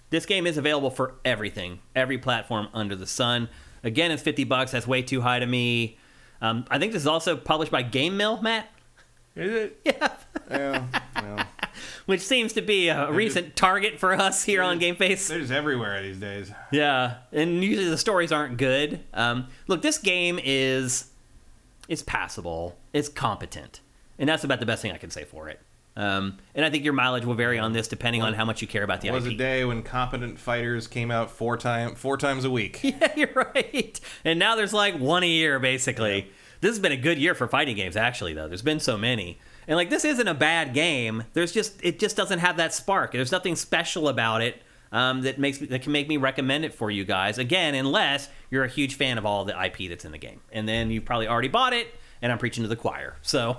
This game is available for everything, every platform under the sun. Again, it's $50. That's way too high to me. I think this is also published by Game Mill, Matt. Is it? Yeah. Yeah. Which seems to be a recent target for us here on GameFace. They're just everywhere these days. Yeah, and usually the stories aren't good. Look, this game is passable. It's competent. And that's about the best thing I can say for it. And I think your mileage will vary on this depending on how much you care about the IP. There was a day when competent fighters came out four times a week. Yeah, you're right. And now there's like one a year, basically. Yeah. This has been a good year for fighting games, actually, though. There's been so many. And like, this isn't a bad game. It just doesn't have that spark. There's nothing special about it that can make me recommend it for you guys. Again, unless you're a huge fan of all the IP that's in the game. And then you've probably already bought it, and I'm preaching to the choir. So...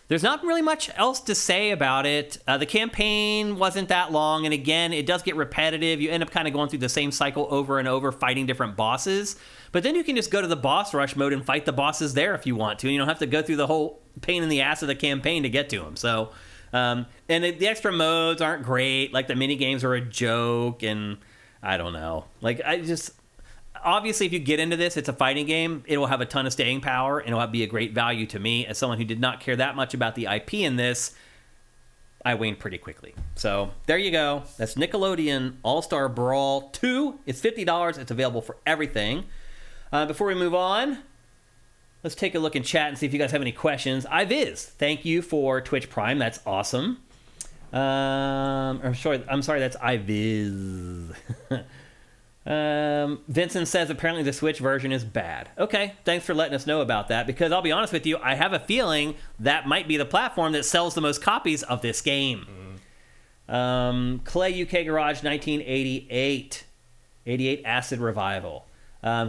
there's not really much else to say about it. The campaign wasn't that long, and again, it does get repetitive. You end up kind of going through the same cycle over and over, fighting different bosses. But then you can just go to the boss rush mode and fight the bosses there if you want to. You don't have to go through the whole pain in the ass of the campaign to get to them. So, and the extra modes aren't great. Like, the mini games are a joke, and I don't know. Like, obviously, if you get into this, it's a fighting game. It will have a ton of staying power, and it will be a great value to me. As someone who did not care that much about the IP in this, I waned pretty quickly. So there you go. That's Nickelodeon All-Star Brawl 2. It's $50. It's available for everything. Before we move on, let's take a look in chat and see if you guys have any questions. Iviz, thank you for Twitch Prime. That's awesome. I'm sorry, that's iViz. Vincent says apparently the Switch version is bad. Okay, thanks for letting us know about that, because I'll be honest with you, I have a feeling that might be the platform that sells the most copies of this game. Clay UK Garage 1988. 88 Acid Revival.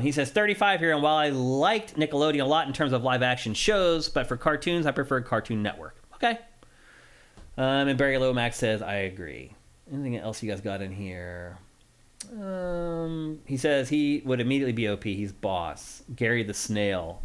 He says 35 here, and while I liked Nickelodeon a lot in terms of live action shows, but for cartoons, I preferred Cartoon Network. Okay. And Barry Lomax says, I agree. Anything else you guys got in here? He says he would immediately be OP. He's boss. Gary the Snail.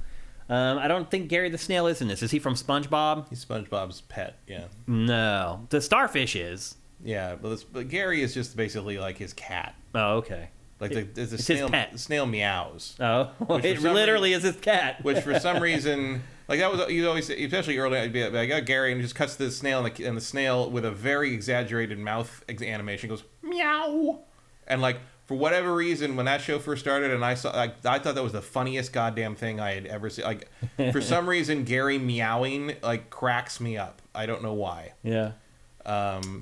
I don't think Gary the Snail is in this. Is he from SpongeBob? He's SpongeBob's pet, yeah. No. The Starfish is. Yeah, but Gary is just basically like his cat. Oh, okay. Like it's snail, his pet. The snail meows. Oh, it literally is his cat. Which for some reason, like that was, you always, especially early, I'd be like, I got Gary, and he just cuts the snail, and the snail with a very exaggerated mouth animation goes meow, and like for whatever reason, when that show first started, and I thought that was the funniest goddamn thing I had ever seen. Like for some reason, Gary meowing like cracks me up. I don't know why. Yeah.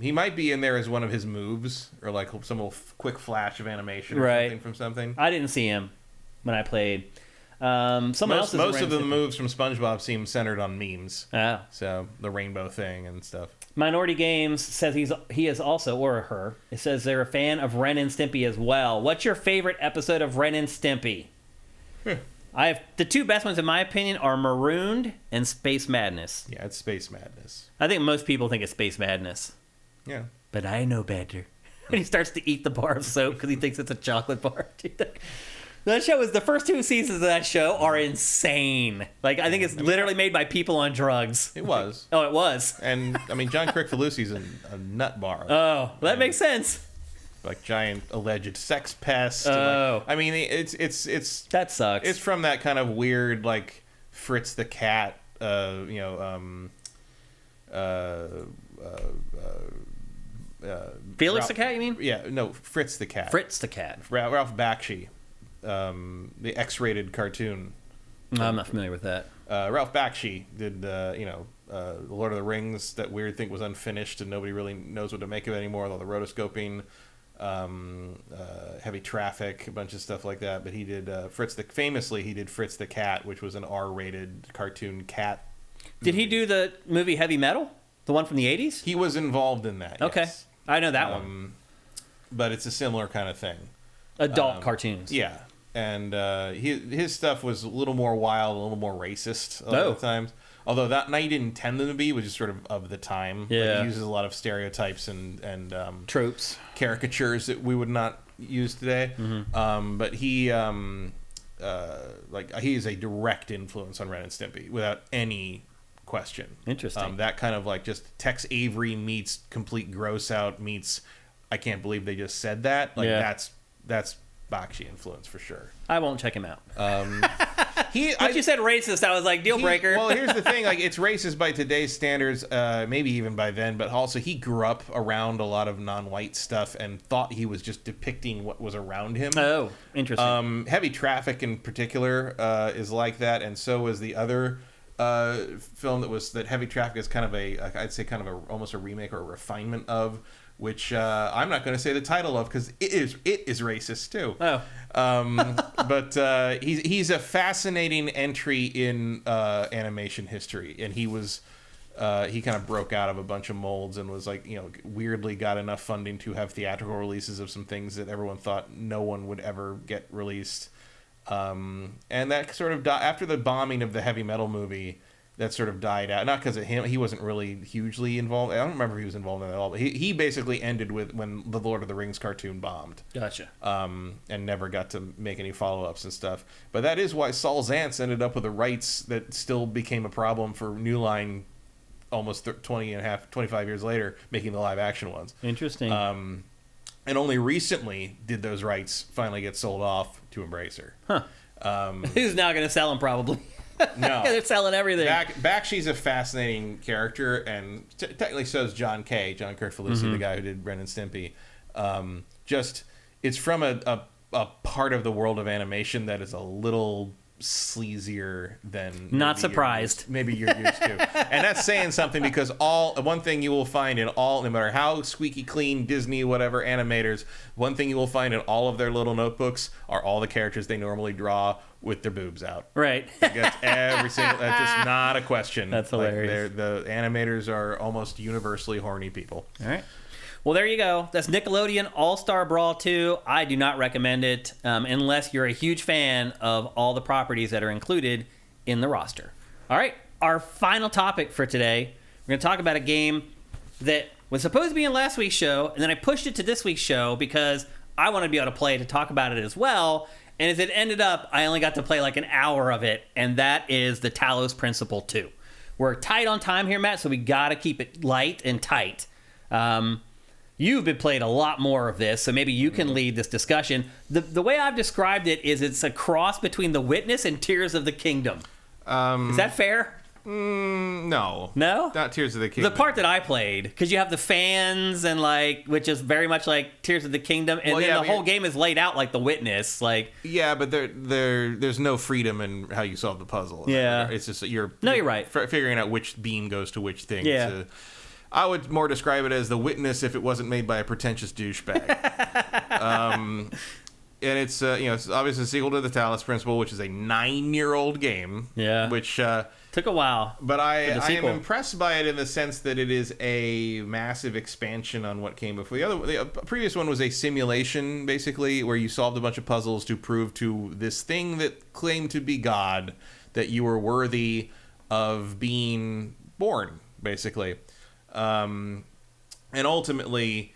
He might be in there as one of his moves, or like some little quick flash of animation or something from something. I didn't see him when I played. Most of the moves from SpongeBob seem centered on memes. Oh. So the rainbow thing and stuff. Minority Games says he is also, or her, it says they're a fan of Ren and Stimpy as well. What's your favorite episode of Ren and Stimpy? I have the two best ones in my opinion are Marooned and Space Madness. Yeah, it's Space Madness. I think most people think it's Space Madness. Yeah. But I know better. When he starts to eat the bar of soap because he thinks it's a chocolate bar. That show is, the first two seasons of that show are insane. Like, I think it's literally made by people on drugs. It was. Oh, it was. And, I mean, John Kricfalusi's a nut bar. Oh, well, that makes sense. Like giant alleged sex pest. Oh. Like, I mean, it's that sucks. It's from that kind of weird, like, Fritz the Cat, Felix the Cat, you mean? Yeah, no, Fritz the Cat. Fritz the Cat. Ralph Bakshi, the X-rated cartoon. No, I'm not familiar with that. Ralph Bakshi did, The Lord of the Rings, that weird thing was unfinished and nobody really knows what to make of it anymore, with all the rotoscoping, Heavy Traffic, a bunch of stuff like that. But he did famously he did Fritz the Cat, which was an R-rated cartoon cat. Did he do the movie Heavy Metal? The one from the 80s? He was involved in that, Okay. yes. I know that one. But it's a similar kind of thing. Adult cartoons. Yeah. And his stuff was a little more wild, a little more racist a lot of times. Although that night didn't intend them to be, was just sort of the time. Yeah. Like, he uses a lot of stereotypes and tropes, caricatures that we would not use today. Mm-hmm. But he he is a direct influence on Ren and Stimpy without any question. Interesting. That kind of like just Tex Avery meets Complete Gross Out meets I can't believe they just said that. Like that's Bakshi influence for sure. I won't check him out. Once you said racist, I was like, deal breaker. Well, here's the thing: like, it's racist by today's standards, maybe even by then. But also, he grew up around a lot of non-white stuff and thought he was just depicting what was around him. Oh, interesting. Heavy Traffic, in particular, is like that, and so was the other film that Heavy Traffic is kind of I'd say almost a remake or a refinement of. Which I'm not going to say the title of because it is racist too. Oh, but he's a fascinating entry in animation history, and he kind of broke out of a bunch of molds and was like, weirdly got enough funding to have theatrical releases of some things that everyone thought no one would ever get released, and that sort of after the bombing of the Heavy Metal movie. That sort of died out. Not because of him. He wasn't really hugely involved. I don't remember if he was involved in it at all. But he basically ended with when the Lord of the Rings cartoon bombed. Gotcha. And never got to make any follow-ups and stuff. But that is why Saul Zaentz ended up with the rights that still became a problem for New Line almost 25 years later, making the live-action ones. Interesting. And only recently did those rights finally get sold off to Embracer. Huh. Who's now going to sell them, probably? No, they're selling everything. Bakshi's a fascinating character, and technically so is John Kricfalusi, the guy who did Ren and Stimpy. It's from a part of the world of animation that is a little sleazier than Not surprised. Maybe you're used to. And that's saying something, because one thing you will find in all, no matter how squeaky clean Disney, whatever animators, one thing you will find in all of their little notebooks are all the characters they normally draw with their boobs out. Right. That's every single. That's just not a question. That's hilarious. The animators are almost universally horny people. All right. Well, there you go. That's Nickelodeon All-Star Brawl 2. I do not recommend it unless you're a huge fan of all the properties that are included in the roster. All right. Our final topic for today, we're going to talk about a game that was supposed to be in last week's show, and then I pushed it to this week's show because I wanted to be able to play it to talk about it as well. And as it ended up, I only got to play like an hour of it, and that is the Talos Principle II. We're tight on time here, Matt, so we got to keep it light and tight. You've been playing a lot more of this, so maybe you can lead this discussion. The way I've described it is it's a cross between The Witness and Tears of the Kingdom. Is that fair? No. No? Not Tears of the Kingdom. The part that I played, because you have the fans and which is very much like Tears of the Kingdom, and then the whole game is laid out like The Witness. Yeah, but there's no freedom in how you solve the puzzle. Yeah. It's just you're right. Figuring out which beam goes to which thing. Yeah. I would more describe it as The Witness if it wasn't made by a pretentious douchebag. And it's it's obviously a sequel to the Talos Principle, which is a 9-year-old game. Yeah. Which took a while. But I am impressed by it in the sense that it is a massive expansion on what came before. The previous one was a simulation, basically, where you solved a bunch of puzzles to prove to this thing that claimed to be God that you were worthy of being born, basically. And ultimately,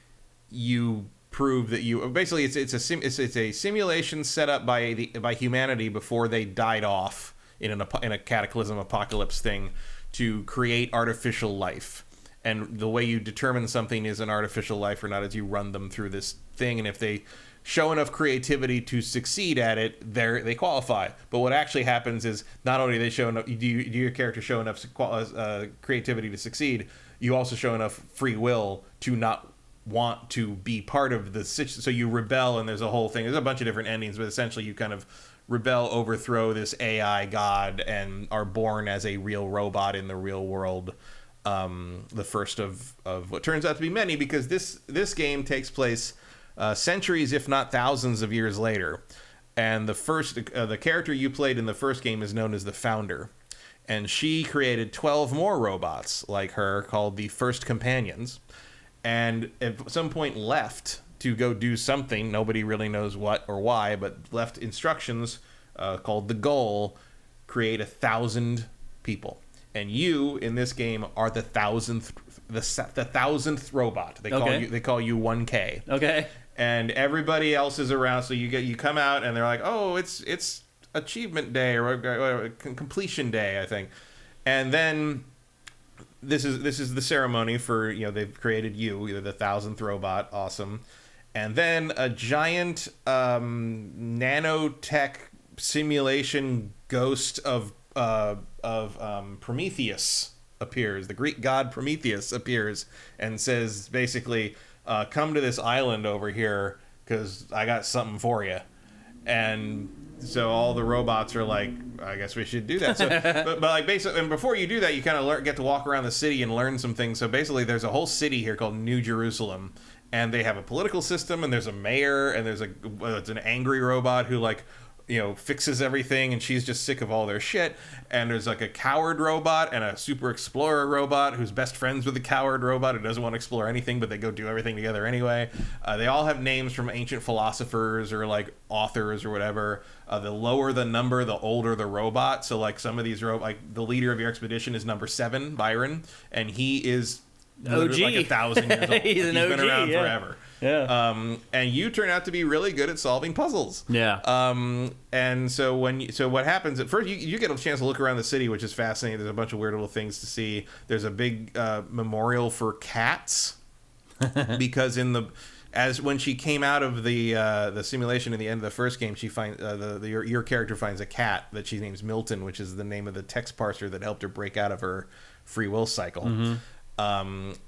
you prove that you basically it's a simulation set up by humanity before they died off in a cataclysm apocalypse thing to create artificial life. And the way you determine something is an artificial life or not is you run them through this thing, and if they show enough creativity to succeed at it, they qualify. But what actually happens is not only do they show enough, do your character show enough creativity to succeed, you also show enough free will to not want to be part of the situation. So you rebel, and there's a whole thing. There's a bunch of different endings, but essentially you kind of rebel, overthrow this AI god, and are born as a real robot in the real world. The first of what turns out to be many, because this game takes place centuries, if not thousands of years later. And the character you played in the first game is known as the Founder. And she created 12 more robots like her called the First Companions. And at some point left to go do something, nobody really knows what or why, but left instructions called the goal, create 1,000 people. And you, in this game, are the 1,000th robot. They call you 1K. Okay. And everybody else is around, so you come out and they're like, oh, it's achievement day or completion day, I think. And then this is the ceremony for, they've created you're the 1,000th robot, awesome. And then a giant nanotech simulation ghost of Prometheus appears. The Greek god Prometheus appears and says basically, come to this island over here because I got something for you. And so all the robots are like, I guess we should do that. So, but like basically, and before you do that, you kind of get to walk around the city and learn some things. So basically, there's a whole city here called New Jerusalem, and they have a political system, and there's a mayor, and there's it's an angry robot who fixes everything, and she's just sick of all their shit. And there's like a coward robot and a super explorer robot who's best friends with the coward robot who doesn't want to explore anything, but they go do everything together anyway. They all have names from ancient philosophers or like authors or whatever. The lower the number, the older the robot. So like some of these like the leader of your expedition is number 7, Byron, and he is OG, like 1,000 years old. He's an He's OG, been around forever. Yeah. And you turn out to be really good at solving puzzles. Yeah. And so what happens at first, you get a chance to look around the city, which is fascinating. There's a bunch of weird little things to see. There's a big memorial for cats because when she came out of the simulation at the end of the first game, she finds your character finds a cat that she names Milton, which is the name of the text parser that helped her break out of her free will cycle. Mm-hmm.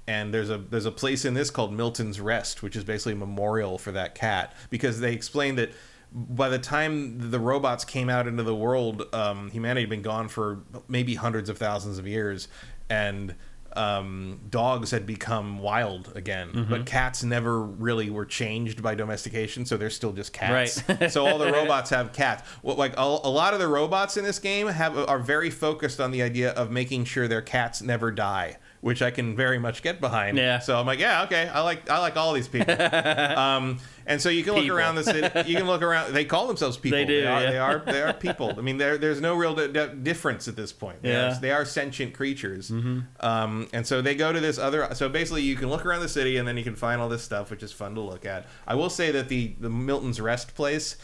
And there's a place in this called Milton's Rest, which is basically a memorial for that cat, because they explain that by the time the robots came out into the world, humanity had been gone for maybe hundreds of thousands of years, and dogs had become wild again, but cats never really were changed by domestication, so they're still just cats. Right. So all the robots have cats. Well, like a lot of the robots in this game are very focused on the idea of making sure their cats never die, which I can very much get behind. Yeah. So I'm like, yeah, okay, I like all these people. And so you can look around the city. You can look around. They call themselves people. They do. They are people. I mean, there's no real difference at this point. They are sentient creatures. And so they go to this other. So basically, you can look around the city, and then you can find all this stuff, which is fun to look at. I will say that the Milton's Rest place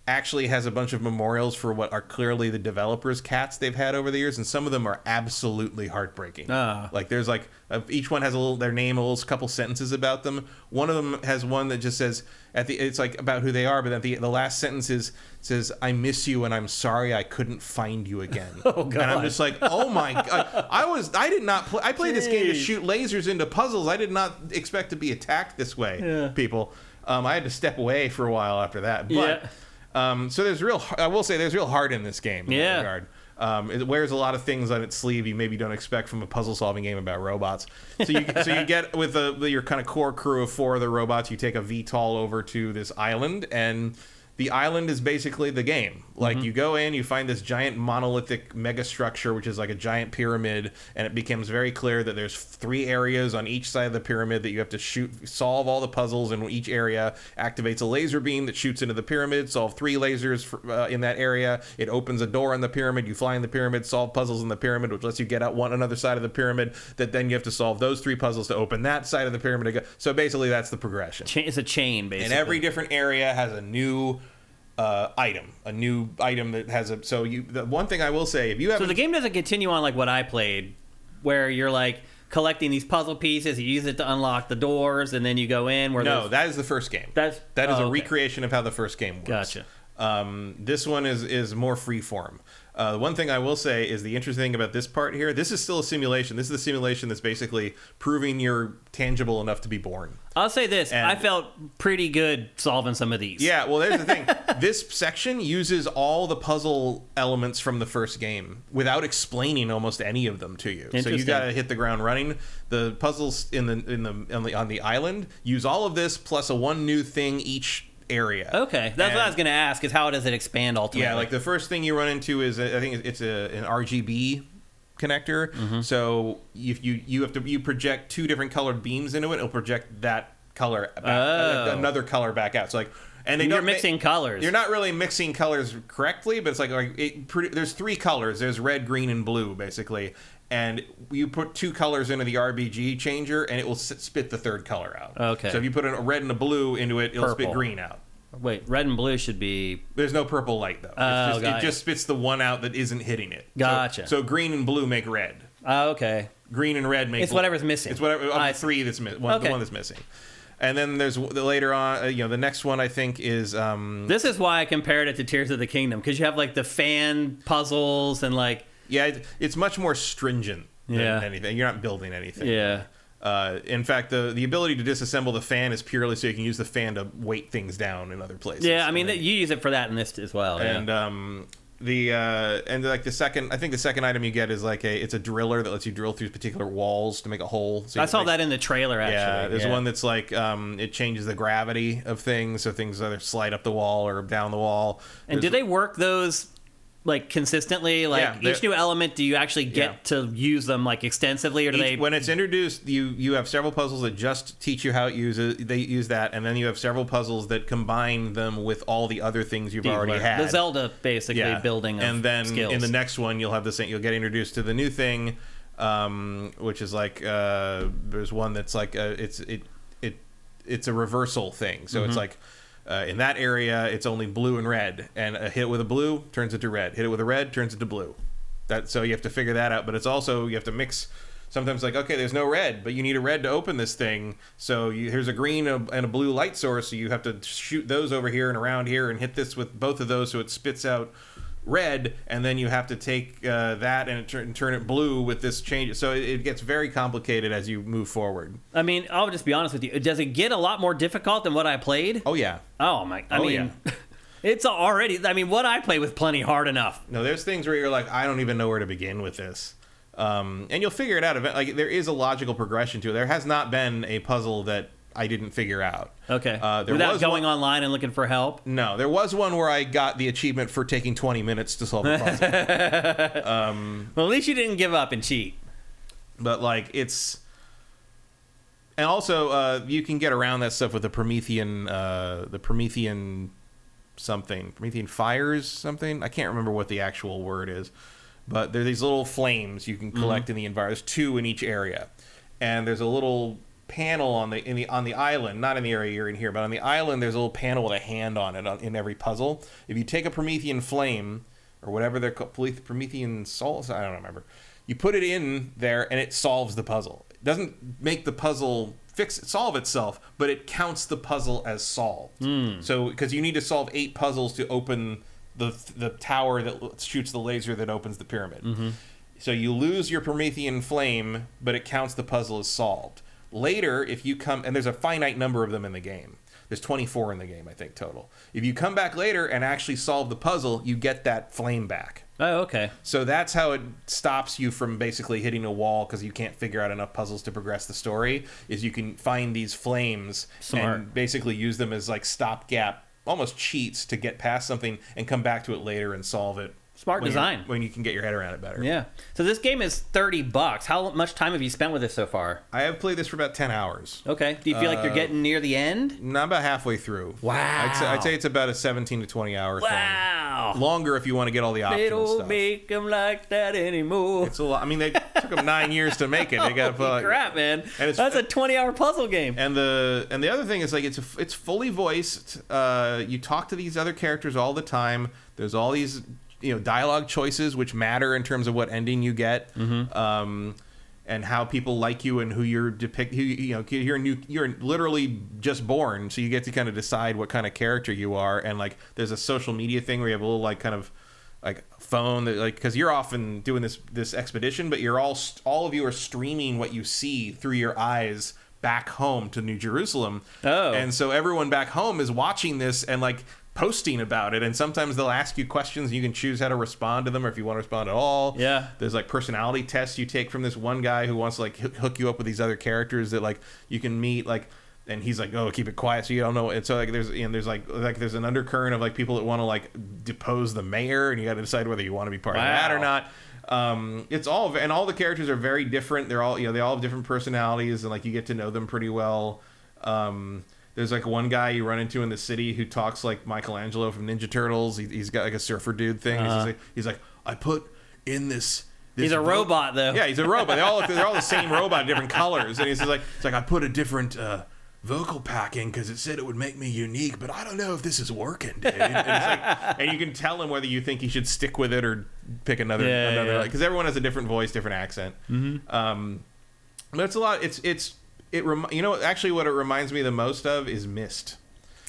actually has a bunch of memorials for what are clearly the developers' cats they've had over the years, and some of them are absolutely heartbreaking. Like there's like each one has their name, a little couple sentences about them. One of them has one that just says it's like about who they are, but at the last sentence says "I miss you and I'm sorry I couldn't find you again." Oh God! And I'm just like, oh my God! I played this game to shoot lasers into puzzles. I did not expect to be attacked this way, people. I had to step away for a while after that, but. So I will say there's real heart in this game in that regard. It wears a lot of things on its sleeve you maybe don't expect from a puzzle-solving game about robots. So you get with your kind of core crew of 4 of the robots, you take a VTOL over to this island, and the island is basically the game. Like you go in, you find this giant monolithic mega structure, which is like a giant pyramid, and it becomes very clear that there's 3 areas on each side of the pyramid that you have to solve all the puzzles, and each area activates a laser beam that shoots into the pyramid, solve 3 lasers in that area. It opens a door on the pyramid, you fly in the pyramid, solve puzzles in the pyramid, which lets you get out another side of the pyramid, that then you have to solve those 3 puzzles to open that side of the pyramid again. So basically that's the progression. It's a chain, basically. And every different area has a new item that has the one thing I will say, if you have the game doesn't continue on like what I played, where you're like collecting these puzzle pieces, you use it to unlock the doors, and then you go in that is the first game. That is a recreation of how the first game works. Gotcha. This one is more freeform. The one thing I will say is the interesting thing about this part here, this is still a simulation. This is the simulation that's basically proving you're tangible enough to be born. I'll say this. I felt pretty good solving some of these. Yeah, well, there's the thing. This section uses all the puzzle elements from the first game without explaining almost any of them to you. So you got to hit the ground running. The puzzles on the island use all of this plus one new thing each area. Okay, that's what I was going to ask, is how does it expand ultimately? Yeah, like the first thing you run into is I think it's an RGB connector. So if you project 2 different colored beams into it, it'll project that color back, another color back out. So like, and you're mixing colors. You're not really mixing colors correctly, but it's there's 3 colors. There's red, green, and blue basically. And you put 2 colors into the RGB changer, and it will spit the 3rd color out. Okay. So if you put a red and a blue into it, it'll spit green out. Wait, red and blue should be... There's no purple light, though. It just spits the one out that isn't hitting it. Gotcha. So green and blue make red. Okay. Green and red make... It's whatever's missing. It's whatever of the 3 that's the one that's missing. And then there's later on, the next one I think is... This is why I compared it to Tears of the Kingdom, because you have like the fan puzzles and like... Yeah, it's much more stringent than anything. You're not building anything. Yeah. In fact, the ability to disassemble the fan is purely so you can use the fan to weight things down in other places. Yeah, I mean, you use it for that in this as well. And the second item you get is it's a driller that lets you drill through particular walls to make a hole. So I saw that in the trailer, actually. Yeah, there's one that's it changes the gravity of things, so things either slide up the wall or down the wall. And do they work those like consistently? Like each new element, do you actually get to use them like extensively, or do they? When it's introduced, you have several puzzles that just teach you how it uses. They use that, and then you have several puzzles that combine them with all the other things you've already had. The Zelda basically building of and then skills. In the next one, you'll have the same. You'll get introduced to the new thing, which is there's one that's it's a reversal thing. So it's like. In that area, it's only blue and red, and a hit with a blue turns into red. Hit it with a red turns into blue. So you have to figure that out. But it's also you have to mix. Sometimes okay, there's no red, but you need a red to open this thing. So here's a green and a blue light source. So you have to shoot those over here and around here, and hit this with both of those, so it spits out red, and then you have to take that and turn it blue with this change. So it gets very complicated as you move forward. I mean, I'll just be honest with you. Does it get a lot more difficult than what I played? Oh yeah. Oh my! I mean, It's already, I mean, what I play with plenty hard enough. No, there's things where you're like, I don't even know where to begin with this. And you'll figure it out. Like, there is a logical progression to it. There has not been a puzzle that I didn't figure out. Okay. Without going online and looking for help? No, there was one where I got the achievement for taking 20 minutes to solve a puzzle. Well, at least you didn't give up and cheat. But, like, it's... And also, you can get around that stuff with the Promethean something. Promethean fires something? I can't remember what the actual word is. But there are these little flames you can collect in the environment. There's 2 in each area. And there's a little panel on the island, not in the area you're in here, but on the island there's a little panel with a hand on it in every puzzle. If you take a Promethean flame, or whatever they're called, Promethean salt, I don't remember. You put it in there and it solves the puzzle. It doesn't make the puzzle solve itself, but it counts the puzzle as solved. So, because you need to solve 8 puzzles to open the tower that shoots the laser that opens the pyramid. So you lose your Promethean flame, but it counts the puzzle as solved. Later, if you come, and there's a finite number of them in the game. There's 24 in the game, I think, total. If you come back later and actually solve the puzzle, you get that flame back. Oh, okay. So that's how it stops you from basically hitting a wall because you can't figure out enough puzzles to progress the story, is you can find these flames and basically use them as like stopgap, almost cheats to get past something and come back to it later and solve it. Smart design. When you can get your head around it better. Yeah. So this game is $30. How much time have you spent with this so far? I have played this for about 10 hours. Okay. Do you feel like you're getting near the end? No, about halfway through. Wow. I'd say it's about a 17 to 20 hour thing. Wow. Longer if you want to get all the optional They don't stuff. make them like that anymore. It's a lot. I mean, they took them 9 years to make it. They got Holy crap, man. And That's a 20-hour puzzle game. And the other thing is, like, it's fully voiced. You talk to these other characters all the time. There's all these dialogue choices which matter in terms of what ending you get, and how people like you and who you're you're literally just born, so you get to kind of decide what kind of character you are. And like there's a social media thing where you have a little like kind of like phone that like, because you're often doing this expedition, but you're all of you are streaming what you see through your eyes back home to New Jerusalem. And so everyone back home is watching this and like posting about it, and sometimes they'll ask you questions and you can choose how to respond to them, or if you want to respond at all. Yeah. There's like personality tests you take from this one guy who wants to like hook you up with these other characters that like you can meet, like, and he's like, oh, keep it quiet so you don't know. And so like there's there's an undercurrent of like people that want to like depose the mayor, and you got to decide whether you want to be part of that or not. It's all, and all the characters are very different. They're all, they all have different personalities, and like you get to know them pretty well. There's like one guy you run into in the city who talks like Michelangelo from Ninja Turtles. He's got like a surfer dude thing. He's like, I put in this. He's a robot though. Yeah, he's a robot. They're all the same robot, different colors. And it's like I put a different vocal packing because it said it would make me unique, but I don't know if this is working, dude. And you can tell him whether you think he should stick with it or pick another, because everyone has a different voice, different accent. But it's a lot. Actually, what it reminds me the most of is Myst.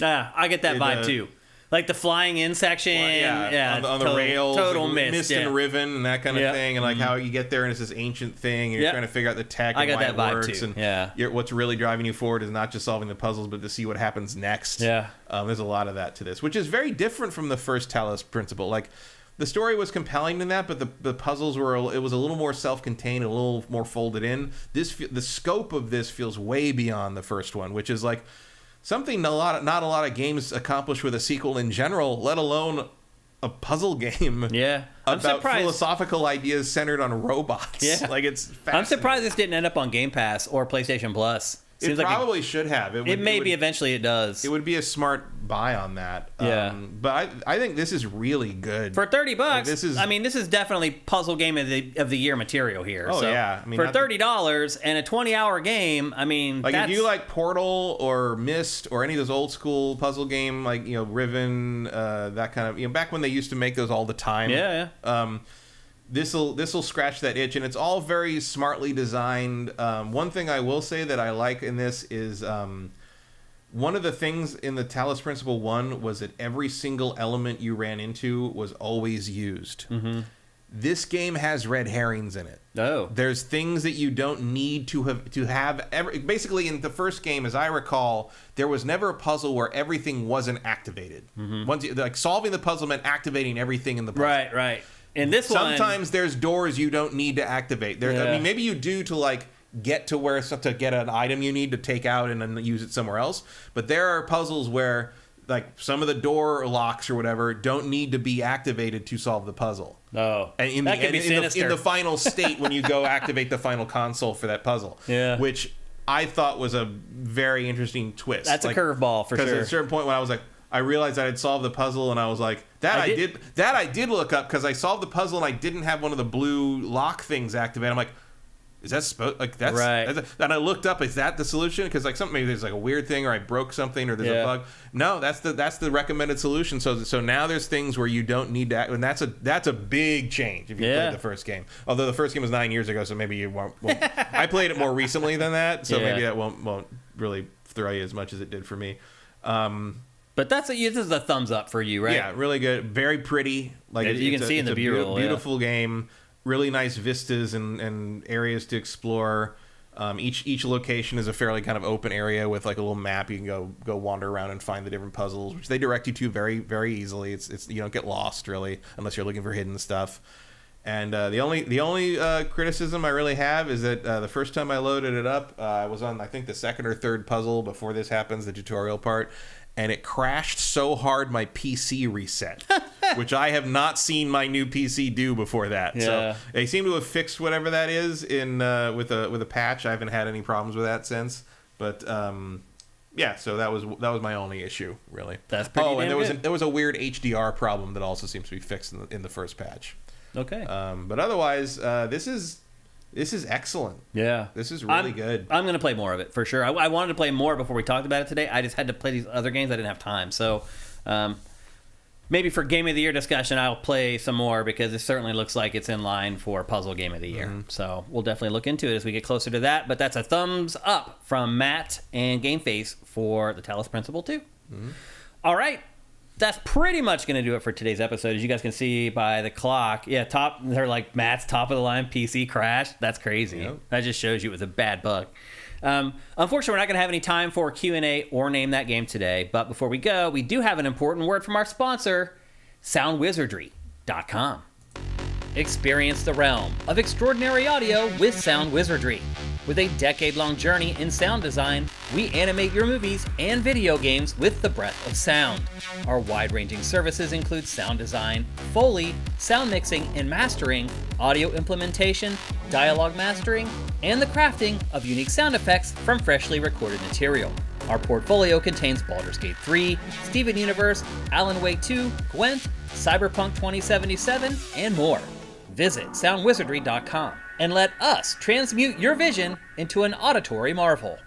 I get that vibe too. Like the flying in section, on the rails, total like Myst, and Riven and that kind of thing, and like how you get there and it's this ancient thing, and you're trying to figure out the tech and why it works, too. and what's really driving you forward is not just solving the puzzles, but to see what happens next. There's a lot of that to this, which is very different from the first Talos Principle. Like the story was compelling in that, but the puzzles were, it was a little more self-contained, a little more folded in. The scope of this feels way beyond the first one, which is like something not a lot of games accomplish with a sequel in general, let alone a puzzle game. I'm about surprised. Philosophical ideas centered on robots. Like it's fascinating. I'm surprised this didn't end up on Game Pass or PlayStation Plus. It probably should have. Eventually it does. It would be a smart buy on that. But I think this is really good. For $30, like this is definitely puzzle game of the year material here. Oh, so yeah. I mean, for $30 and a 20-hour game, I mean, like if you like Portal or Myst or any of those old school puzzle game, like, Riven, that kind of, back when they used to make those all the time. This'll scratch that itch, and it's all very smartly designed. One thing I will say that I like in this is one of the things in the Talos Principle 1 was that every single element you ran into was always used. This game has red herrings in it. Oh. There's things that you don't need to have ever. Basically, in the first game, as I recall, there was never a puzzle where everything wasn't activated. Once like solving the puzzle meant activating everything in the puzzle. Right. In this sometimes there's doors you don't need to activate. I mean, maybe you do to like get to where to get an item you need to take out and then use it somewhere else. But there are puzzles where like some of the door locks or whatever don't need to be activated to solve the puzzle. Oh, and in the final state when you go activate the final console for that puzzle. Yeah, which I thought was a very interesting twist. That's a curveball for sure. Because at a certain point when I was like, I realized I had solved the puzzle and I was like, I did look up because I solved the puzzle and I didn't have one of the blue lock things activated. I'm like, is that supposed like that's right? And I looked up, is that the solution? Because like maybe there's like a weird thing or I broke something or there's a bug. No, that's the recommended solution. So now there's things where you don't need to act, and that's a big change if you played the first game. Although the first game was 9 years ago, so maybe you won't. I played it more recently than that, so maybe that won't really throw you as much as it did for me. But this is a thumbs up for you, right? Yeah, really good, very pretty. Like you can see in the B-roll, beautiful game. Really nice vistas and areas to explore. Each location is a fairly kind of open area with like a little map. You can go wander around and find the different puzzles, which they direct you to very, very easily. It's you don't get lost really unless you're looking for hidden stuff. And the only criticism I really have is that the first time I loaded it up, I was on I think the second or third puzzle before this happens, the tutorial part. And it crashed so hard my PC reset, which I have not seen my new PC do before that. Yeah. So they seem to have fixed whatever that is in with a patch. I haven't had any problems with that since. But so that was my only issue really. That's pretty damn and there was a weird HDR problem that also seems to be fixed in the first patch. Okay. But otherwise, this is excellent. Yeah. This is really good. I'm going to play more of it, for sure. I wanted to play more before we talked about it today. I just had to play these other games. I didn't have time. So maybe for Game of the Year discussion, I'll play some more because it certainly looks like it's in line for Puzzle Game of the Year. So we'll definitely look into it as we get closer to that. But that's a thumbs up from Matt and GameFace for the Talos Principle II. All right. That's pretty much going to do it for today's episode. As you guys can see by the clock, they're like Matt's top of the line PC crashed. That's crazy. Yep. That just shows you it was a bad bug. Unfortunately, we're not going to have any time for Q&A or Name That Game today. But before we go, we do have an important word from our sponsor, SoundWizardry.com. Experience the realm of extraordinary audio with Sound Wizardry. With a decade-long journey in sound design, we animate your movies and video games with the breath of sound. Our wide-ranging services include sound design, Foley, sound mixing and mastering, audio implementation, dialogue mastering, and the crafting of unique sound effects from freshly recorded material. Our portfolio contains Baldur's Gate 3, Steven Universe, Alan Wake 2, Gwent, Cyberpunk 2077, and more. Visit soundwizardry.com and let us transmute your vision into an auditory marvel.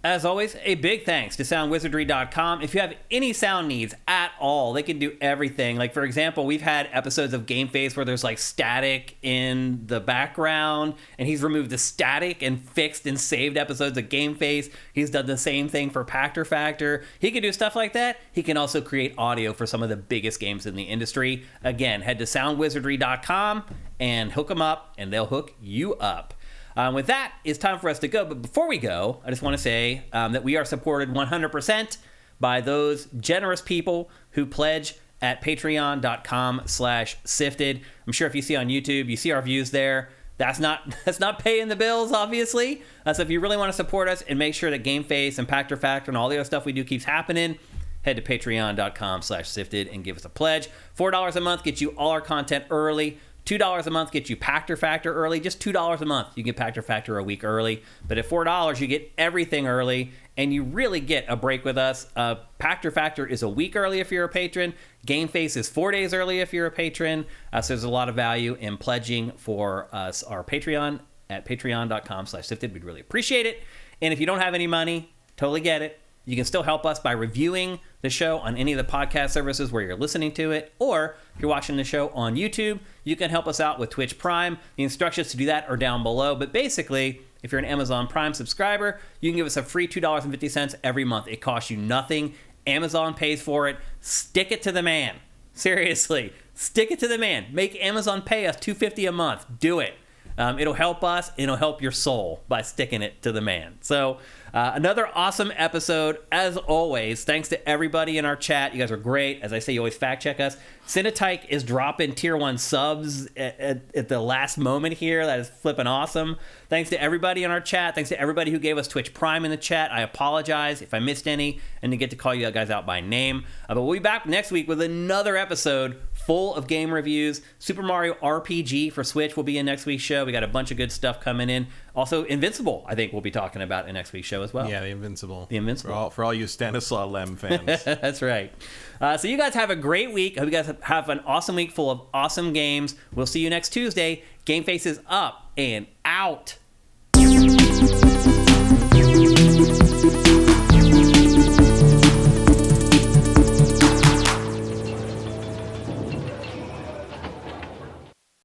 As always, a big thanks to SoundWizardry.com. If you have any sound needs at all, they can do everything. Like, for example, we've had episodes of GameFace where there's, like, static in the background, and he's removed the static and fixed and saved episodes of GameFace. He's done the same thing for Pactor Factor. He can do stuff like that. He can also create audio for some of the biggest games in the industry. Again, head to SoundWizardry.com and hook them up, and they'll hook you up. With that, it's time for us to go. But before we go, I just want to say that we are supported 100% by those generous people who pledge at patreon.com/sifted. I'm sure if you see on YouTube, you see our views there. That's not paying the bills, obviously. So if you really want to support us and make sure that GameFace and Pactor Factor and all the other stuff we do keeps happening, head to patreon.com/sifted and give us a pledge. $4 a month gets you all our content early. $2 a month gets you Pactor Factor early. Just $2 a month, you get Pactor Factor a week early. But at $4, you get everything early, and you really get a break with us. Pactor Factor is a week early if you're a patron. GameFace is 4 days early if you're a patron. So there's a lot of value in pledging for us, our Patreon at patreon.com/sifted. We'd really appreciate it. And if you don't have any money, totally get it. You can still help us by reviewing the show on any of the podcast services where you're listening to it, or if you're watching the show on YouTube, you can help us out with Twitch Prime. The instructions to do that are down below, but basically, if you're an Amazon Prime subscriber, you can give us a free $2.50 every month. It costs you nothing. Amazon pays for it. Stick it to the man. Seriously, stick it to the man. Make Amazon pay us $2.50 a month. Do it. It'll help us. It'll help your soul by sticking it to the man. So another awesome episode, as always. Thanks to everybody in our chat. You guys are great. As I say, you always fact check us. Cinetyke is dropping tier 1 subs at the last moment here. That is flipping awesome. Thanks to everybody in our chat. Thanks to everybody who gave us Twitch Prime in the chat. I apologize if I missed any and to get to call you guys out by name. But we'll be back next week with another episode full of game reviews. Super Mario RPG for Switch will be in next week's show. We got a bunch of good stuff coming in. Also, Invincible, I think we'll be talking about in next week's show as well. Yeah, the Invincible. The Invincible. For all you Stanislaw Lem fans. That's right. So you guys have a great week. I hope you guys have an awesome week full of awesome games. We'll see you next Tuesday. GameFace is up and out.